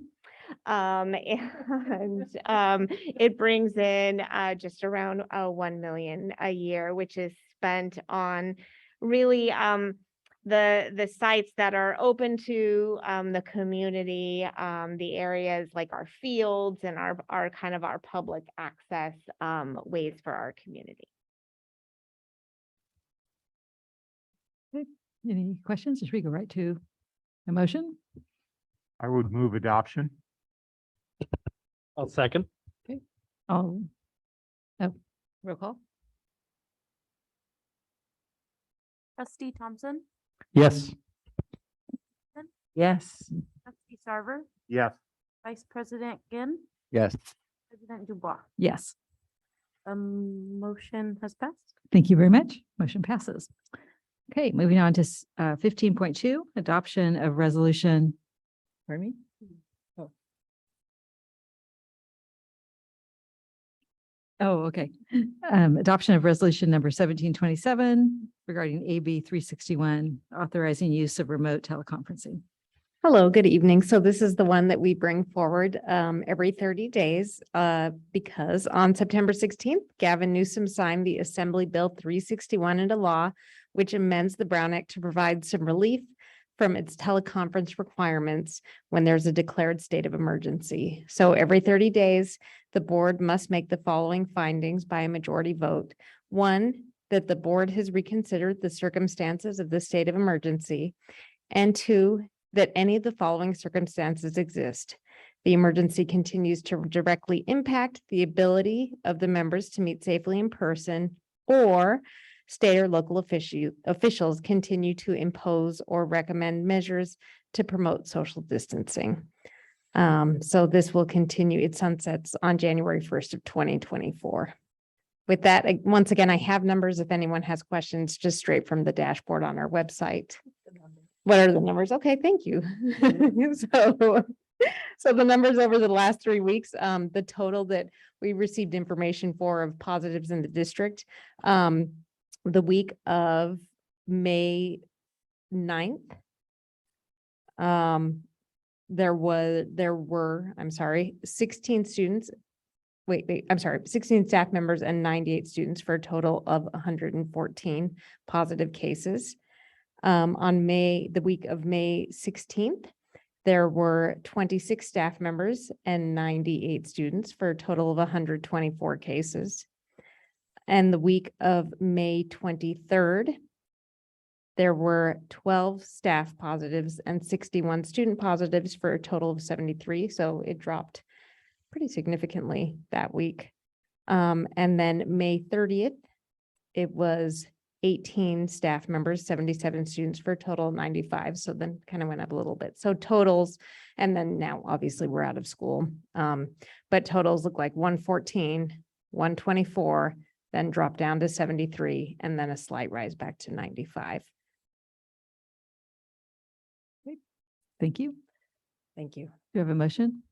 Speaker 13: It brings in just around 1 million a year, which is spent on really the sites that are open to the community, the areas like our fields and our kind of our public access ways for our community.
Speaker 2: Okay. Any questions? Should we go right to a motion?
Speaker 1: I would move adoption.
Speaker 11: I'll second.
Speaker 2: Okay. Roll call.
Speaker 3: Trustee Thompson,
Speaker 11: Yes.
Speaker 12: Yes.
Speaker 3: Trustee Sarver,
Speaker 1: Yes.
Speaker 3: Vice President Ginn,
Speaker 4: Yes.
Speaker 3: President Dubois.
Speaker 2: Yes.
Speaker 3: Motion has passed.
Speaker 2: Thank you very much. Motion passes. Okay, moving on to 15.2, adoption of resolution. Pardon me? Oh. Oh, okay. Adoption of resolution number 1727 regarding AB 361, authorizing use of remote teleconferencing.
Speaker 6: Hello, good evening. So this is the one that we bring forward every 30 days because on September 16th, Gavin Newsom signed the Assembly Bill 361 into law, which amends the Brown Act to provide some relief from its teleconference requirements when there's a declared state of emergency. So every 30 days, the board must make the following findings by a majority vote. One, that the board has reconsidered the circumstances of the state of emergency. And two, that any of the following circumstances exist. The emergency continues to directly impact the ability of the members to meet safely in person, or state or local officials continue to impose or recommend measures to promote social distancing. So this will continue. It sunsets on January 1st of 2024. With that, once again, I have numbers. If anyone has questions, just straight from the dashboard on our website. What are the numbers? Okay, thank you. So the numbers over the last 3 weeks, the total that we received information for of positives in the district, the week of May 9th, there were, 16 students. I'm sorry, 16 staff members and 98 students for a total of 114 positive cases. On the week of May 16th, there were 26 staff members and 98 students for a total of 124 cases. And the week of May 23rd, there were 12 staff positives and 61 student positives for a total of 73. So it dropped pretty significantly that week. And then May 30th, it was 18 staff members, 77 students for a total of 95. So then kind of went up a little bit. So totals, and then now obviously we're out of school. But totals look like 114, 124, then drop down to 73, and then a slight rise back to 95.
Speaker 2: Thank you.
Speaker 6: Thank you.
Speaker 2: Do you have a motion?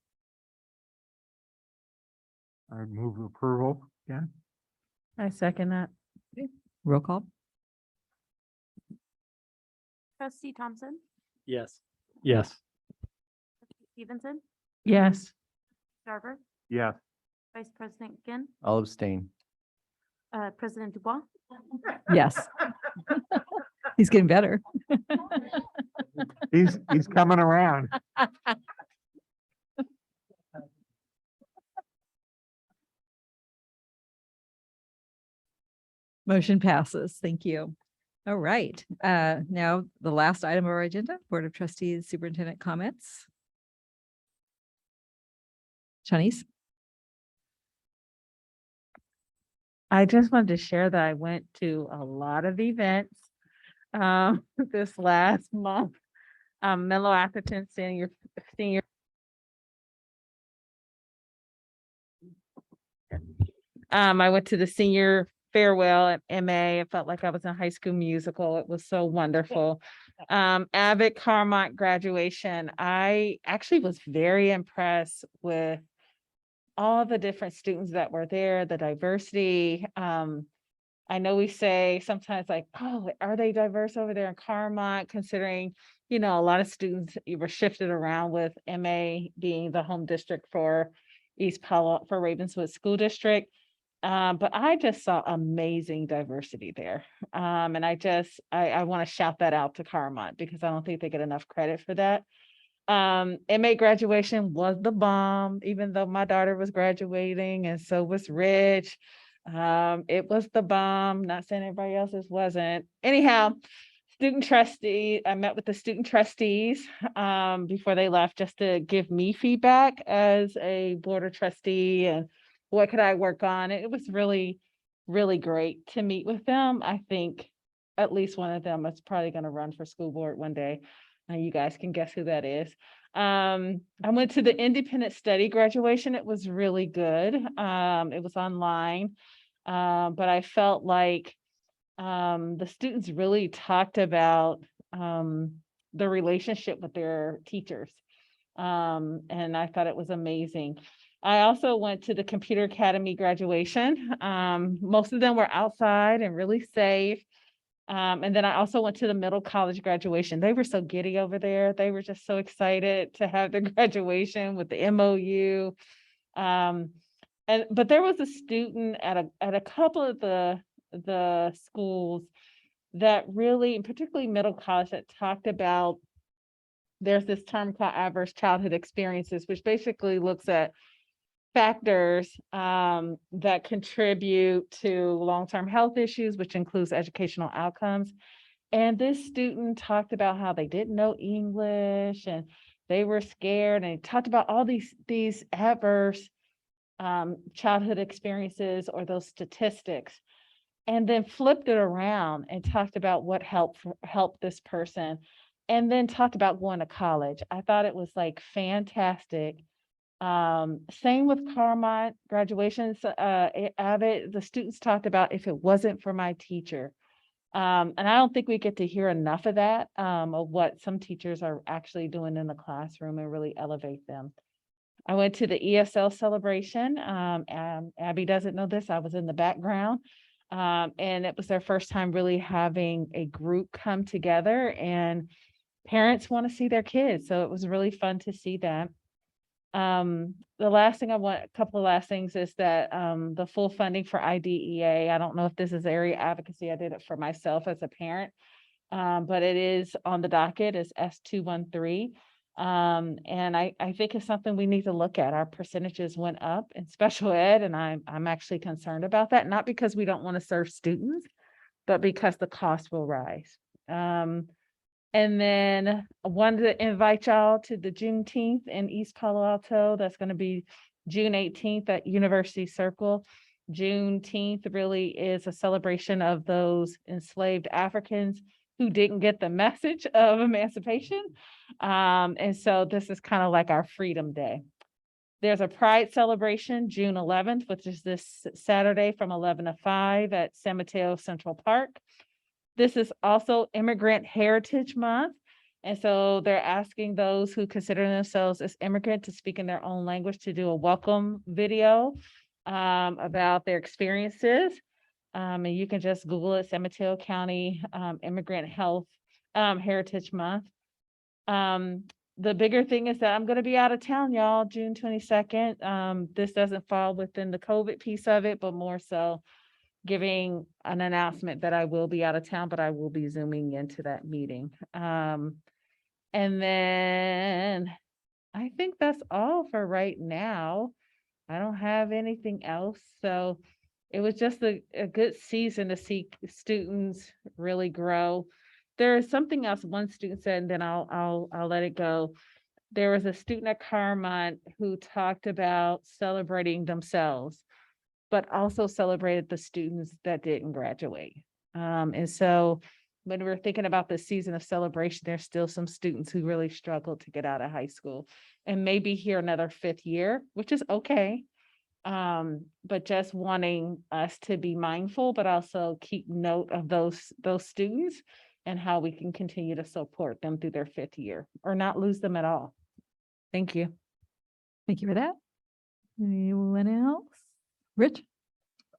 Speaker 1: I move approval. Yeah.
Speaker 12: I second that.
Speaker 2: Roll call.
Speaker 3: Trustee Thompson,
Speaker 11: Yes. Yes.
Speaker 3: Stevenson,
Speaker 12: Yes.
Speaker 3: Sarver,
Speaker 1: Yes.
Speaker 3: Vice President Ginn,
Speaker 4: I'll abstain.
Speaker 3: President Dubois.
Speaker 2: Yes. He's getting better.
Speaker 1: He's coming around.
Speaker 2: Motion passes. Thank you. All right. Now the last item of our agenda, Board of Trustees, Superintendent comments. Shanice?
Speaker 12: I just wanted to share that I went to a lot of events this last month. Menlo Atherton senior. I went to the senior farewell at MA. It felt like I was in High School Musical. It was so wonderful. Abbott Carmont graduation. I actually was very impressed with all the different students that were there, the diversity. I know we say sometimes like, oh, are they diverse over there in Carmont, considering, a lot of students were shifted around with MA being the home district for East Palo for Ravenswood School District. But I just saw amazing diversity there. And I want to shout that out to Carmont because I don't think they get enough credit for that. MA graduation was the bomb, even though my daughter was graduating and so was Rich. It was the bomb, not saying everybody else's wasn't. Anyhow, student trustee, I met with the student trustees before they left just to give me feedback as a board of trustee and what could I work on. It was really, really great to meet with them. I think at least one of them is probably going to run for school board one day. You guys can guess who that is. I went to the independent study graduation. It was really good. It was online, but I felt like the students really talked about the relationship with their teachers. And I thought it was amazing. I also went to the Computer Academy graduation. Most of them were outside and really safe. And then I also went to the middle college graduation. They were so giddy over there. They were just so excited to have the graduation with the MOU. But there was a student at a couple of the schools that really, and particularly middle college, that talked about, there's this term called adverse childhood experiences, which basically looks at factors that contribute to long-term health issues, which includes educational outcomes. And this student talked about how they didn't know English and they were scared, and he talked about all these adverse childhood experiences or those statistics, and then flipped it around and talked about what helped this person, and then talked about going to college. I thought it was like fantastic. Same with Carmont graduations. Avid, the students talked about, if it wasn't for my teacher. And I don't think we get to hear enough of that, of what some teachers are actually doing in the classroom and really elevate them. I went to the ESL celebration. Abby doesn't know this, I was in the background. And it was their first time really having a group come together, and parents want to see their kids. So it was really fun to see that. The last thing a couple of last things is that the full funding for IDEA, I don't know if this is area advocacy, I did it for myself as a parent, but it is on the docket as S213. And I think it's something we need to look at. Our percentages went up in special ed, and I'm actually concerned about that, not because we don't want to serve students, but because the cost will rise. And then I wanted to invite y'all to the Juneteenth in East Palo Alto. That's going to be June 18th at University Circle. Juneteenth really is a celebration of those enslaved Africans who didn't get the message of emancipation. And so this is kind of like our Freedom Day. There's a Pride celebration, June 11th, which is this Saturday from 11 to 5 at San Mateo Central Park. This is also Immigrant Heritage Month. And so they're asking those who consider themselves as immigrant to speak in their own language to do a welcome video about their experiences. And you can just Google it, San Mateo County Immigrant Health Heritage Month. The bigger thing is that I'm going to be out of town, y'all, June 22nd. This doesn't fall within the COVID piece of it, but more so giving an announcement that I will be out of town, but I will be zooming into that meeting. And then I think that's all for right now. I don't have anything else. So it was just a good season to see students really grow. There is something else one student said, and then I'll let it go. There was a student at Carmont who talked about celebrating themselves, but also celebrated the students that didn't graduate. And so when we're thinking about the season of celebration, there's still some students who really struggle to get out of high school and maybe here another 5th year, which is okay. But just wanting us to be mindful, but also keep note of those students and how we can continue to support them through their 5th year or not lose them at all. Thank you.
Speaker 2: Thank you for that. Anyone else? Rich?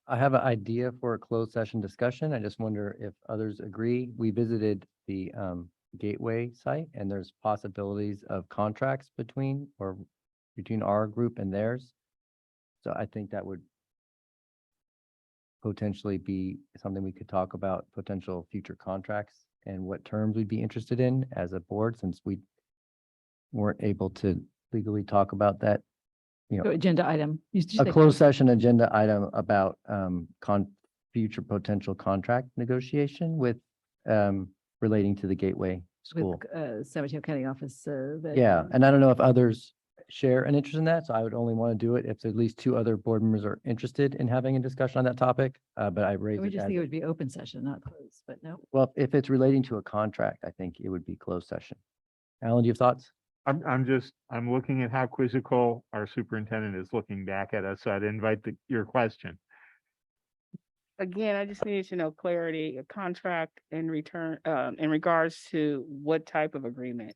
Speaker 4: I have an idea for a closed session discussion. I just wonder if others agree. We visited the Gateway site, and there's possibilities of contracts between our group and theirs. So I think that would potentially be something we could talk about, potential future contracts and what terms we'd be interested in as a board, since we weren't able to legally talk about that.
Speaker 2: Agenda item.
Speaker 4: A closed session agenda item about future potential contract negotiation with relating to the Gateway School.
Speaker 2: With San Mateo County Office.
Speaker 4: Yeah, and I don't know if others share an interest in that, so I would only want to do it if at least 2 other board members are interested in having a discussion on that topic. But I raised
Speaker 2: We
Speaker 4: it
Speaker 2: just
Speaker 4: as,
Speaker 2: think it would be open session, not closed, but no.
Speaker 4: well, if it's relating to a contract, I think it would be closed session. Alan, do you have thoughts?
Speaker 1: I'm looking at how quizzical our superintendent is looking back at us, so I'd invite your question.
Speaker 5: again, I just needed to know clarity, a contract in return, in regards to what type of agreement.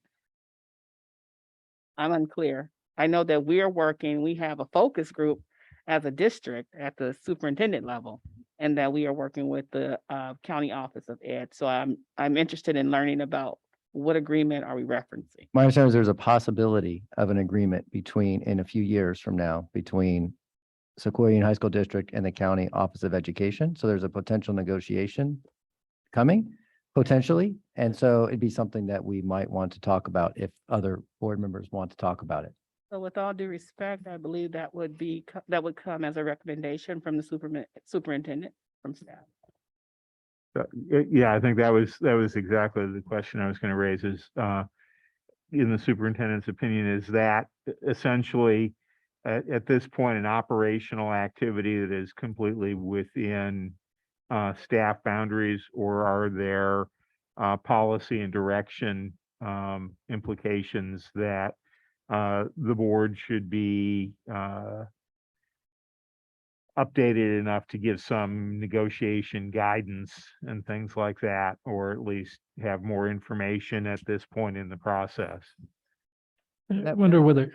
Speaker 5: I'm unclear. I know that we have a focus group as a district at the superintendent level, and that we are working with the county office of ed. So I'm interested in learning about what agreement are we referencing?
Speaker 4: My understanding is there's a possibility of an agreement between, in a few years from now, between Sequoia High School District and the County Office of Education. So there's a potential negotiation coming, potentially. And so it'd be something that we might want to talk about if other board members want to talk about it.
Speaker 5: So with all due respect, I believe that would come as a recommendation from the superintendent from staff.
Speaker 1: Yeah, I think that was exactly the question I was going to raise is, in the superintendent's opinion, is that essentially at this point an operational activity that is completely within staff boundaries, or are there policy and direction implications that the board should be updated enough to give some negotiation guidance and things like that, or at least have more information at this point in the process?
Speaker 11: I wonder whether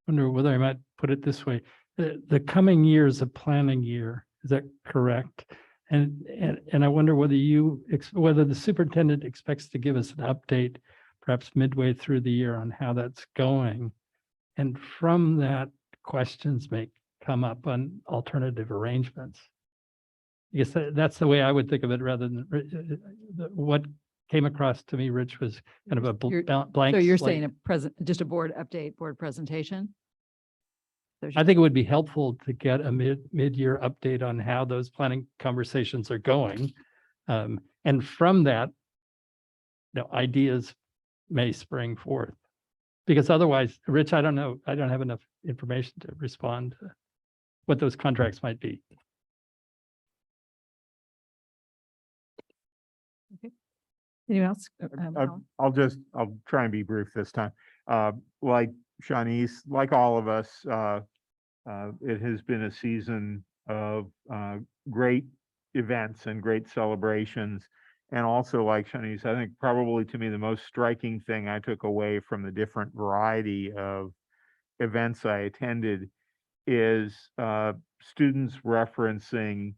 Speaker 11: I might put it this way. The coming year is a planning year. Is that correct? And I wonder whether whether the superintendent expects to give us an update, perhaps midway through the year, on how that's going. And from that, questions may come up on alternative arrangements. I guess that's the way I would think of it, rather than what came across to me, Rich, was kind of a blank.
Speaker 2: So you're
Speaker 11: slate.
Speaker 2: saying just a board update, board presentation?
Speaker 11: I think it would be helpful to get a mid-year update on how those planning conversations are going. And from that, ideas may spring forth. Because otherwise, Rich, I don't know, I don't have enough information to respond to what those contracts might be.
Speaker 2: Okay. Anyone else?
Speaker 1: I'll try and be brief this time. Like Shanice, like all of us, it has been a season of great events and great celebrations. And also, like Shanice, I think probably to me the most striking thing I took away from the different variety of events I attended is students referencing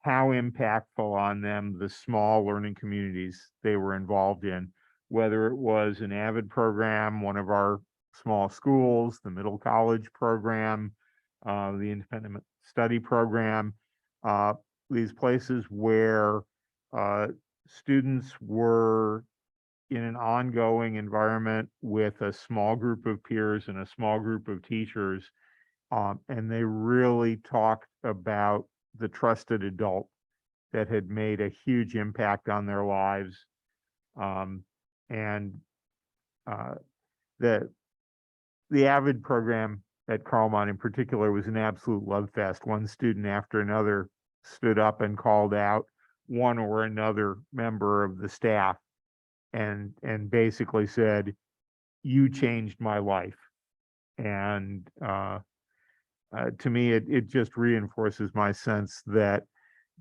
Speaker 1: how impactful on them the small learning communities they were involved in, whether it was an AVID program, one of our small schools, the middle college program, the independent study program, these places where students were in an ongoing environment with a small group of peers and a small group of teachers. And they really talked about the trusted adult that had made a huge impact on their lives. The AVID program at Carlmont in particular was an absolute love fest. One student after another stood up and called out one or another member of the staff and basically said, "You changed my life." And to me, it just reinforces my sense that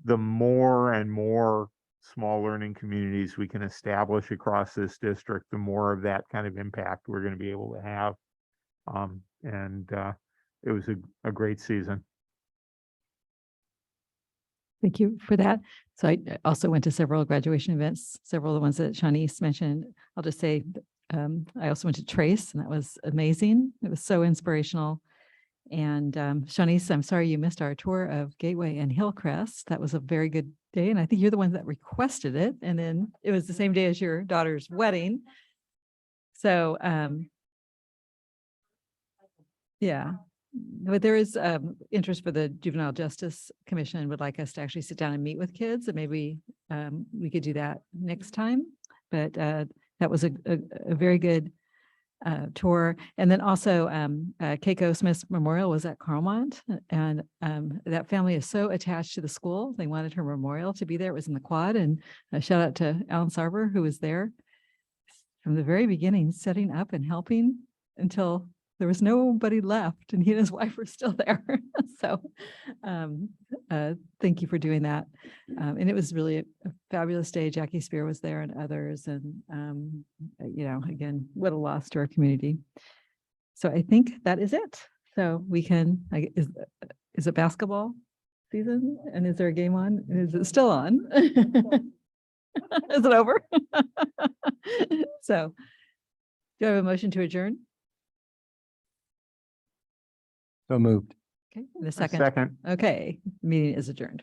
Speaker 1: the more and more small learning communities we can establish across this district, the more of that kind of impact we're going to be able to have. It was a great season.
Speaker 2: Thank you for that. So I also went to several graduation events, several of the ones that Shanice mentioned. I'll just say, I also went to Trace, and that was amazing. It was so inspirational. And Shanice, I'm sorry you missed our tour of Gateway and Hillcrest. That was a very good day. And I think you're the one that requested it. And then it was the same day as your daughter's wedding. So yeah, but there is interest for the Juvenile Justice Commission would like us to actually sit down and meet with kids, and maybe we could do that next time. But that was a very good tour. And then also Keiko Smith's memorial was at Carlmont, and that family is so attached to the school. They wanted her memorial to be there. It was in the quad, and a shout out to Alan Sarver, who was there from the very beginning, setting up and helping until there was nobody left and he and his wife were still there. So thank you for doing that. And it was really a fabulous day. Jackie Spear was there and others. And, again, what a loss to our community. So I think that is it. So we can, is it basketball season? And is there a game on? Is it still on? Is it over? So do I have a motion to adjourn?
Speaker 4: So moved.
Speaker 2: Okay, in a second.
Speaker 1: Second.
Speaker 2: Okay, meeting is adjourned.